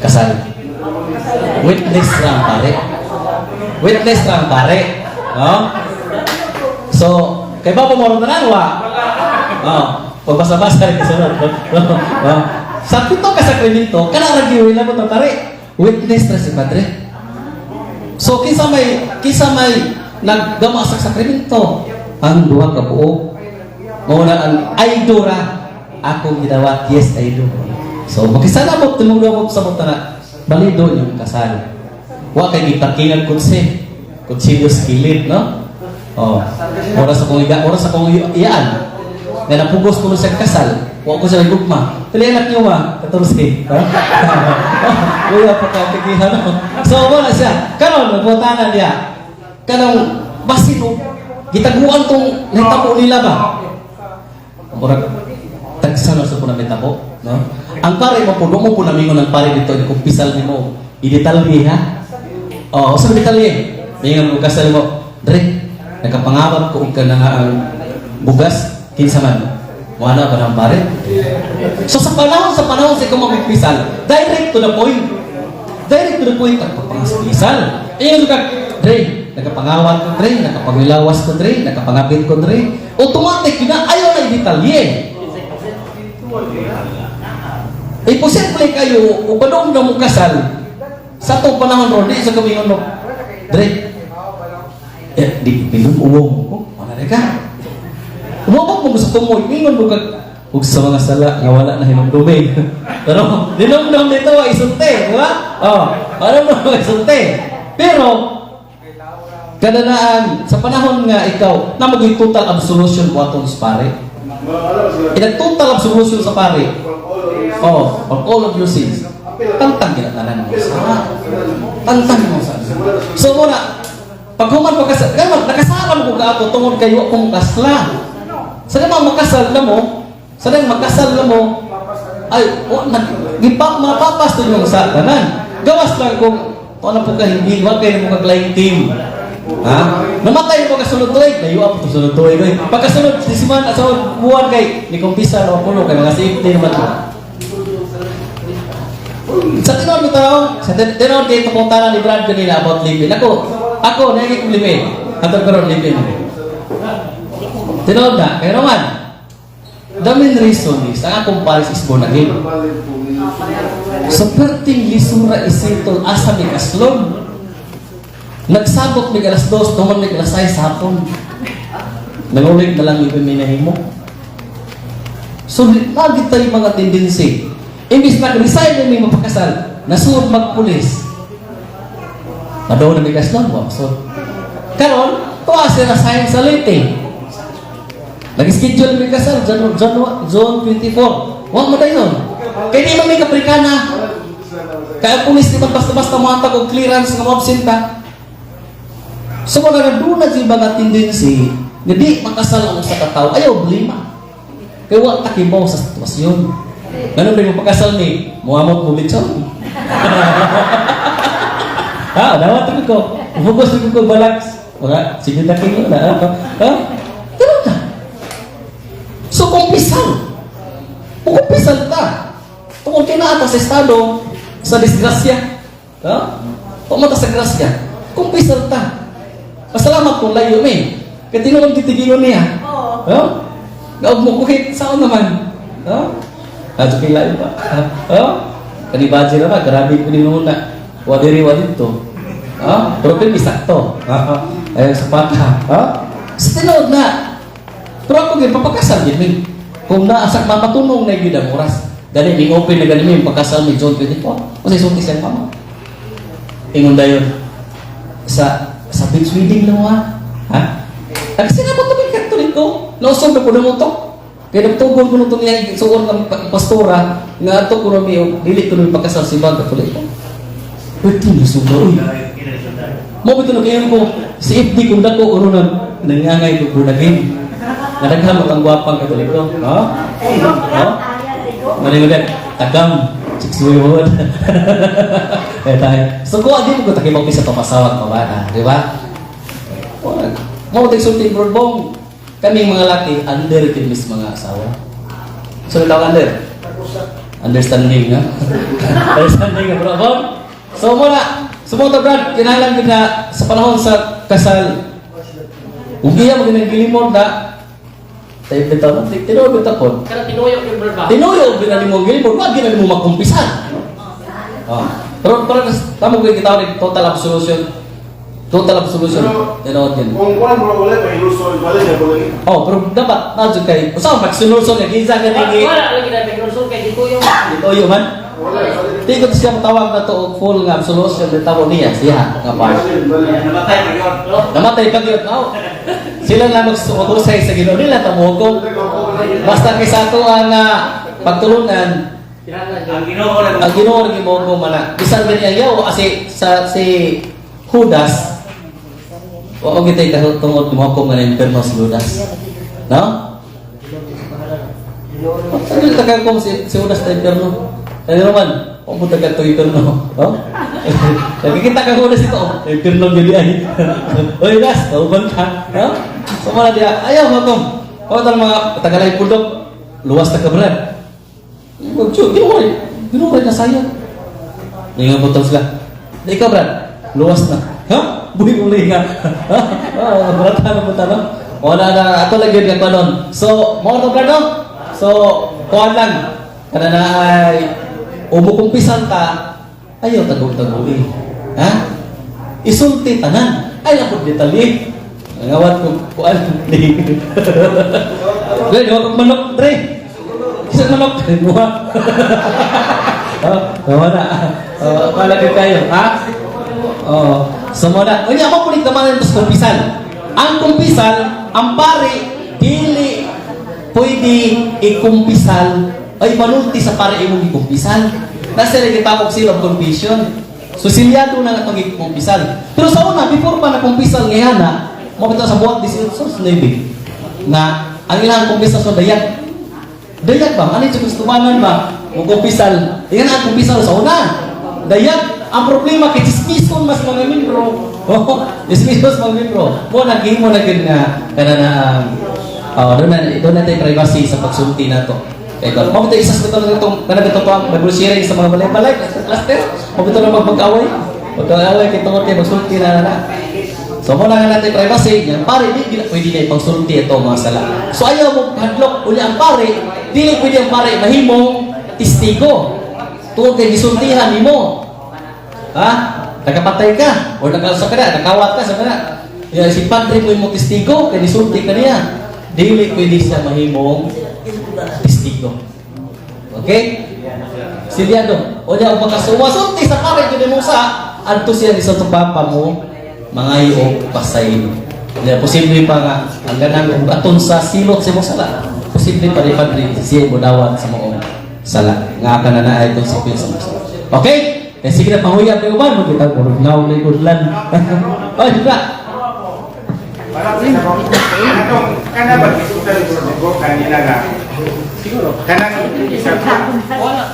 Kasal. Witness lang pare. Witness lang pare. No? So, kay Papa mo ron na wa. Pagbasa-basa rin kasunod. Sa pito ka sakramento, kanang ragiwin na mo ito pare. Witness na si Padre. So, kisa may naggama sa sakramento, ang duha ka buo. Mauna ang aidora. Ako ginawa, yes, aido. So, makisalamot, tumulong mo sa mga na balido yung kasal. Wa kay gitakingan kutsi. Kutsilyos kilid, no? Oras akong iyaan. Na napugos ko siya kasal. Wa ko siya gugma. Tili anak niyo ma, katulad ha? Wala pa kapigihan, no? So, wala siya. Karon, nagbotanan niya. Kanang basin o gitaguan tong nahitabo nila ba? Murag tagsano sa punamit ako, no? Ang pare mo po namingon ang pare dito, kung pisal ni mo, i-detalye ha? Sa detalye, mingon mo kasal mo, Dre, nagkapangawat ko ka na nga ang bugas, kinsa man, wala ba ng pare? So sa panahon sa ikaw magpisal, direct to the point, nagpapangaspisal. Ayun ka, Dre, nagkapangawat ko, Dre, nagkapangilawas ko, Dre, nagkapangapit ko, Dre, automatic na ayaw na i-detalye. Posible kayo, o padong na mong kasal, sa itong panahon ron, di sa kamingon mo, Dre, di pinong uwong mo, wala na ka. Umabot mo gusto mo, mingon mo kag, huwag sa mga sala, nga wala na hinumdumi. Pero, dinumdum nito, isunte, di ba? Ano mo, isunte. Pero, kadanaan, sa panahon nga ikaw, na maging total absolution mo atong pare. Total absolution sa pare. On all of your sins. Tantang ginatanan mo sa. Tantang mo sa. So muna, pag human pagkasal, nakasala mo kung ato tungod kayo kung kasla. Sa naman makasal na mo, ay, mapapas to yung sa tanan. Gawas lang kung ano po ka hindi, wag kayo mo kaglayang team. Ha? Namatay mo kasunod tuig, layo ako kasunod tuig. Pagkasunod, sisiman, sa buwan kay, ni kumpisa na puno, kay mga safety naman to. Sa tinon mo tao, sa tinon kay tupuntanan ni Brad kanina about living. Ako, nagiging kong living. Atong karon living. Tinon na, kaya naman, the main reason is, ang akong paris is born again. So, perting lisura isitol asa ni kaslon. Nagsabot ni alas 2, tuman ni alas 6 hapon. Nangulit na lang yung piminahin mo. So, lagi tayo mga tendency. Imbis nag-resign na may mapakasal, nasuot magpulis. Madaw na may kaslon, so, karon, tuwa siya resign sa late. Nag-schedule may kasal, June 24. Huwag mo na yun. Kaya di man may kaprikana. Kaya pulis di man basta-basta matag o clearance ng absenta. So mga nandunag sa ibang tendency, na di makasal ang sa katao, ayaw blima. Kaya wak takibaw sa sitwasyon. Ganun rin yung pagkasal ni Muhammad Bumitsong. Dawat ko. Focus ko balaks. Wala, sige na kayo na. Ganun na. So kumpisal. Kumpisal ta. Tungkol kinaata sa estado, sa disgrasya. Tumata sa grasya. Kumpisal ta. Pasalamat kung layo may. Kaya tinulong kitigingon niya. Gaog mo kuhit. Saan naman? Ato kilay pa. Kanibaji na ba? Grabe ko din muna. Wadiri-wadid to. Pero pinisakto. Ayun sa pata. Sa tinood na. Pero ako din, papakasal din may. Kung naasak mapatunong na yung ang oras. Dali, may open na ganun yung pagkasal ni John 24. Kasi sulti siya mama. Ingon na yun. Sa beach wedding na mo Kasi na po ito may katolik ko. Nausog na po na mo ito. Kaya nagtugon ko nung niya suon ng pastora nga ito ko nung dili ko nung pagkasal si Bang katolik ko. Ito na suga. Mo ito na kayo ko. Si FD kung dako uno na nangangay ko po na game. Nadaghamot ang guwapang katolik ko. Maling-ulit. Tagam. Siksuyon. Kaya tayo. So kung agin ko takibaw sa pamasawat pa ba? Di ba? Mo sulti brodbong. Kaming mga laki, under kinis mga asawa. So ito under? Understanding, ha? Understanding, bro. So muna, sumunta Brad, kinalang kita sa panahon sa kasal. Ugiya mag-gilimod na tayo bitaw na, tinuyo bitaw po. Kaya tinuyo yung Brad. Tinuyo, ginali mo gilimod, wag ginali mo magkumpisan. Pero tamo ko kita ulit total absolution. Total absolution. Tinawag yun. Kung kuwan bro, wala pa ilusol, wala siya po lagi. Pero dapat, nadyo kayo. Saan magsunulson nga, giza ka nini. Wala lagi na pag-ilusol kay dito yung... Dito man. Hindi ko siya matawag na to full nga absolution na tawag niya. Siya, nga pa. Namatay pa yun. Namatay pag yun. Sila na magsusay sa Ginoo nila, tamukong. Basta kaysa ito ang pagtulungan, Ang Ginoo na ang Ginoo naging mo mana. Bisan ganyan yaw, kasi si Judas, o kita ikatungod mo ako nga na-inferno si Judas. No? Ano yung tagal kong si Judas na inferno? Ano naman? O mo tagal ito inferno? Nagkikita ka Judas ito. Inferno gili ay. O Judas, tauban ka. So mga dia, ayaw mo itong. O itong mga tagalay pundok, luwas na kabrad. Ginuray na sayang. Ngayon butang sila. Di ka Brad, luwas na. Buhi-uli nga. Beratan na punta, no? Wala na, ato lagi yung kanon. So, mga ito, Brad, no? So, kuhan lang. Kana na ay umukumpisan ka, ayaw tagong-tagong. Isulti tanan. Ay, napod detali. Ngawat ko, kuhan. Gawin, huwag kong manok, Dre. Isang manok. Buha. Wala. Malagay kayo, ha? So muna, hindi ako pulit naman ito sa kumpisal. Ang kumpisal, ang pari, dili pwede ikumpisal ay manulti sa pari imong ikumpisal. Nasa nagitapok sila of confession. So silyado na itong ikumpisal. Pero sa una, before pa na kumpisal ngayon na, mabito sa buhat disils Navy na ang ilang kumpisal sa dayag. Dayag ba? Ano yung gustumanan ba? Kumpisal. Yan ang kumpisal sa una. Dayag. Ang problema kay chismison mas mga membro. Oh, dismiss mag-membro. Mo naghimo na gid nga kanana doon na tayo privacy sa pagsulti nato. Kaya ko, mo isa sa itong kanang Bible sharing sa mga balay-balay, cluster. Mo bitaw na magpag-away. Pagka-away kay tungod kay magsulti na. So mo na nga natin privacy, yan pare di pwede na ipagsulti ito mga sala. So ayaw mo hadlok uli ang pare, dili pwede ang pare mahimong testigo. Tungod kay gisultihan nimo. Ha? Nagkapatay ka o nagkawat ka sa kana. Ya si padre mo imong testigo kay gisulti ka niya. Dili pwede siya mahimong testigo. Okay? Siliado. O niya pagkasuwasulti sa pare gid mo sa adto siya sa papa mo mga iyo pasayin. Kaya posible pa nga ang ganang aton sa silot sa mong sala. Posible pa rin padre siya mo dawat sa mong sala. Nga ka na na itong sipil sa mong sala. Okay? Kaya sige na panguyap ng uban mo kita puro ngaw na ikudlan. Ay, diba? Kana ba kita ko kanina nga siguro kanang isa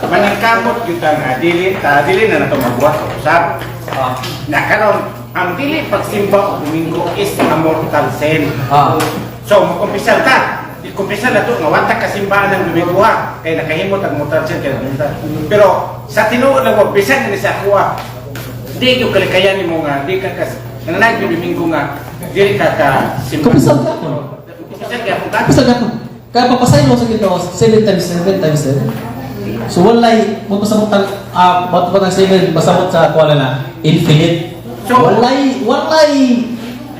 manangkamot kita nga dili na nato magbuhat sa usap. Na karon ang dili pagsimba og Domingo is a mortal sin. So kumpisal ka. Kumpisal na to nga wata ka simbaan ng Domingo kay nakahimot ang mortal sin kay mortal. Pero sa tinuod lang wag bisan ni sa kuha. Di yung kalikayan nimo nga di ka kas nanag yung Domingo nga dili ka simba. Kumpisal ka po. Kumpisal ka po. Kaya papasayin mo sa Ginoo 7 times 7 times 7. So walay mo pasabot ang batang 7 pasabot sa kuwala na infinite. So walay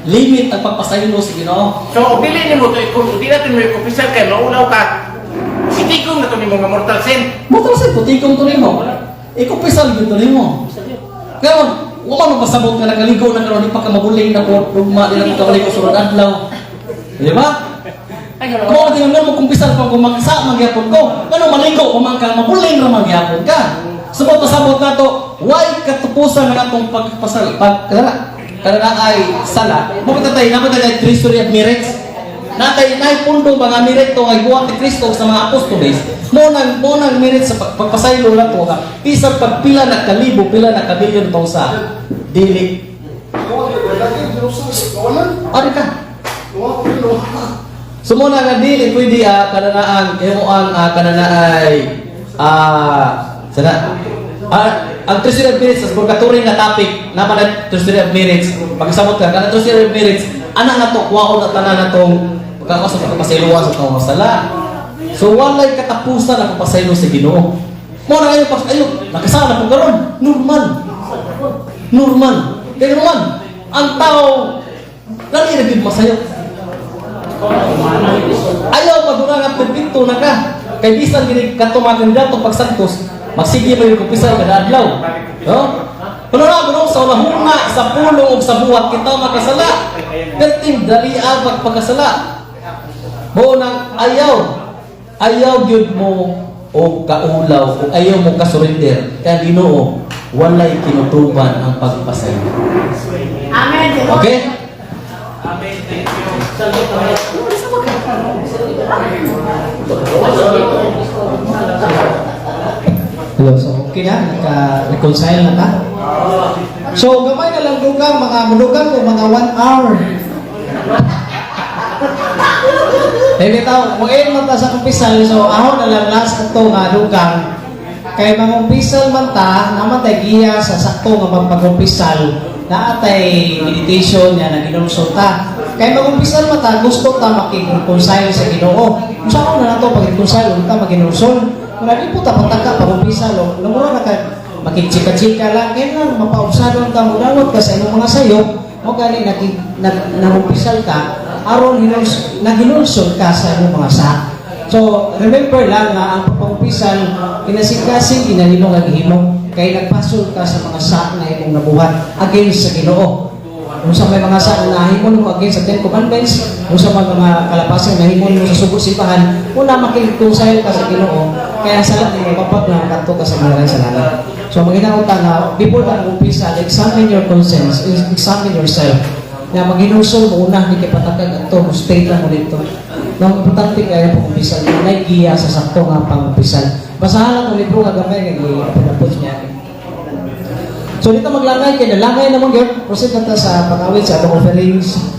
limit ang pagpasayin mo sa Ginoo. So dili nimo to kung di natin mo kumpisal kay maulaw ka. Itigong na to nimo nga mortal sin. Mortal sin tigong to nimo. Ikumpisal gyud to nimo. Kaya wala mo pasabot ka nagaligo na karon di pa ka mabuling na ko rugma di na ko kawali ko sunod adlaw. Di ba? Kung tingnan mo kumpisal pa kung magsa magyapon ko, ano maligo kung ka mabuling ra magyapon ka. Subot pasabot na to, why katupusan na atong pagpasal kada ay sala. Mo tatay na tatay history of miracles. Natay pundo mga miracle ay buhat ni Kristo sa mga apostoles. Mo nang miracle sa pagpasaylo na to nga. Isa pagpila na kalibo, pila na kabilyon tong sa dili. Ari ka. Sumuna nga dili pwede kananaan imo ang kananaay sana ang treasury of merits sa purgatory nga topic naman ang treasury of merits pagsamot ka kanang treasury of merits ana na to kuwaon na tanan natong pagkakasa pagpasayloan sa tawong sala. So walay katapusan ang pagpasaylo sa Ginoo. Mo na ngayon ayo nakasala po karon normal kaya naman ang tao dali ra gid masayo. Ayaw madura nga perfecto na ka. Kay bisan gini katumagan dato pagsantos, magsige man yung kumpisal kada adlaw. No? Kuno na sa unahuna sa pulong ug sa buhat kita makasala. Perting dali ang pagkasala. Mo nang ayaw gyud mo o kaulaw o ayaw mo kasurrender kay Ginoo walay kinutuban ang pagpasaylo. Amen. Okay? Amen. Thank you. Hello, so okay na? Naka-reconcile na ka? So, gamay na lang dugang, mga madugang ko, mga 1 hour. Eh, bitaw, kung man ta sa kumpisal, so ahon na lang last ito nga dugang. Kay mga kumpisal man ta, naman tayo giya sa sakto nga magpagkumpisal, na atay meditation niya na ginunsulta. Kaya mag-umpisal mata, gusto ta makikonsile sa Ginoo. Kung saan na nato pag-consile, ta maginulsol. Kung lagi po ta pataka pag-umpisal, namura na ka makikchika-chika lang, kaya lang mapaubsadon ta mo dawat ka sa inyong mga sayo, mo gani nag-umpisal ka, aron naginulsol ka sa inyong mga sa. So, remember lang na ang pag-umpisal, kinasikasin, inahimong naghihimong, kaya nagpasol ka sa mga sa na imong nabuhat against sa Ginoo. Kung sa may mga sa nahimon mo against sa Ten Commandments, kung sa mga kalapasan nahimon mo sa sugo sipahan, una makikonsile ka sa Ginoo, kaya salat mo mapapat na kanto ka sa mga sa langit. So maginaw ta na before ka mag-umpisa, examine your conscience, examine yourself. Na maginusol mo una hindi kay patakag ato, stay lang mo dito. Nang importante kaya pag-umpisa, na giya sa sakto nga pang-umpisa. Basahan lang ang libro nga gamay nga gipapos niya. So dito maglangay kay nalangay naman gyud proceed na ta sa pangawit sa atong offerings.